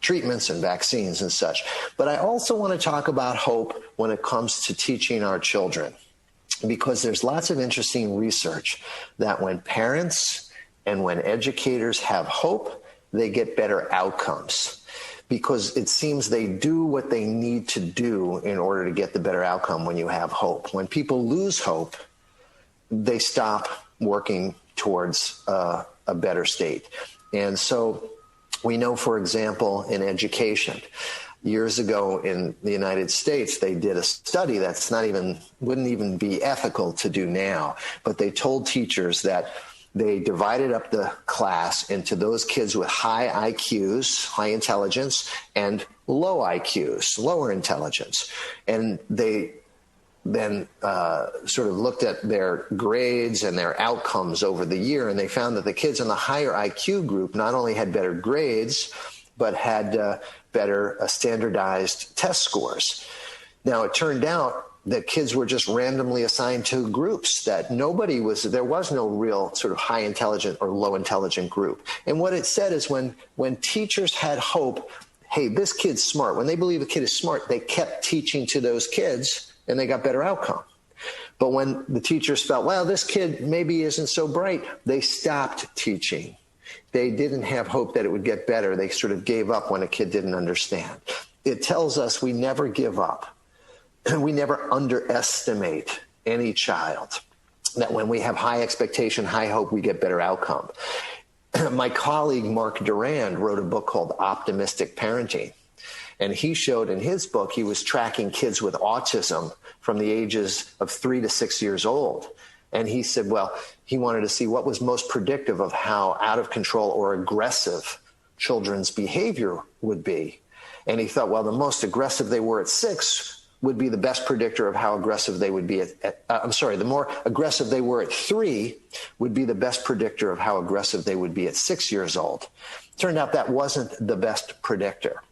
treatments and vaccines and such. But I also want to talk about hope when it comes to teaching our children, because there's lots of interesting research that when parents and when educators have hope, they get better outcomes, because it seems they do what they need to do in order to get the better outcome when you have hope. When people lose hope, they stop working towards a better state. And so we know, for example, in education, years ago in the United States, they did a study that's wouldn't even be ethical to do now, but they told teachers that they divided up the class into those kids with high IQs, high intelligence, and low IQs, lower intelligence. And they then sort of looked at their grades and their outcomes over the year, and they found that the kids in the higher IQ group not only had better grades, but had better standardized test scores. Now, it turned out that kids were just randomly assigned to groups, that there was no real sort of high intelligent or low intelligent group. And what it said is when teachers had hope, hey, this kid's smart, when they believe a kid is smart, they kept teaching to those kids and they got better outcome. But when the teachers felt, well, this kid maybe isn't so bright, they stopped teaching. They didn't have hope that it would get better. They sort of gave up when a kid didn't understand. It tells us we never give up. We never underestimate any child, that when we have high expectation, high hope, we get better outcome. My colleague, Mark Durand, wrote a book called Optimistic Parenting. And he showed in his book, he was tracking kids with autism from the ages of 3 to 6 years old. And he said, well, he wanted to see what was most predictive of how out of control or aggressive children's behavior would be. And he thought, well, the most aggressive they were at 6 would be the best predictor of how aggressive they would be the more aggressive they were at 3 would be the best predictor of how aggressive they would be at 6 years old. Turned out that wasn't the best predictor.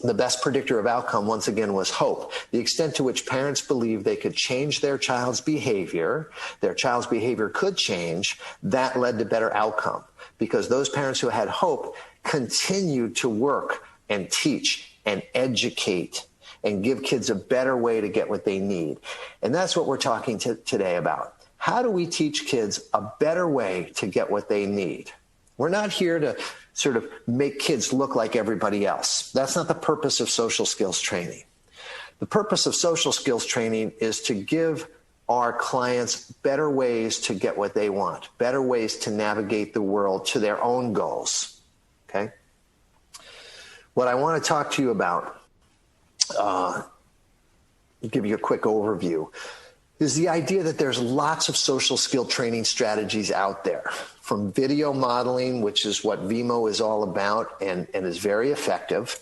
The best predictor of outcome, once again, was hope. The extent to which parents believed they could change their child's behavior could change, that led to better outcome, because those parents who had hope continued to work and teach and educate and give kids a better way to get what they need. And that's what we're talking today about. How do we teach kids a better way to get what they need? We're not here to sort of make kids look like everybody else. That's not the purpose of social skills training. The purpose of social skills training is to give our clients better ways to get what they want, better ways to navigate the world to their own goals. Okay? What I want to talk to you about, give you a quick overview, is the idea that there's lots of social skill training strategies out there, from video modeling, which is what ViMo is all about and is very effective,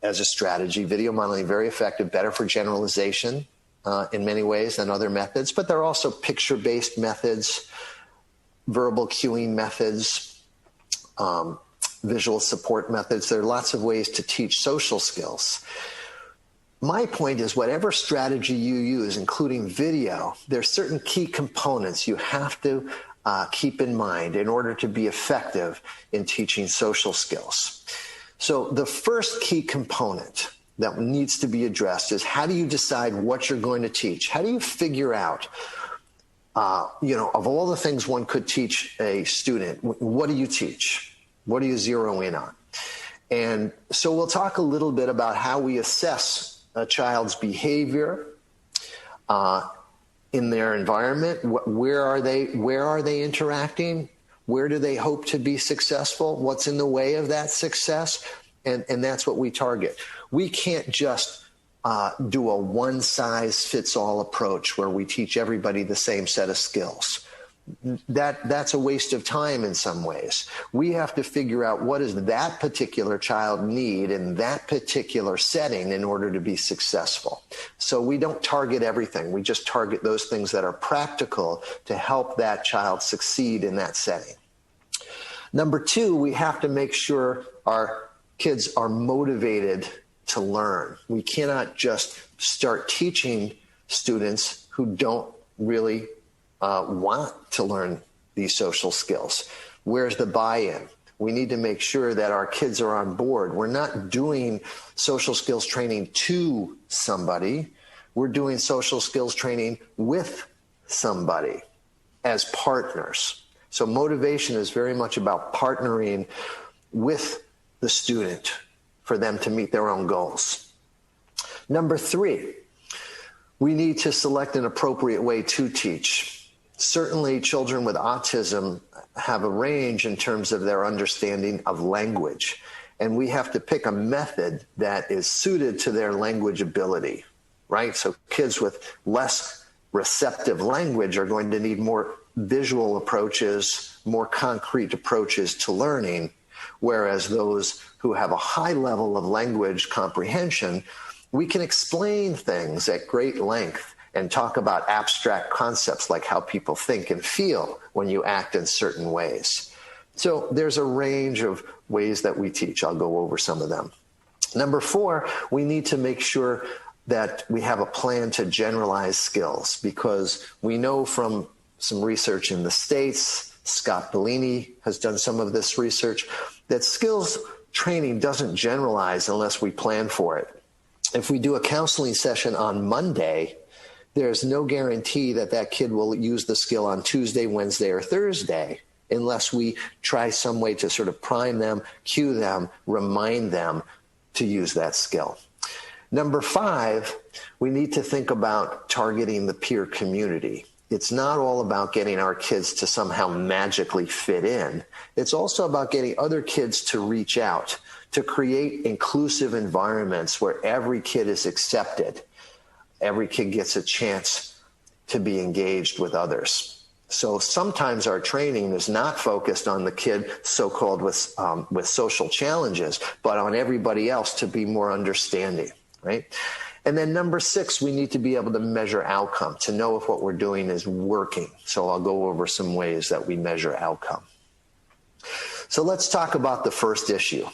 as a strategy. Video modeling, very effective, better for generalization in many ways than other methods, but there are also picture-based methods, verbal cueing methods, visual support methods. There are lots of ways to teach social skills. My point is, whatever strategy you use, including video, there are certain key components you have to keep in mind in order to be effective in teaching social skills. So the first key component that needs to be addressed is, how do you decide what you're going to teach? How do you figure out, of all the things one could teach a student, what do you teach? What do you zero in on? And so we'll talk a little bit about how we assess a child's behavior in their environment. Where are they interacting? Where do they hope to be successful? What's in the way of that success? And that's what we target. We can't just do a one-size-fits-all approach where we teach everybody the same set of skills. That's a waste of time in some ways. We have to figure out what does that particular child need in that particular setting in order to be successful. So we don't target everything. We just target those things that are practical to help that child succeed in that setting. Number two, we have to make sure our kids are motivated to learn. We cannot just start teaching students who don't really want to learn these social skills. Where's the buy-in? We need to make sure that our kids are on board. We're not doing social skills training to somebody. We're doing social skills training with somebody as partners. So motivation is very much about partnering with the student for them to meet their own goals. Number three, we need to select an appropriate way to teach. Certainly, children with autism have a range in terms of their understanding of language, and we have to pick a method that is suited to their language ability, right? So kids with less receptive language are going to need more visual approaches, more concrete approaches to learning, whereas those who have a high level of language comprehension, we can explain things at great length and talk about abstract concepts like how people think and feel when you act in certain ways. So there's a range of ways that we teach. I'll go over some of them. Number four, we need to make sure that we have a plan to generalize skills, because we know from some research in the States, Scott Bellini has done some of this research, that skills training doesn't generalize unless we plan for it. If we do a counseling session on Monday, there's no guarantee that that kid will use the skill on Tuesday, Wednesday, or Thursday unless we try some way to sort of prime them, cue them, remind them to use that skill. Number five, we need to think about targeting the peer community. It's not all about getting our kids to somehow magically fit in. It's also about getting other kids to reach out, to create inclusive environments where every kid is accepted. Every kid gets a chance to be engaged with others. So sometimes our training is not focused on the kid so-called with social challenges, but on everybody else to be more understanding, right? And then number six, we need to be able to measure outcome, to know if what we're doing is working. So I'll go over some ways that we measure outcome. So let's talk about the first issue.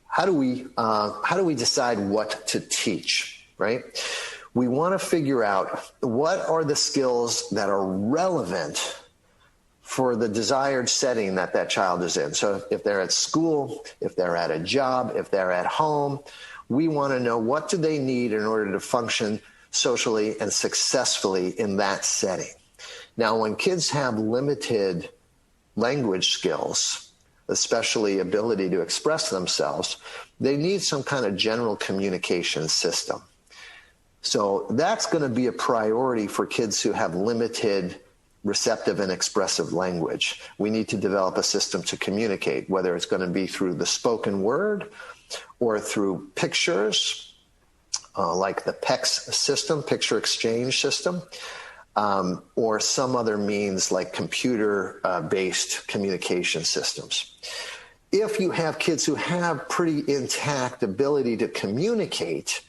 How do we decide what to teach, right? We want to figure out what are the skills that are relevant for the desired setting that that child is in. So if they're at school, if they're at a job, if they're at home, we want to know what do they need in order to function socially and successfully in that setting. Now, when kids have limited language skills, especially ability to express themselves, they need some kind of general communication system. So that's going to be a priority for kids who have limited receptive and expressive language. We need to develop a system to communicate, whether it's going to be through the spoken word or through pictures, like the PEX system, picture exchange system, or some other means like computer-based communication systems. if you have kids who have pretty intact ability to communicate,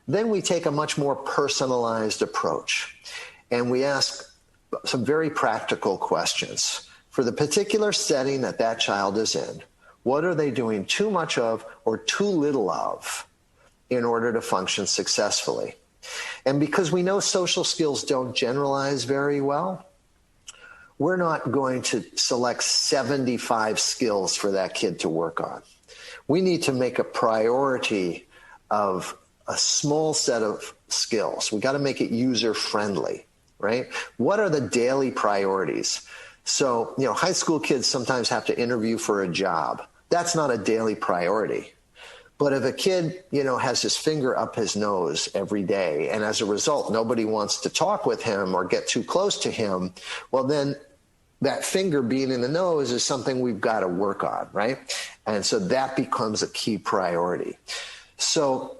then we take a much more personalized approach. And we ask some very practical questions. For the particular setting that that child is in, what are they doing too much of or too little of in order to function successfully? And because we know social skills don't generalize very well, we're not going to select 75 skills for that kid to work on. We need to make a priority of a small set of skills. We got to make it user-friendly, right? What are the daily priorities? So, high school kids sometimes have to interview for a job. That's not a daily priority. But if a kid, has his finger up his nose every day, and as a result, nobody wants to talk with him or get too close to him, well, then that finger being in the nose is something we've got to work on, right? And so that becomes a key priority. So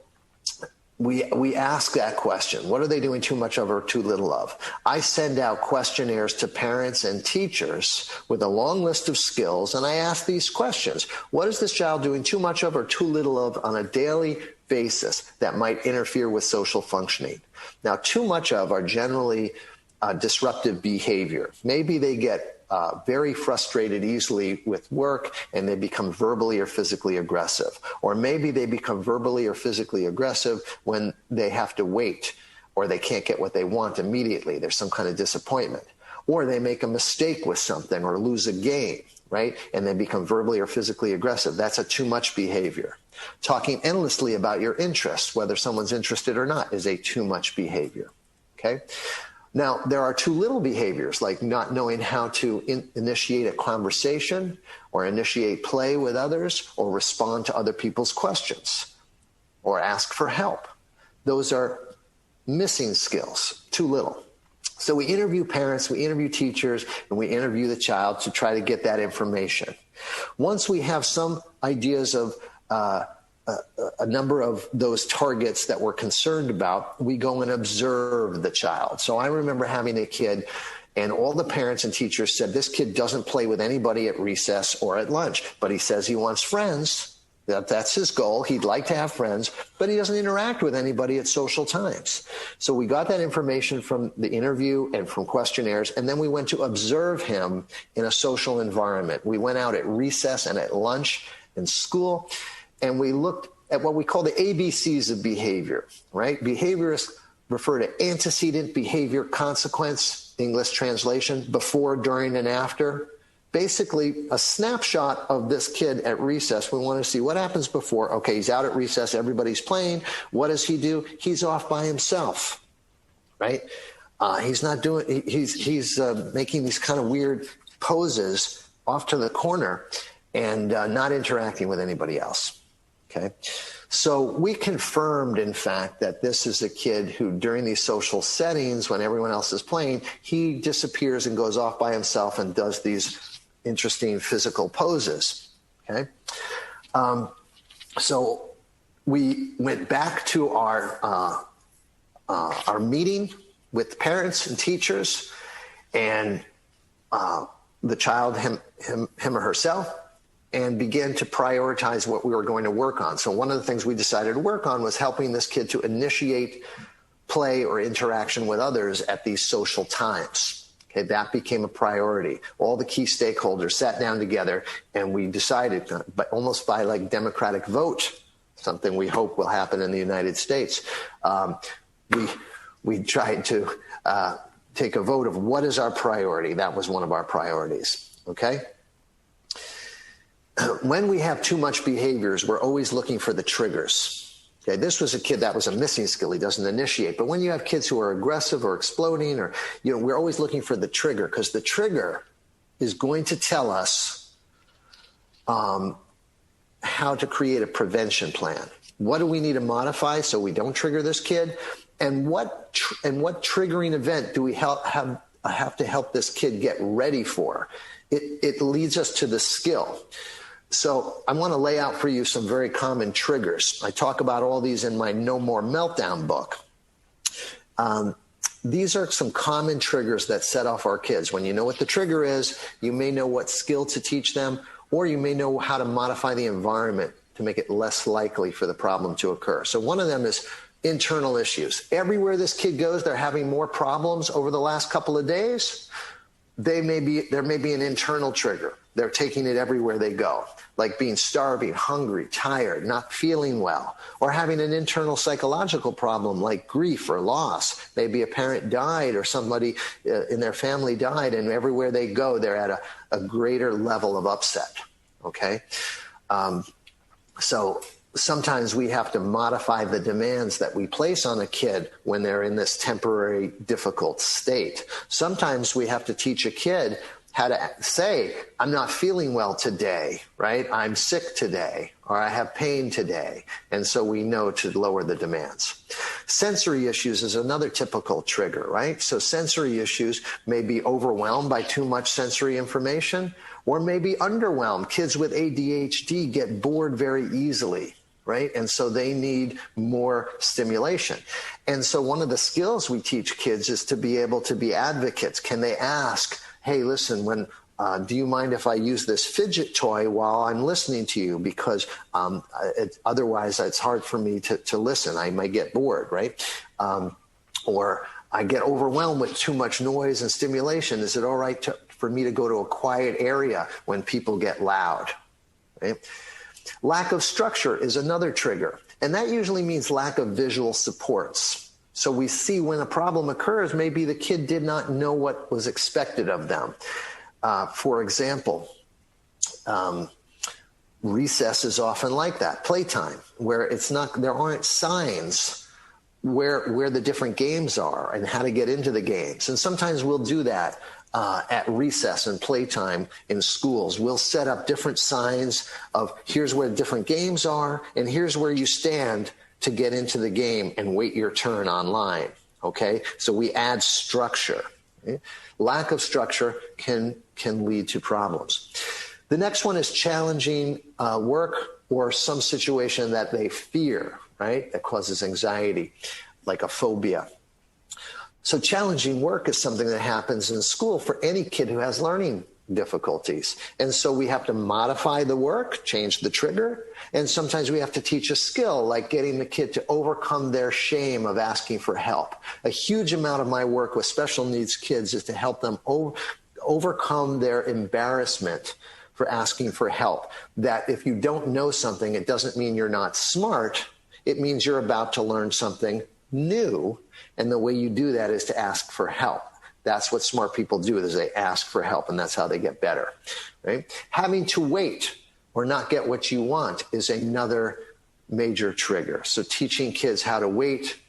we ask that question. What are they doing too much of or too little of? I send out questionnaires to parents and teachers with a long list of skills, and I ask these questions. What is this child doing too much of or too little of on a daily basis that might interfere with social functioning? Now, too much of are generally disruptive behavior. Maybe they get very frustrated easily with work and they become verbally or physically aggressive. Or maybe they become verbally or physically aggressive when they have to wait or they can't get what they want immediately. There's some kind of disappointment. Or they make a mistake with something or lose a game, right? And they become verbally or physically aggressive. That's a too much behavior. Talking endlessly about your interests, whether someone's interested or not, is a too much behavior, okay? Now, there are too little behaviors, like not knowing how to initiate a conversation or initiate play with others or respond to other people's questions or ask for help. Those are missing skills, too little. So we interview parents, we interview teachers, and we interview the child to try to get that information. Once we have some ideas of a number of those targets that we're concerned about, we go and observe the child. So I remember having a kid, and all the parents and teachers said, this kid doesn't play with anybody at recess or at lunch, but he says he wants friends. That's his goal. He'd like to have friends, but he doesn't interact with anybody at social times. So we got that information from the interview and from questionnaires, and then we went to observe him in a social environment. We went out at recess and at lunch in school, and we looked at what we call the ABCs of behavior, right? Behaviorists refer to antecedent, behavior, consequence, English translation, before, during, and after. Basically, a snapshot of this kid at recess. We want to see what happens before. Okay, he's out at recess, everybody's playing. What does he do? He's off by himself, right? He's not doing, he's making these kind of weird poses off to the corner and not interacting with anybody else. Okay, so we confirmed, in fact, that this is a kid who, during these social settings, when everyone else is playing, he disappears and goes off by himself and does these interesting physical poses. Okay, so we went back to our meeting with parents and teachers, and the child, him or herself, and began to prioritize what we were going to work on. So one of the things we decided to work on was helping this kid to initiate play or interaction with others at these social times. Okay, that became a priority. All the key stakeholders sat down together, and we decided, but almost by like democratic vote, something we hope will happen in the United States, we tried to take a vote of what is our priority. That was one of our priorities, okay? When we have too much behaviors, we're always looking for the triggers. Okay, this was a kid that was a missing skill. He doesn't initiate. But when you have kids who are aggressive or exploding, or we're always looking for the trigger, because the trigger is going to tell us how to create a prevention plan. What do we need to modify so we don't trigger this kid? And what triggering event do we have to help this kid get ready for? It leads us to the skill. So I want to lay out for you some very common triggers. I talk about all these in my No More Meltdown book. These are some common triggers that set off our kids. When you know what the trigger is, you may know what skill to teach them or you may know how to modify the environment to make it less likely for the problem to occur. So one of them is internal issues. Everywhere this kid goes, they're having more problems over the last couple of days. There may be an internal trigger. They're taking it everywhere they go, like being starving, hungry, tired, not feeling well, or having an internal psychological problem like grief or loss. Maybe a parent died or somebody in their family died, and everywhere they go, they're at a greater level of upset, okay? So sometimes we have to modify the demands that we place on a kid when they're in this temporary difficult state. Sometimes we have to teach a kid how to say, I'm not feeling well today, right? I'm sick today, or I have pain today. And so we know to lower the demands. Sensory issues is another typical trigger, right? So sensory issues may be overwhelmed by too much sensory information, or maybe underwhelmed. Kids with ADHD get bored very easily, right? And so they need more stimulation. And so one of the skills we teach kids is to be able to be advocates. Can they ask, hey, listen, do you mind if I use this fidget toy while I'm listening to you? Because otherwise it's hard for me to listen. I might get bored, right? Or I get overwhelmed with too much noise and stimulation. Is it all right for me to go to a quiet area when people get loud? Right? Lack of structure is another trigger. And that usually means lack of visual supports. So we see when a problem occurs, maybe the kid did not know what was expected of them. For example, recess is often like that, playtime, where there aren't signs where the different games are and how to get into the games. And sometimes we'll do that at recess and playtime in schools. We'll set up different signs of here's where different games are and here's where you stand to get into the game and wait your turn online, okay? So we add structure. Okay? Lack of structure can lead to problems. The next one is challenging work or some situation that they fear, right? That causes anxiety, like a phobia. So challenging work is something that happens in school for any kid who has learning difficulties. And so we have to modify the work, change the trigger, and sometimes we have to teach a skill like getting the kid to overcome their shame of asking for help. A huge amount of my work with special needs kids is to help them overcome their embarrassment for asking for help. That if you don't know something, it doesn't mean you're not smart. It means you're about to learn something new. And the way you do that is to ask for help. That's what smart people do, is they ask for help, and that's how they get better, right? Having to wait or not get what you want is another major trigger. So teaching kids how to wait,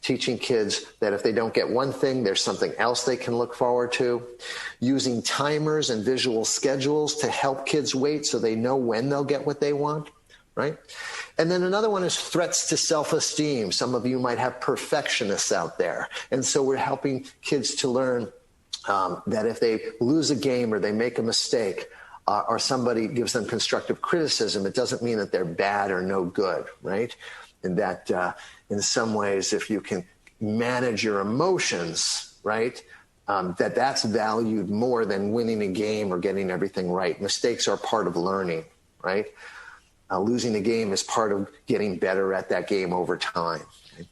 teaching kids that if they don't get one thing, there's something else they can look forward to, using timers and visual schedules to help kids wait so they know when they'll get what they want, right? And then another one is threats to self-esteem. Some of you might have perfectionists out there. And so we're helping kids to learn that if they lose a game or they make a mistake or somebody gives them constructive criticism, it doesn't mean that they're bad or no good, right? And that in some ways, if you can manage your emotions, right, that's valued more than winning a game or getting everything right. Mistakes are part of learning, right? Losing a game is part of getting better at that game over time. Okay?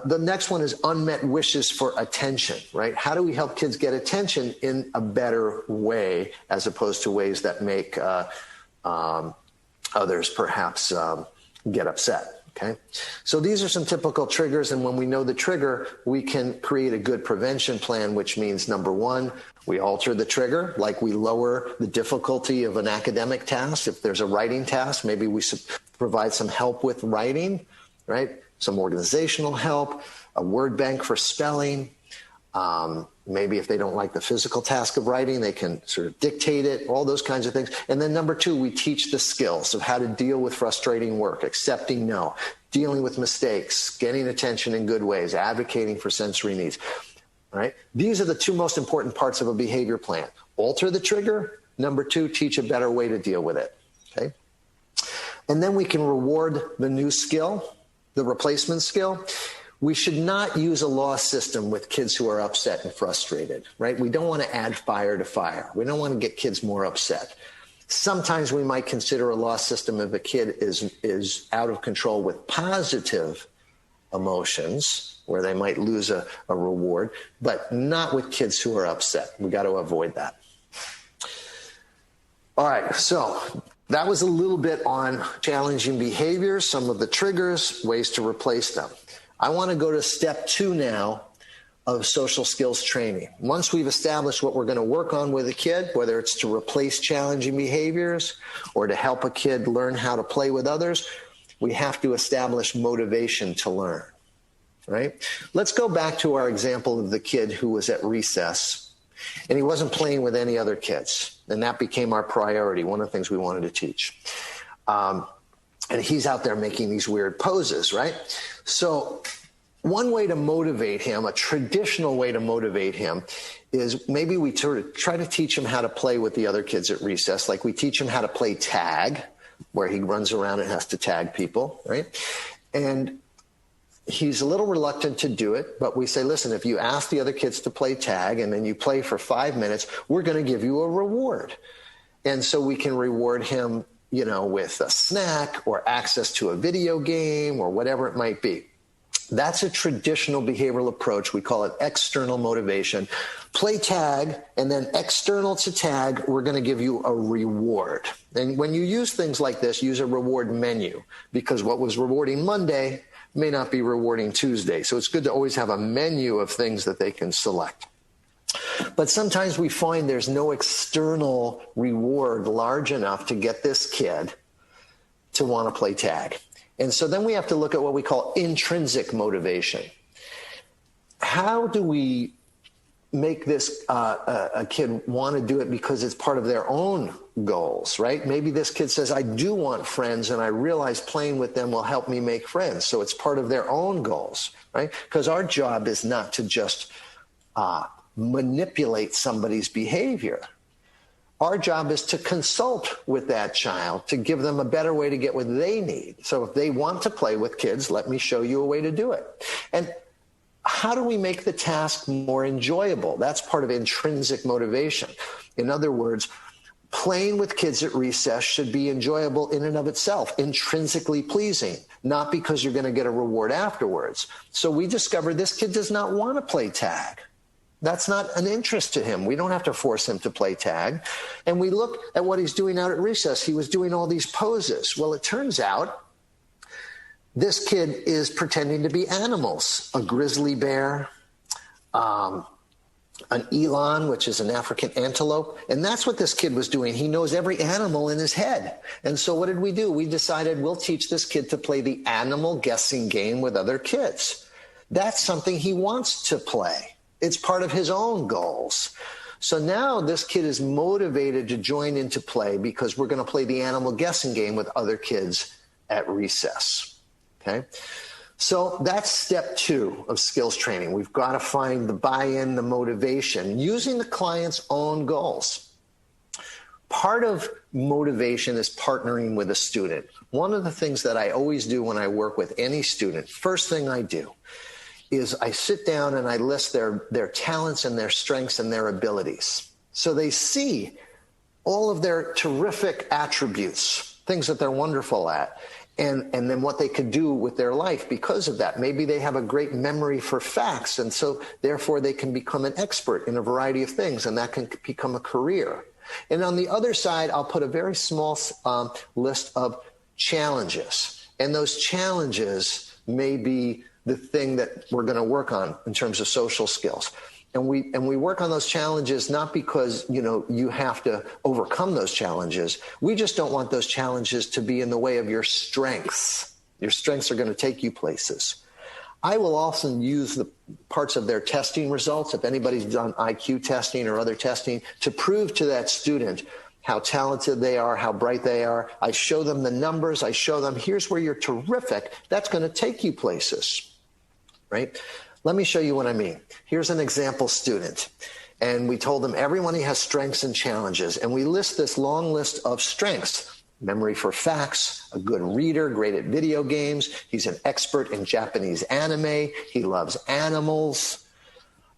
The next one is unmet wishes for attention, right? How do we help kids get attention in a better way as opposed to ways that make others perhaps get upset? Okay, so these are some typical triggers, and when we know the trigger, we can create a good prevention plan, which means, number one, we alter the trigger, like we lower the difficulty of an academic task. If there's a writing task, maybe we provide some help with writing, right? Some organizational help, a word bank for spelling. Maybe if they don't like the physical task of writing, they can sort of dictate it, all those kinds of things. And then number two, we teach the skills of how to deal with frustrating work, accepting no, dealing with mistakes, getting attention in good ways, advocating for sensory needs. All right? These are the two most important parts of a behavior plan. Alter the trigger. Number two, teach a better way to deal with it. Okay? And then we can reward the new skill, the replacement skill. We should not use a law system with kids who are upset and frustrated, right? We don't want to add fire to fire. We don't want to get kids more upset. Sometimes we might consider a loss system if a kid is out of control with positive emotions, where they might lose a reward, but not with kids who are upset. We got to avoid that. All right, so that was a little bit on challenging behaviors, some of the triggers, ways to replace them. I want to go to step 2 now of social skills training. Once we've established what we're going to work on with a kid, whether it's to replace challenging behaviors or to help a kid learn how to play with others, we have to establish motivation to learn, right? Let's go back to our example of the kid who was at recess and he wasn't playing with any other kids. And that became our priority, one of the things we wanted to teach. And he's out there making these weird poses, right? So one way to motivate him, a traditional way to motivate him, is maybe we try to teach him how to play with the other kids at recess. Like we teach him how to play tag, where he runs around and has to tag people, right? And he's a little reluctant to do it, but we say, listen, if you ask the other kids to play tag and then you play for 5 minutes, we're going to give you a reward. And so we can reward him, with a snack or access to a video game or whatever it might be. That's a traditional behavioral approach. We call it external motivation. Play tag, and then external to tag, we're going to give you a reward. And when you use things like this, use a reward menu, because what was rewarding Monday may not be rewarding Tuesday. So it's good to always have a menu of things that they can select. But sometimes we find there's no external reward large enough to get this kid to want to play tag. And so then we have to look at what we call intrinsic motivation. How do we make this a kid want to do it because it's part of their own goals, right? Maybe this kid says, I do want friends, and I realize playing with them will help me make friends. So it's part of their own goals, right? Because our job is not to just manipulate somebody's behavior. Our job is to consult with that child to give them a better way to get what they need. So if they want to play with kids, let me show you a way to do it. And how do we make the task more enjoyable? That's part of intrinsic motivation. In other words, playing with kids at recess should be enjoyable in and of itself, intrinsically pleasing, not because you're going to get a reward afterwards. So we discovered this kid does not want to play tag. That's not an interest to him. We don't have to force him to play tag. And we look at what he's doing out at recess. He was doing all these poses. Well, it turns out this kid is pretending to be animals, a grizzly bear, an eland, which is an African antelope. And that's what this kid was doing. He knows every animal in his head. And so what did we do? We decided we'll teach this kid to play the animal guessing game with other kids. That's something he wants to play. It's part of his own goals. So now this kid is motivated to join into play because we're going to play the animal guessing game with other kids at recess. Okay? So that's step 2 of skills training. We've got to find the buy-in, the motivation, using the client's own goals. Part of motivation is partnering with a student. One of the things that I always do when I work with any student, first thing I do is I sit down and I list their talents and their strengths and their abilities. So they see all of their terrific attributes, things that they're wonderful at, and then what they could do with their life because of that. Maybe they have a great memory for facts, and so therefore they can become an expert in a variety of things, and that can become a career. And on the other side, I'll put a very small list of challenges. And those challenges may be the thing that we're going to work on in terms of social skills. And we work on those challenges not because, you have to overcome those challenges. We just don't want those challenges to be in the way of your strengths. Your strengths are going to take you places. I will often use the parts of their testing results, if anybody's done IQ testing or other testing, to prove to that student how talented they are, how bright they are. I show them the numbers. I show them, here's where you're terrific. That's going to take you places. Right? Let me show you what I mean. Here's an example student. And we told them everyone has strengths and challenges. And we list this long list of strengths. Memory for facts, a good reader, great at video games. He's an expert in Japanese anime. He loves animals.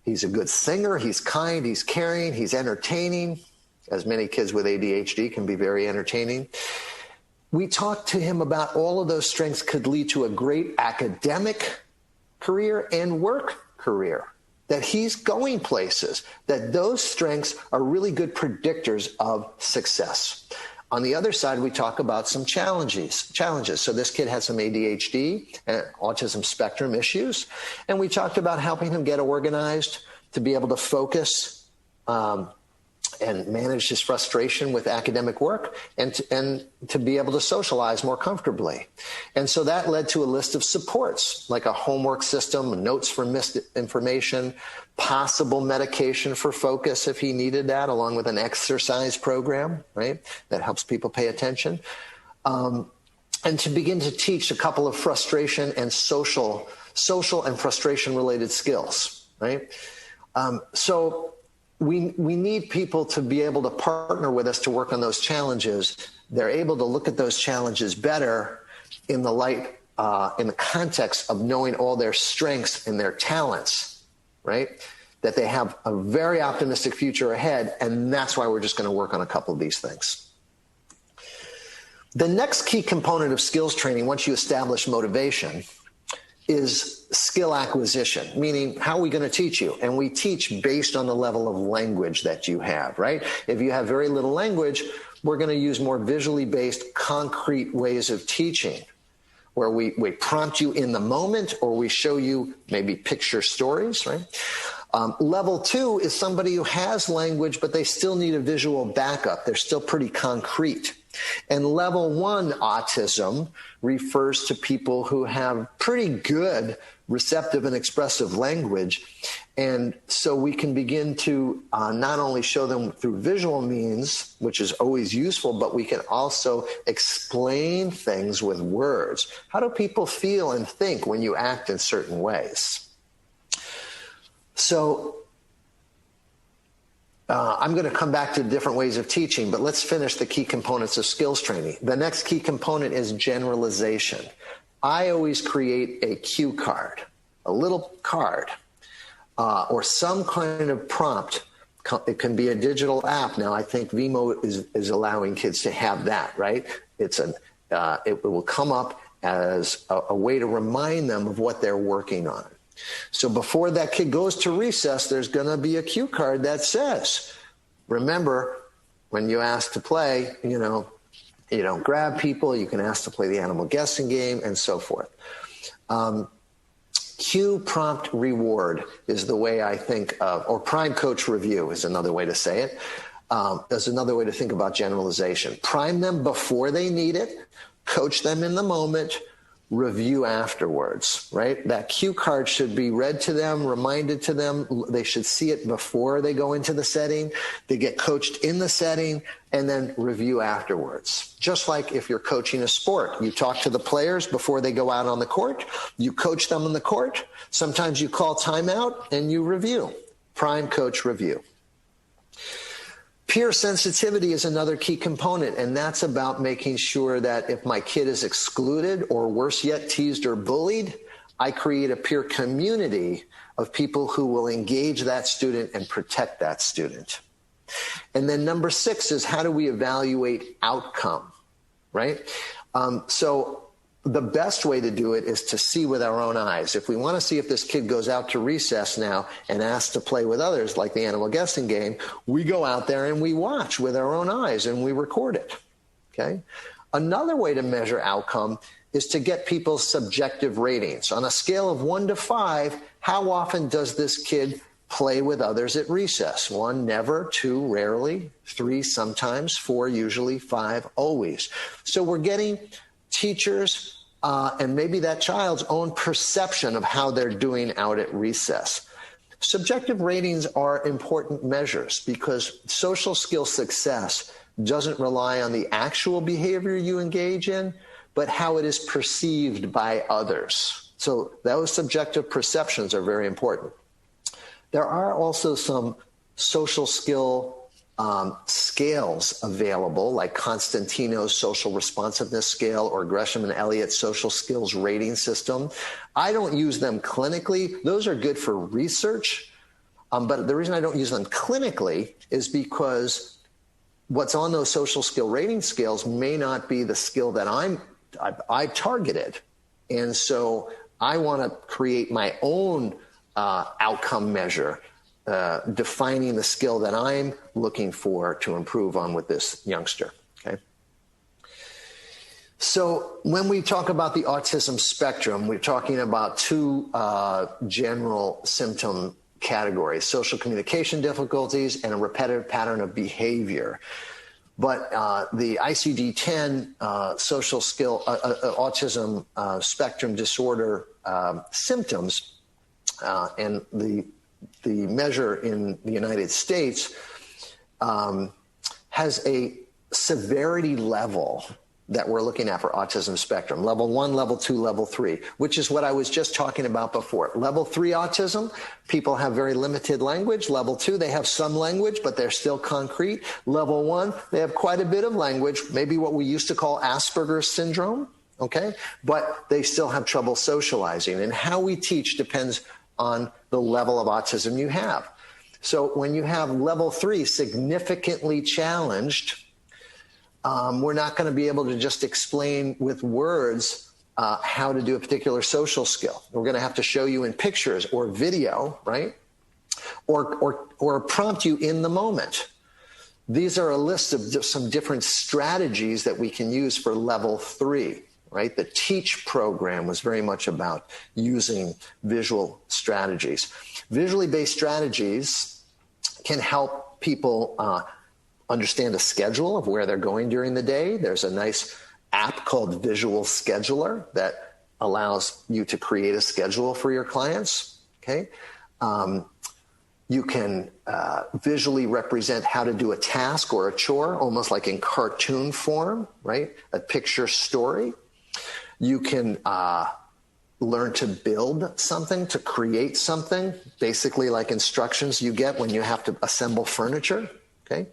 He's a good singer. He's kind. He's caring. He's entertaining. as many kids with ADHD can be very entertaining. We talked to him about all of those strengths could lead to a great academic career and work career, that he's going places, that those strengths are really good predictors of success. On the other side, we talk about some challenges. So this kid had some ADHD and autism spectrum issues, and we talked about helping him get organized to be able to focus and manage his frustration with academic work and to be able to socialize more comfortably. And so that led to a list of supports, like a homework system, notes for missed information, possible medication for focus if he needed that, along with an exercise program, right, that helps people pay attention. And to begin to teach a couple of frustration and social and frustration related skills, right? So we need people to be able to partner with us to work on those challenges. They're able to look at those challenges better in the light, in the context of knowing all their strengths and their talents, right? That they have a very optimistic future ahead, and that's why we're just going to work on a couple of these things. The next key component of skills training, once you establish motivation, is skill acquisition, meaning how are we going to teach you? And we teach based on the level of language that you have, right? If you have very little language, we're going to use more visually based, concrete ways of teaching, where we prompt you in the moment, or we show you maybe picture stories, right? Level 2 is somebody who has language, but they still need a visual backup. They're still pretty concrete. And level 1 autism refers to people who have pretty good receptive and expressive language. And so we can begin to not only show them through visual means, which is always useful, but we can also explain things with words. How do people feel and think when you act in certain ways? So I'm going to come back to different ways of teaching, but let's finish the key components of skills training. The next key component is generalization. I always create a cue card, a little card, or some kind of prompt. It can be a digital app. Now, I think ViMo is allowing kids to have that, right? It will come up as a way to remind them of what they're working on. So before that kid goes to recess, there's going to be a cue card that says, remember, when you ask to play, you don't grab people. You can ask to play the animal guessing game and so forth. Cue, prompt, reward is the way I think of, or prime, coach, review is another way to say it. There's another way to think about generalization. Prime them before they need it, coach them in the moment, review afterwards, right? That cue card should be read to them, reminded to them. They should see it before they go into the setting. They get coached in the setting and then review afterwards. Just like if you're coaching a sport, you talk to the players before they go out on the court. You coach them on the court. Sometimes you call timeout and you review. Prime, coach, review. Peer sensitivity is another key component, and that's about making sure that if my kid is excluded or worse yet, teased or bullied, I create a peer community of people who will engage that student and protect that student. And then number 6 is how do we evaluate outcome, right? So the best way to do it is to see with our own eyes. If we want to see if this kid goes out to recess now and asks to play with others, like the animal guessing game, we go out there and we watch with our own eyes and we record it, okay? Another way to measure outcome is to get people's subjective ratings. On a scale of 1 to 5, how often does this kid play with others at recess? 1, never. 2, rarely. 3, sometimes. 4, usually. 5, always. So we're getting teachers and maybe that child's own perception of how they're doing out at recess. Subjective ratings are important measures because social skill success doesn't rely on the actual behavior you engage in, but how it is perceived by others. So those subjective perceptions are very important. There are also some social skill scales available, like Constantino's social responsiveness scale or Gresham and Elliott's social skills rating system. I don't use them clinically. Those are good for research. But the reason I don't use them clinically is because what's on those social skill rating scales may not be the skill that I've targeted. And so I want to create my own outcome measure, defining the skill that I'm looking for to improve on with this youngster. Okay. So when we talk about the autism spectrum, we're talking about two general symptom categories: social communication difficulties and a repetitive pattern of behavior. But the ICD-10 social skill autism spectrum disorder symptoms and the measure in the United States has a severity level that we're looking at for autism spectrum. Level 1, level 2, level 3, which is what I was just talking about before. Level 3 autism, people have very limited language. Level 2, they have some language, but they're still concrete. Level 1, they have quite a bit of language, maybe what we used to call Asperger's syndrome, okay? But they still have trouble socializing. And how we teach depends on the level of autism you have. So when you have level 3 significantly challenged, we're not going to be able to just explain with words how to do a particular social skill. We're going to have to show you in pictures or video, right? Or prompt you in the moment. These are a list of some different strategies that we can use for level 3, right? The TEACH program was very much about using visual strategies. Visually based strategies can help people understand a schedule of where they're going during the day. There's a nice app called Visual Scheduler that allows you to create a schedule for your clients, okay? You can visually represent how to do a task or a chore, almost like in cartoon form, right? A picture story. You can learn to build something, to create something, basically like instructions you get when you have to assemble furniture, okay?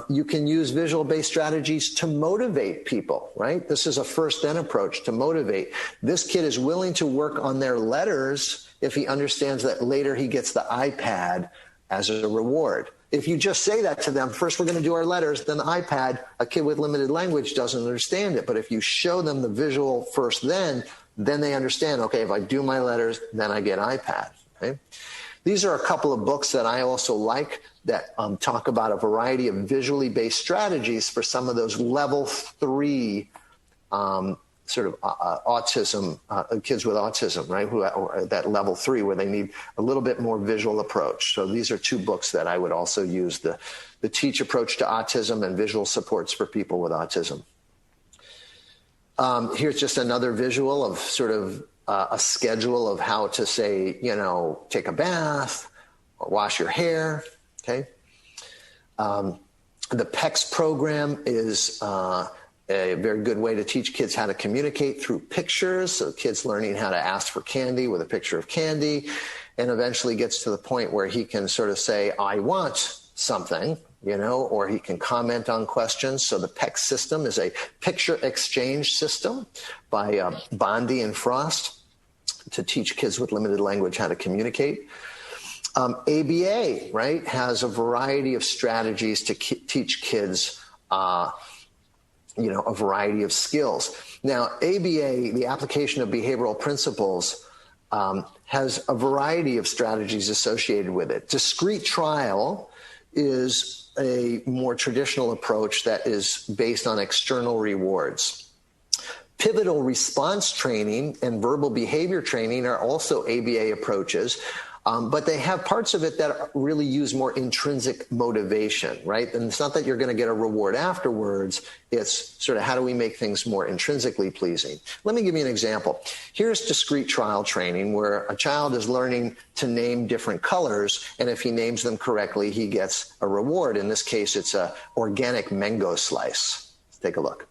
You can use visual-based strategies to motivate people, right? This is a first-then approach to motivate. This kid is willing to work on their letters if he understands that later he gets the iPad as a reward. If you just say that to them, first we're going to do our letters, then the iPad, a kid with limited language doesn't understand it. But if you show them the visual first then they understand, okay, if I do my letters, then I get iPad, okay? These are a couple of books that I also like that talk about a variety of visually based strategies for some of those level 3 sort of autism, kids with autism, right? Who are that level 3 where they need a little bit more visual approach. So these are two books that I would also use, the TEACH approach to autism and visual supports for people with autism. Here's just another visual of sort of a schedule of how to say, you know, take a bath or wash your hair, okay? The PECS program is a very good way to teach kids how to communicate through pictures. So kids learning how to ask for candy with a picture of candy, and eventually gets to the point where he can sort of say, I want something, you know, or he can comment on questions. So the PECS system is a picture exchange system by Bondi and Frost to teach kids with limited language how to communicate. ABA, right, has a variety of strategies to teach kids, you know, a variety of skills. Now, ABA, the application of behavioral principles, has a variety of strategies associated with it. Discrete trial is a more traditional approach that is based on external rewards. Pivotal response training and verbal behavior training are also ABA approaches, but they have parts of it that really use more intrinsic motivation, right? And it's not that you're going to get a reward afterwards. It's sort of how do we make things more intrinsically pleasing? Let me give you an example. Here's discrete trial training where a child is learning to name different colors, and if he names them correctly, he gets a reward. In this case, it's an organic mango slice. Let's take a look.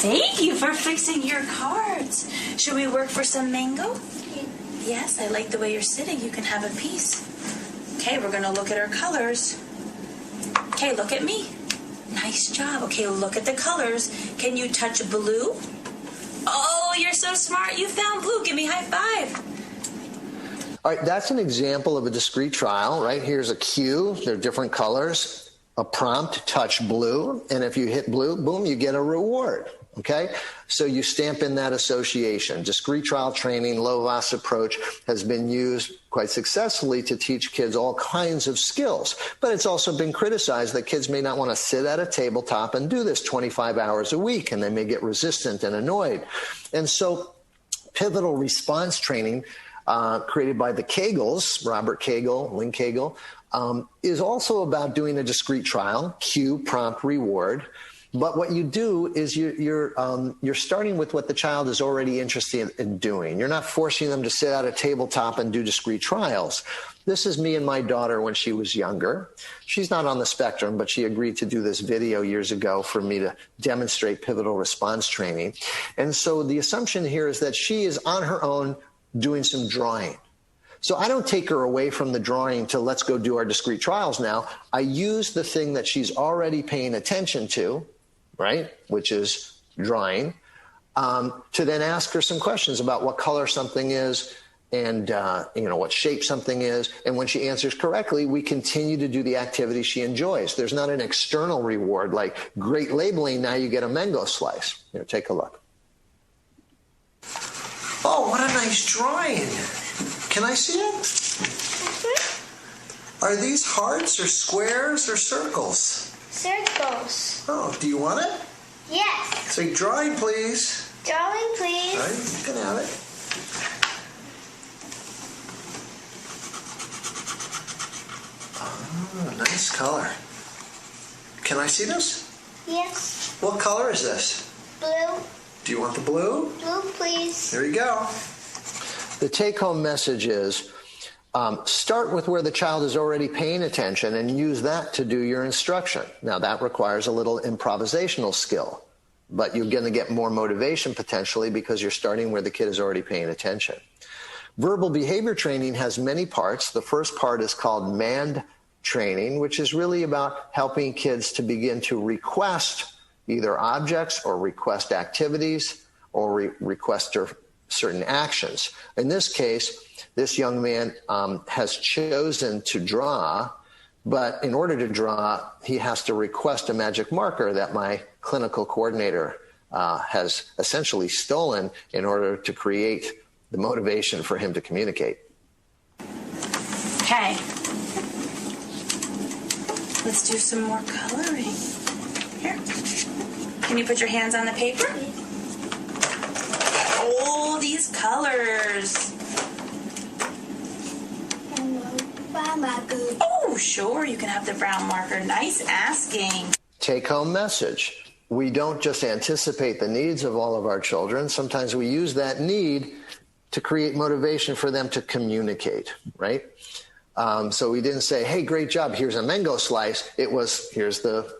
Thank you for fixing your cards. Should we work for some mango? Yes, I like the way you're sitting. You can have a piece. Okay, we're going to look at our colors. Okay, look at me. Nice job. Okay, look at the colors. Can you touch blue? Oh, you're so smart. You found blue. Give me a high five. All right, that's an example of a discrete trial, right? Here's a cue. They're different colors. A prompt, touch blue. And if you hit blue, boom, you get a reward. Okay? So you stamp in that association. Discrete trial training, low-VAS approach has been used quite successfully to teach kids all kinds of skills. But it's also been criticized that kids may not want to sit at a tabletop and do this 25 hours a week, and they may get resistant and annoyed. And so pivotal response training, created by the Kegels, Robert Kegel, Lynn Kegel, is also about doing a discrete trial, cue, prompt, reward. But what you do is you're starting with what the child is already interested in doing. You're not forcing them to sit at a tabletop and do discrete trials. This is me and my daughter when she was younger. She's not on the spectrum, but she agreed to do this video years ago for me to demonstrate pivotal response training. And so the assumption here is that she is on her own doing some drawing. So I don't take her away from the drawing to let's go do our discrete trials now. I use the thing that she's already paying attention to, right, which is drawing, to then ask her some questions about what color something is and what shape something is. And when she answers correctly, we continue to do the activity she enjoys. There's not an external reward like great labeling, now you get a mango slice. Here, take a look. Oh, what a nice drawing. Can I see it? Are these hearts or squares or circles? Circles. Oh, do you want it? Yes. Say drawing, please. Drawing, please. All right, you can have it. Oh, nice color. Can I see this? Yes. What color is this? Blue. Do you want the blue? Blue, please. Here you go. The take-home message is start with where the child is already paying attention and use that to do your instruction. Now, that requires a little improvisational skill, but you're going to get more motivation potentially because you're starting where the kid is already paying attention. Verbal behavior training has many parts. The first part is called MAND training, which is really about helping kids to begin to request either objects or request activities or request certain actions. In this case, this young man has chosen to draw, but in order to draw, he has to request a magic marker that my clinical coordinator has essentially stolen in order to create the motivation for him to communicate. Okay. Let's do some more coloring. Here. Can you put your hands on the paper? Oh, these colors. Oh, sure, you can have the brown marker. Nice asking. Take-home message. We don't just anticipate the needs of all of our children. Sometimes we use that need to create motivation for them to communicate, right? So we didn't say, hey, great job, here's a mango slice. It was, here's the,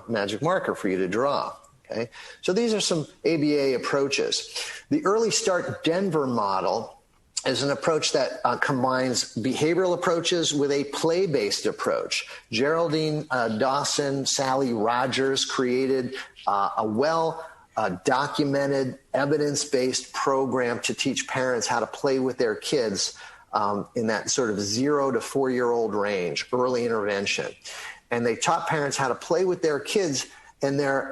magic marker for you to draw. Okay, so these are some ABA approaches. The Early Start Denver model is an approach that combines behavioral approaches with a play-based approach. Geraldine Dawson, Sally Rogers created a well-documented, evidence-based program to teach parents how to play with their kids in that sort of 0 to 4-year-old range, early intervention. And they taught parents how to play with their kids. And their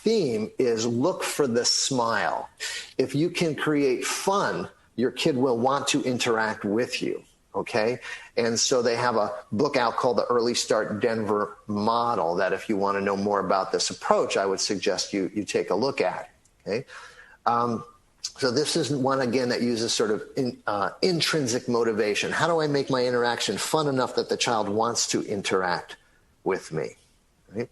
theme is look for the smile. If you can create fun, your kid will want to interact with you, okay? And so they have a book out called The Early Start Denver Model that if you want to know more about this approach, I would suggest you take a look at, okay? So this is one, again, that uses sort of intrinsic motivation. How do I make my interaction fun enough that the child wants to interact with me, right?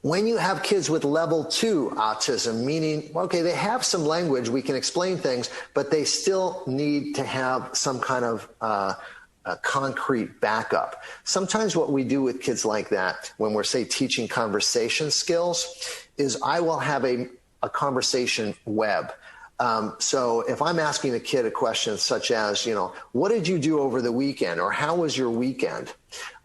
When you have kids with level 2 autism, meaning, okay, they have some language, we can explain things, but they still need to have some kind of a concrete backup. Sometimes what we do with kids like that, when we're, say, teaching conversation skills, is I will have a conversation web. So if I'm asking a kid a question such as, what did you do over the weekend? Or how was your weekend?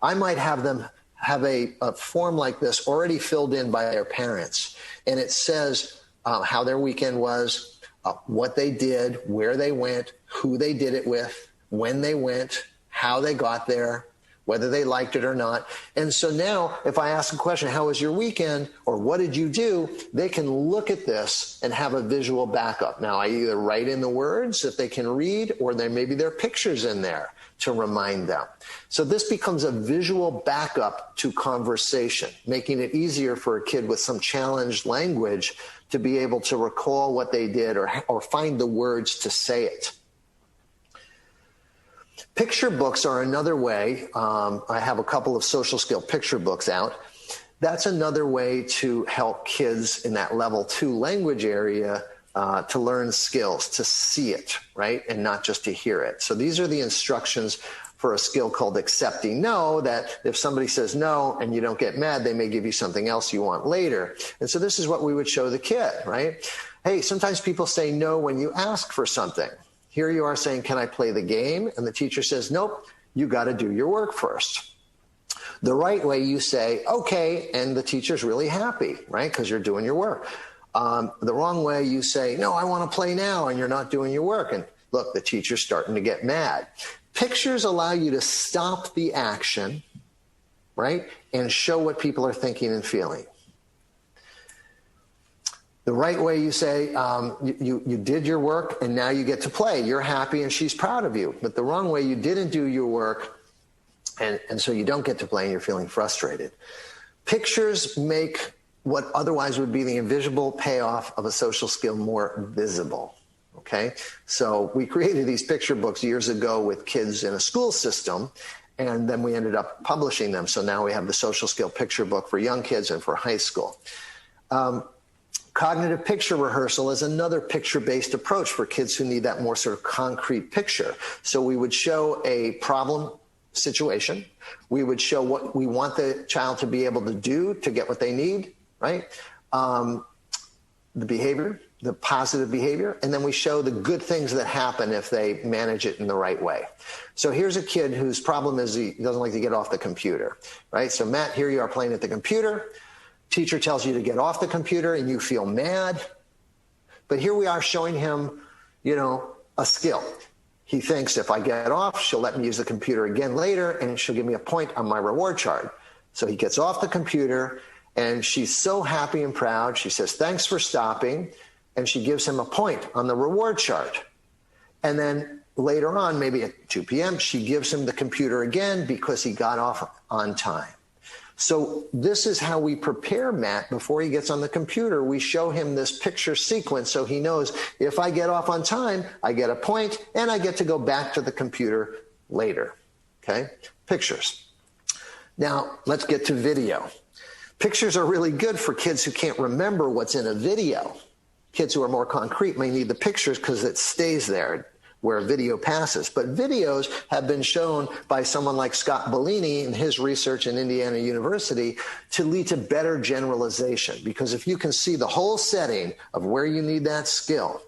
I might have them have a form like this already filled in by their parents. And it says how their weekend was, what they did, where they went, who they did it with, when they went, how they got there, whether they liked it or not. And so now if I ask a question, how was your weekend, or what did you do, they can look at this and have a visual backup. Now I either write in the words that they can read, or maybe there are pictures in there to remind them. So this becomes a visual backup to conversation, making it easier for a kid with some challenged language to be able to recall what they did or find the words to say it. Picture books are another way. I have a couple of social skill picture books out. That's another way to help kids in that level 2 language area to learn skills, to see it, right? And not just to hear it. So these are the instructions for a skill called accepting no, that if somebody says no and you don't get mad, they may give you something else you want later. And so this is what we would show the kid, right? Hey, sometimes people say no when you ask for something. Here you are saying, can I play the game? And the teacher says, nope, you got to do your work first. The right way, you say, okay, and the teacher's really happy, right? Because you're doing your work. The wrong way, you say, no, I want to play now, and you're not doing your work. And look, the teacher's starting to get mad. Pictures allow you to stop the action, right? And show what people are thinking and feeling. The right way, you say, you did your work and now you get to play. You're happy and she's proud of you. But the wrong way, you didn't do your work and so you don't get to play and you're feeling frustrated. Pictures make what otherwise would be the invisible payoff of a social skill more visible. Okay? So we created these picture books years ago with kids in a school system, and then we ended up publishing them. So now we have the social skill picture book for young kids and for high school. Cognitive picture rehearsal is another picture-based approach for kids who need that more sort of concrete picture. So we would show a problem situation. We would show what we want the child to be able to do to get what they need, right? The behavior, the positive behavior, and then we show the good things that happen if they manage it in the right way. So here's a kid whose problem is he doesn't like to get off the computer, right? So Matt, here you are playing at the computer. Teacher tells you to get off the computer and you feel mad. But here we are showing him, a skill. He thinks if I get off, she'll let me use the computer again later and she'll give me a point on my reward chart. So he gets off the computer and she's so happy and proud. She says, thanks for stopping. And she gives him a point on the reward chart. And then later on, maybe at 2 p.m., she gives him the computer again because he got off on time. So this is how we prepare Matt before he gets on the computer. We show him this picture sequence so he knows if I get off on time, I get a point and I get to go back to the computer later. Okay? Pictures. Now, let's get to video. Pictures are really good for kids who can't remember what's in a video. Kids who are more concrete may need the pictures because it stays there where video passes. But videos have been shown by someone like Scott Bellini in his research in Indiana University to lead to better generalization. Because if you can see the whole setting of where you need that skill,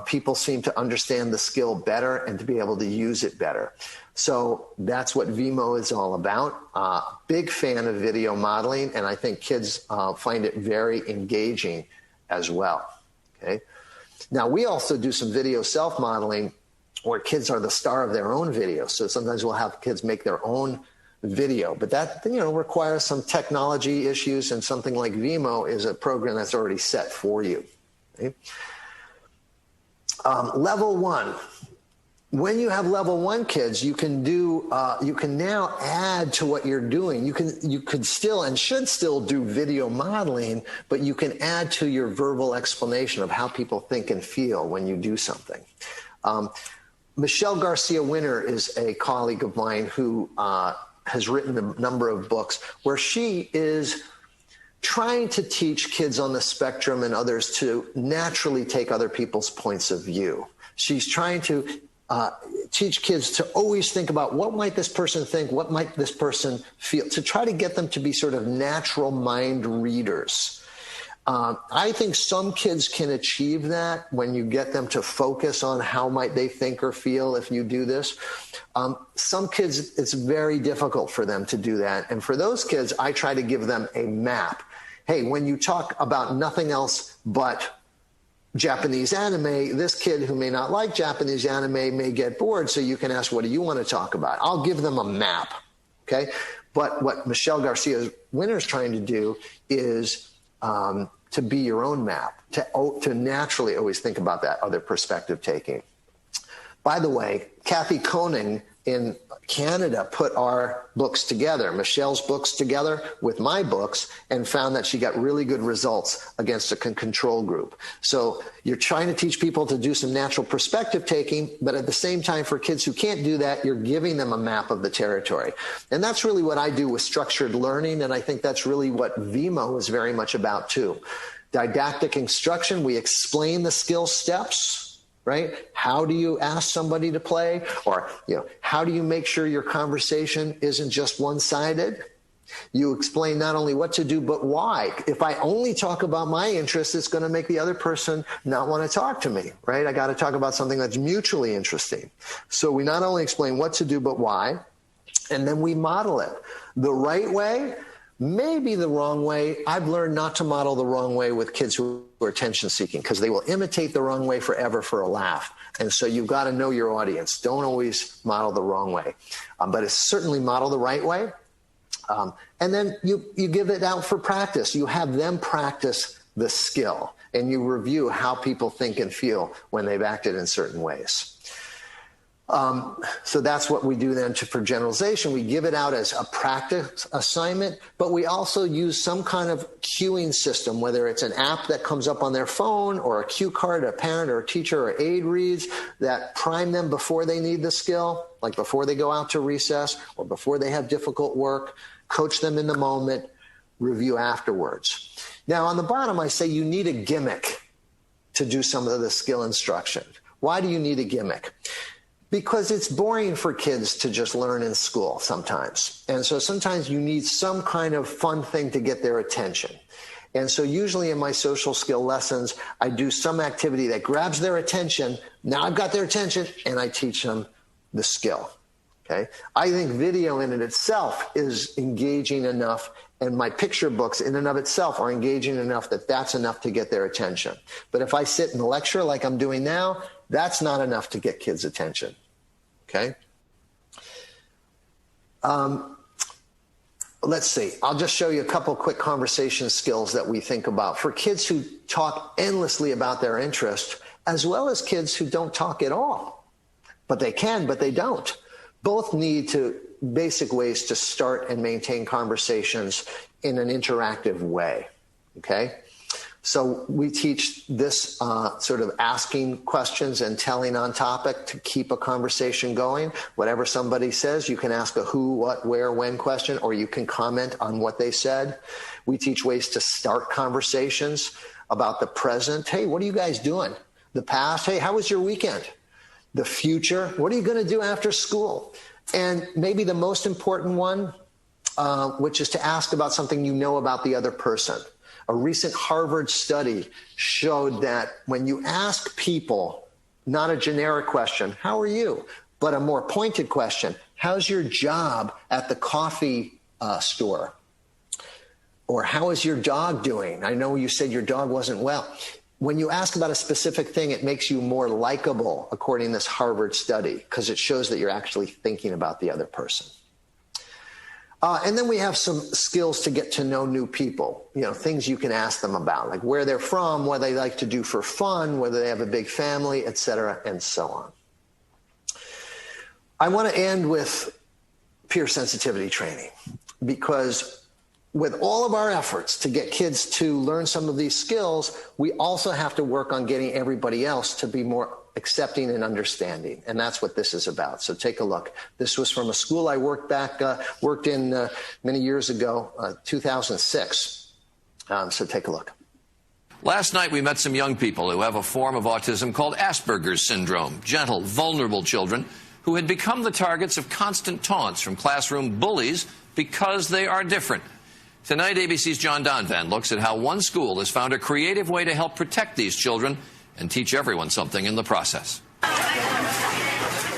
people seem to understand the skill better and to be able to use it better. So that's what ViMo is all about. Big fan of video modeling, and I think kids find it very engaging as well. Okay. Now, we also do some video self-modeling where kids are the star of their own video. So sometimes we'll have kids make their own video, but that, requires some technology issues, and something like ViMo is a program that's already set for you. Okay? Level 1. When you have level 1 kids, you can now add to what you're doing. You could still and should still do video modeling, but you can add to your verbal explanation of how people think and feel when you do something. Michelle Garcia Winter is a colleague of mine who has written a number of books where she is trying to teach kids on the spectrum and others to naturally take other people's points of view. She's trying to teach kids to always think about what might this person think, what might this person feel, to try to get them to be sort of natural mind readers. I think some kids can achieve that when you get them to focus on how might they think or feel if you do this. Some kids, it's very difficult for them to do that. And for those kids, I try to give them a map. Hey, when you talk about nothing else but Japanese anime, this kid who may not like Japanese anime may get bored, so you can ask, what do you want to talk about? I'll give them a map, okay? But what Michelle Garcia-Winner is trying to do is to be your own map, to naturally always think about that other perspective taking. By the way, Kathy Koning in Canada put our books together, Michelle's books together with my books, and found that she got really good results against a control group. So you're trying to teach people to do some natural perspective taking, but at the same time, for kids who can't do that, you're giving them a map of the territory. And that's really what I do with structured learning, and I think that's really what ViMo is very much about too. Didactic instruction, we explain the skill steps, right? How do you ask somebody to play? Or, how do you make sure your conversation isn't just one-sided? You explain not only what to do, but why. If I only talk about my interests, it's going to make the other person not want to talk to me, right? I got to talk about something that's mutually interesting. So we not only explain what to do, but why, and then we model it. The right way, maybe the wrong way. I've learned not to model the wrong way with kids who are attention-seeking, because they will imitate the wrong way forever for a laugh. And so you've got to know your audience. Don't always model the wrong way, but it's certainly model the right way. And then you give it out for practice. You have them practice the skill, and you review how people think and feel when they've acted in certain ways. So that's what we do then for generalization. We give it out as a practice assignment, but we also use some kind of cueing system, whether it's an app that comes up on their phone or a cue card a parent or a teacher or aide reads that prime them before they need the skill, like before they go out to recess or before they have difficult work, coach them in the moment, review afterwards. Now, on the bottom, I say you need a gimmick to do some of the skill instruction. Why do you need a gimmick? Because it's boring for kids to just learn in school sometimes. And so sometimes you need some kind of fun thing to get their attention. And so usually in my social skill lessons, I do some activity that grabs their attention. Now I've got their attention, and I teach them the skill. Okay? I think video in it itself is engaging enough, and my picture books in and of itself are engaging enough that that's enough to get their attention. But if I sit in a lecture like I'm doing now, that's not enough to get kids' attention, okay? Let's see. I'll just show you a couple quick conversation skills that we think about for kids who talk endlessly about their interest, as well as kids who don't talk at all. But they can, but they don't. Both need basic ways to start and maintain conversations in an interactive way, okay? So we teach this sort of asking questions and telling on topic to keep a conversation going. Whatever somebody says, you can ask a who, what, where, when question, or you can comment on what they said. We teach ways to start conversations about the present. Hey, what are you guys doing? The past. Hey, how was your weekend? The future. What are you going to do after school? And maybe the most important one, which is to ask about something you know about the other person. A recent Harvard study showed that when you ask people, not a generic question, how are you, but a more pointed question, how's your job at the coffee store? Or how is your dog doing? I know you said your dog wasn't well. When you ask about a specific thing, it makes you more likable, according to this Harvard study, because it shows that you're actually thinking about the other person. And then we have some skills to get to know new people, things you can ask them about, like where they're from, what they like to do for fun, whether they have a big family, et cetera, and so on. I want to end with peer sensitivity training, because with all of our efforts to get kids to learn some of these skills, we also have to work on getting everybody else to be more accepting and understanding. And that's what this is about. So take a look. This was from a school I worked in many years ago, 2006. So take a look. Last night we met some young people who have a form of autism called Asperger's syndrome, gentle, vulnerable children who had become the targets of constant taunts from classroom bullies because they are different. Tonight, ABC's John Donvan looks at how one school has found a creative way to help protect these children and teach everyone something in the process.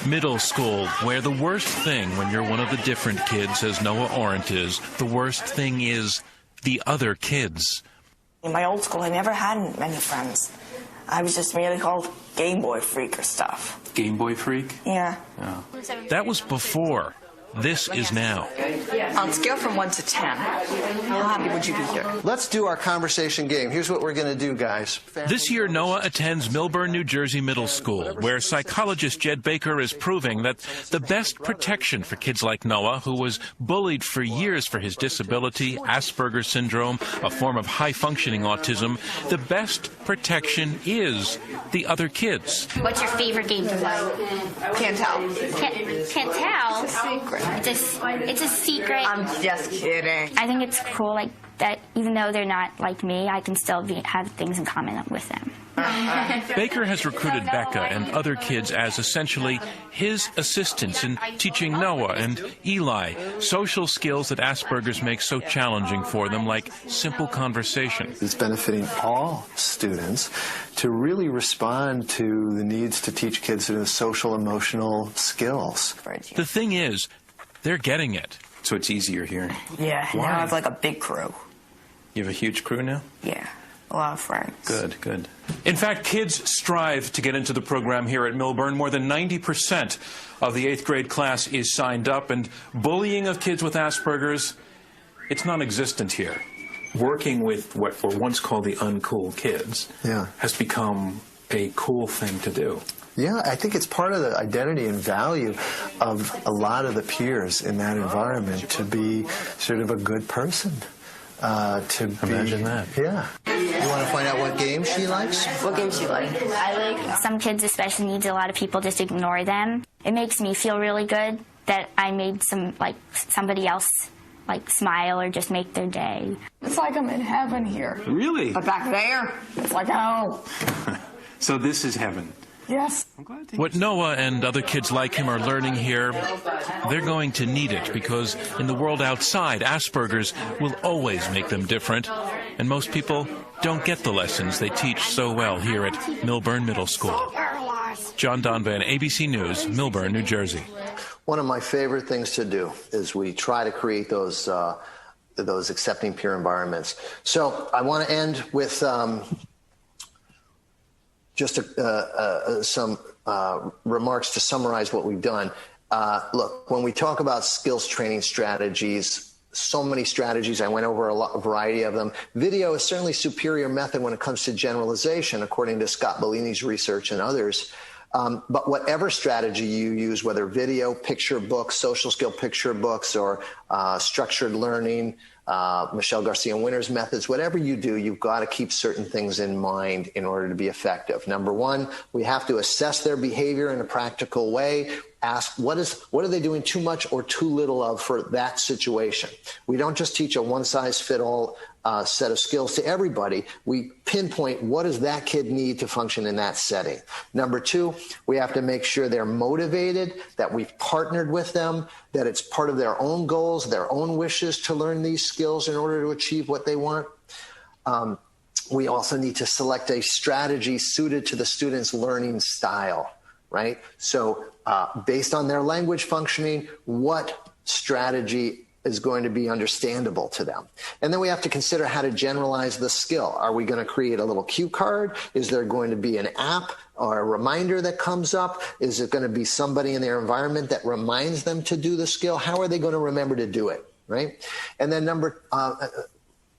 Middle school, where the worst thing when you're one of the different kids, as Noah Orant is, the worst thing is the other kids. In my old school, I never had many friends. I was just merely called Game Boy Freak or stuff. Game Boy Freak? Yeah. That was before. This is now. On a scale from 1 to 10, how happy would you be here? Let's do our conversation game. Here's what we're going to do, guys. This year, Noah attends Millburn, New Jersey Middle School, where psychologist Jed Baker is proving that the best protection for kids like Noah, who was bullied for years for his disability, Asperger's syndrome, a form of high-functioning autism, the best protection is the other kids. What's your favorite game to play? Can't tell. Can't tell? Secret. It's a secret. I'm just kidding. I think it's cool, like, that even though they're not like me, I can still have things in common with them. Baker has recruited Becca and other kids as essentially his assistants in teaching Noah and Eli social skills that Asperger's makes so challenging for them, like simple conversation. It's benefiting all students to really respond to the needs to teach kids the social, emotional skills. The thing is, they're getting it. So it's easier here. Yeah, Why? now I have like a big crew. You have a huge crew now? Yeah, a lot of friends. Good, good. In fact, kids strive to get into the program here at Millburn. More than 90% of the 8th grade class is signed up, and bullying of kids with Asperger's, it's non-existent here. Working with what were once called the uncool kids has become a cool thing to do. Yeah, I think it's part of the identity and value of a lot of the peers in that environment to be sort of a good person. Imagine that. Yeah. You want to find out what game she likes? What game she likes? I like some kids with special needs. A lot of people just ignore them. It makes me feel really good that I made somebody else smile or just make their day. It's like I'm in heaven here. Really? But back there, it's like hell. So this is heaven. Yes. What Noah and other kids like him are learning here, they're going to need it because in the world outside, Asperger's will always make them different, and most people don't get the lessons they teach so well here at Millburn Middle School. John Donvan, ABC News, Millburn, New Jersey. One of my favorite things to do is we try to create those accepting peer environments. So I want to end with just some remarks to summarize what we've done. Look, when we talk about skills training strategies, so many strategies, I went over a variety of them. Video is certainly a superior method when it comes to generalization, according to Scott Bellini's research and others. But whatever strategy you use, whether video, picture books, social skill picture books, or structured learning, Michelle Garcia Winner's methods, whatever you do, you've got to keep certain things in mind in order to be effective. Number one, we have to assess their behavior in a practical way. Ask what are they doing too much or too little of for that situation. We don't just teach a one-size-fit-all set of skills to everybody. We pinpoint what does that kid need to function in that setting. Number two, we have to make sure they're motivated, that we've partnered with them, that it's part of their own goals, their own wishes to learn these skills in order to achieve what they want. We also need to select a strategy suited to the student's learning style, right? So based on their language functioning, what strategy is going to be understandable to them. And then we have to consider how to generalize the skill. Are we going to create a little cue card? Is there going to be an app or a reminder that comes up? Is it going to be somebody in their environment that reminds them to do the skill? How are they going to remember to do it, right? And then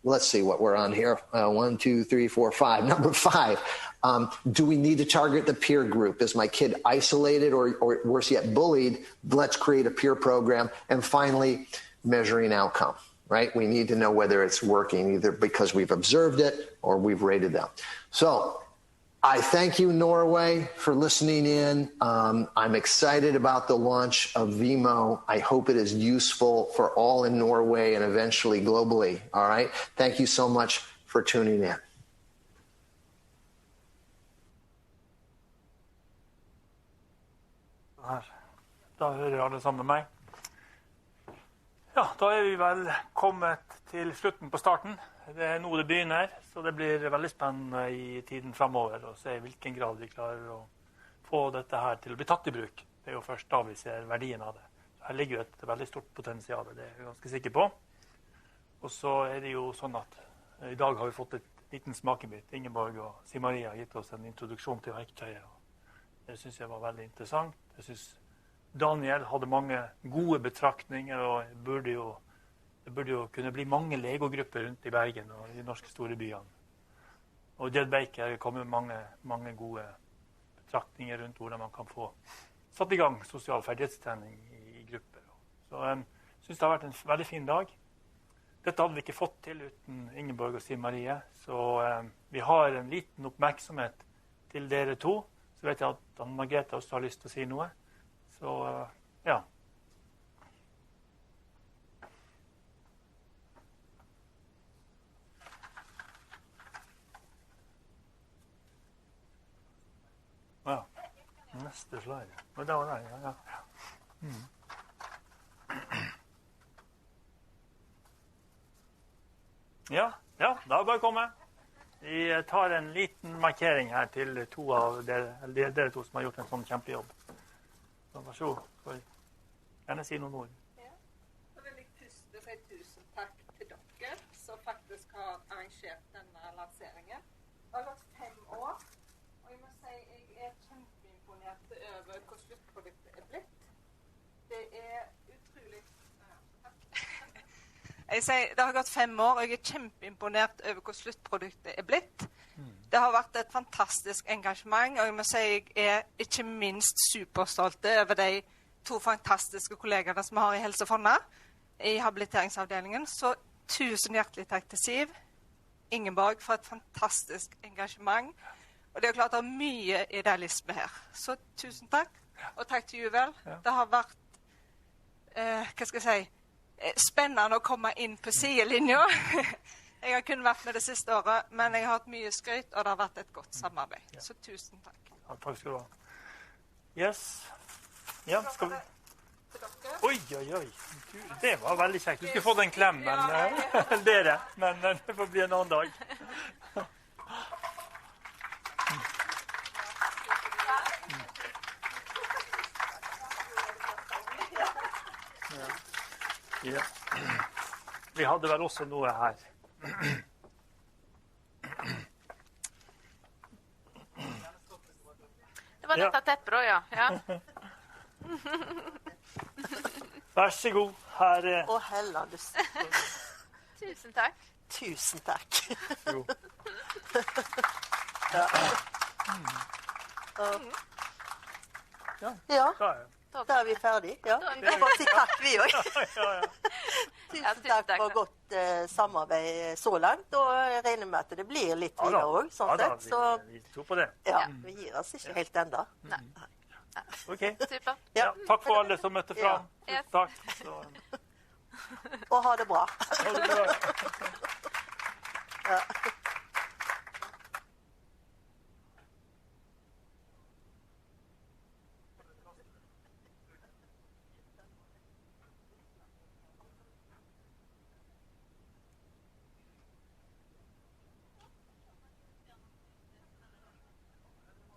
let's see what we're on here. 1, 2, 3, 4, 5. Number 5. Do we need to target the peer group? Is my kid isolated or worse yet, bullied? Let's create a peer program. And finally, measuring outcome, right? We need to know whether it's working, either because we've observed it or we've rated them. So I thank you, Norway, for listening in. I'm excited about the launch of ViMo. I hope it is useful for all in Norway and eventually globally. All right. Thank you so much for tuning in. Da hører alle sammen meg. Ja, da vi vel kommet til slutten på starten. Det nå det begynner, så det blir veldig spennende i tiden fremover å se i hvilken grad vi klarer å få dette her til å bli tatt i bruk. Det jo først da vi ser verdien av det. Her ligger jo et veldig stort potensial, det jeg ganske sikker på. Og så det jo sånn at i dag har vi fått et liten smakebit. Ingeborg og Maria har gitt oss en introduksjon til verktøyet. Det synes jeg var veldig interessant. Jeg synes Daniel hadde mange gode betraktninger, og det burde jo kunne bli mange legogrupper rundt i Bergen og i de norske store byene. Og Jed Baker kom med mange gode betraktninger rundt hvordan man kan få satt i gang sosial ferdighetstrening i grupper. Så jeg synes det har vært en veldig fin dag. Dette hadde vi ikke fått til uten Ingeborg og Marie, så vi har en liten oppmerksomhet til dere to. Så vet jeg at Margrethe også har lyst til å si noe. Så, ja. Ja, neste slide. Og det var det, ja. Ja, da bare komme. Vi tar en liten markering her til to av dere to som har gjort en sånn kjempejobb. Så vær så god. Får gjerne si noen ord. Ja, så vil jeg først si tusen takk til dere som faktisk har arrangert denne lanseringen. Det har gått 5 år, og jeg må si jeg er kjempeimponert over hvor sluttproduktet er blitt. Det er utrolig... Jeg sier, det har gått 5 år, og jeg er kjempeimponert over hvor sluttproduktet er blitt. Det har vært et fantastisk engasjement, og jeg må si jeg er ikke minst superstolte over de 2 fantastiske kollegene som vi har i Helse Fonna, i habiliteringsavdelingen. Så tusen hjertelig takk til Siv, Ingeborg, for et fantastisk engasjement. Og det er klart det er mye idealisme her. Så tusen takk, og takk til Youwell. Det har vært, hva skal jeg si, spennende å komme inn på sidelinja. Jeg har kun vært med det siste året, men jeg har hatt mye skryt, og det har vært et godt samarbeid. Så tusen takk. Ja, takk skal du ha. Yes. Ja, skal vi... Oi. Det var veldig kjekt. Du skulle fått en klem, men dere. Men det får bli en annen dag. Ja. Vi hadde vel også noe her. Det var dette teppet også, ja. Vær så god, her er... Å, hellandus. Tusen takk. Tusen takk. Jo. Ja, da er vi ferdig. Ja, vi får bare si takk vi også. Tusen takk for godt samarbeid så langt, og jeg regner med at det blir litt videre også, sånn sett. Så, vi tror på det. Ja, vi gir oss ikke helt enda. Nei. Ok. Super. Ja, takk for alle som møtte fram. Ja. Takk. Og ha det bra. Ha det bra.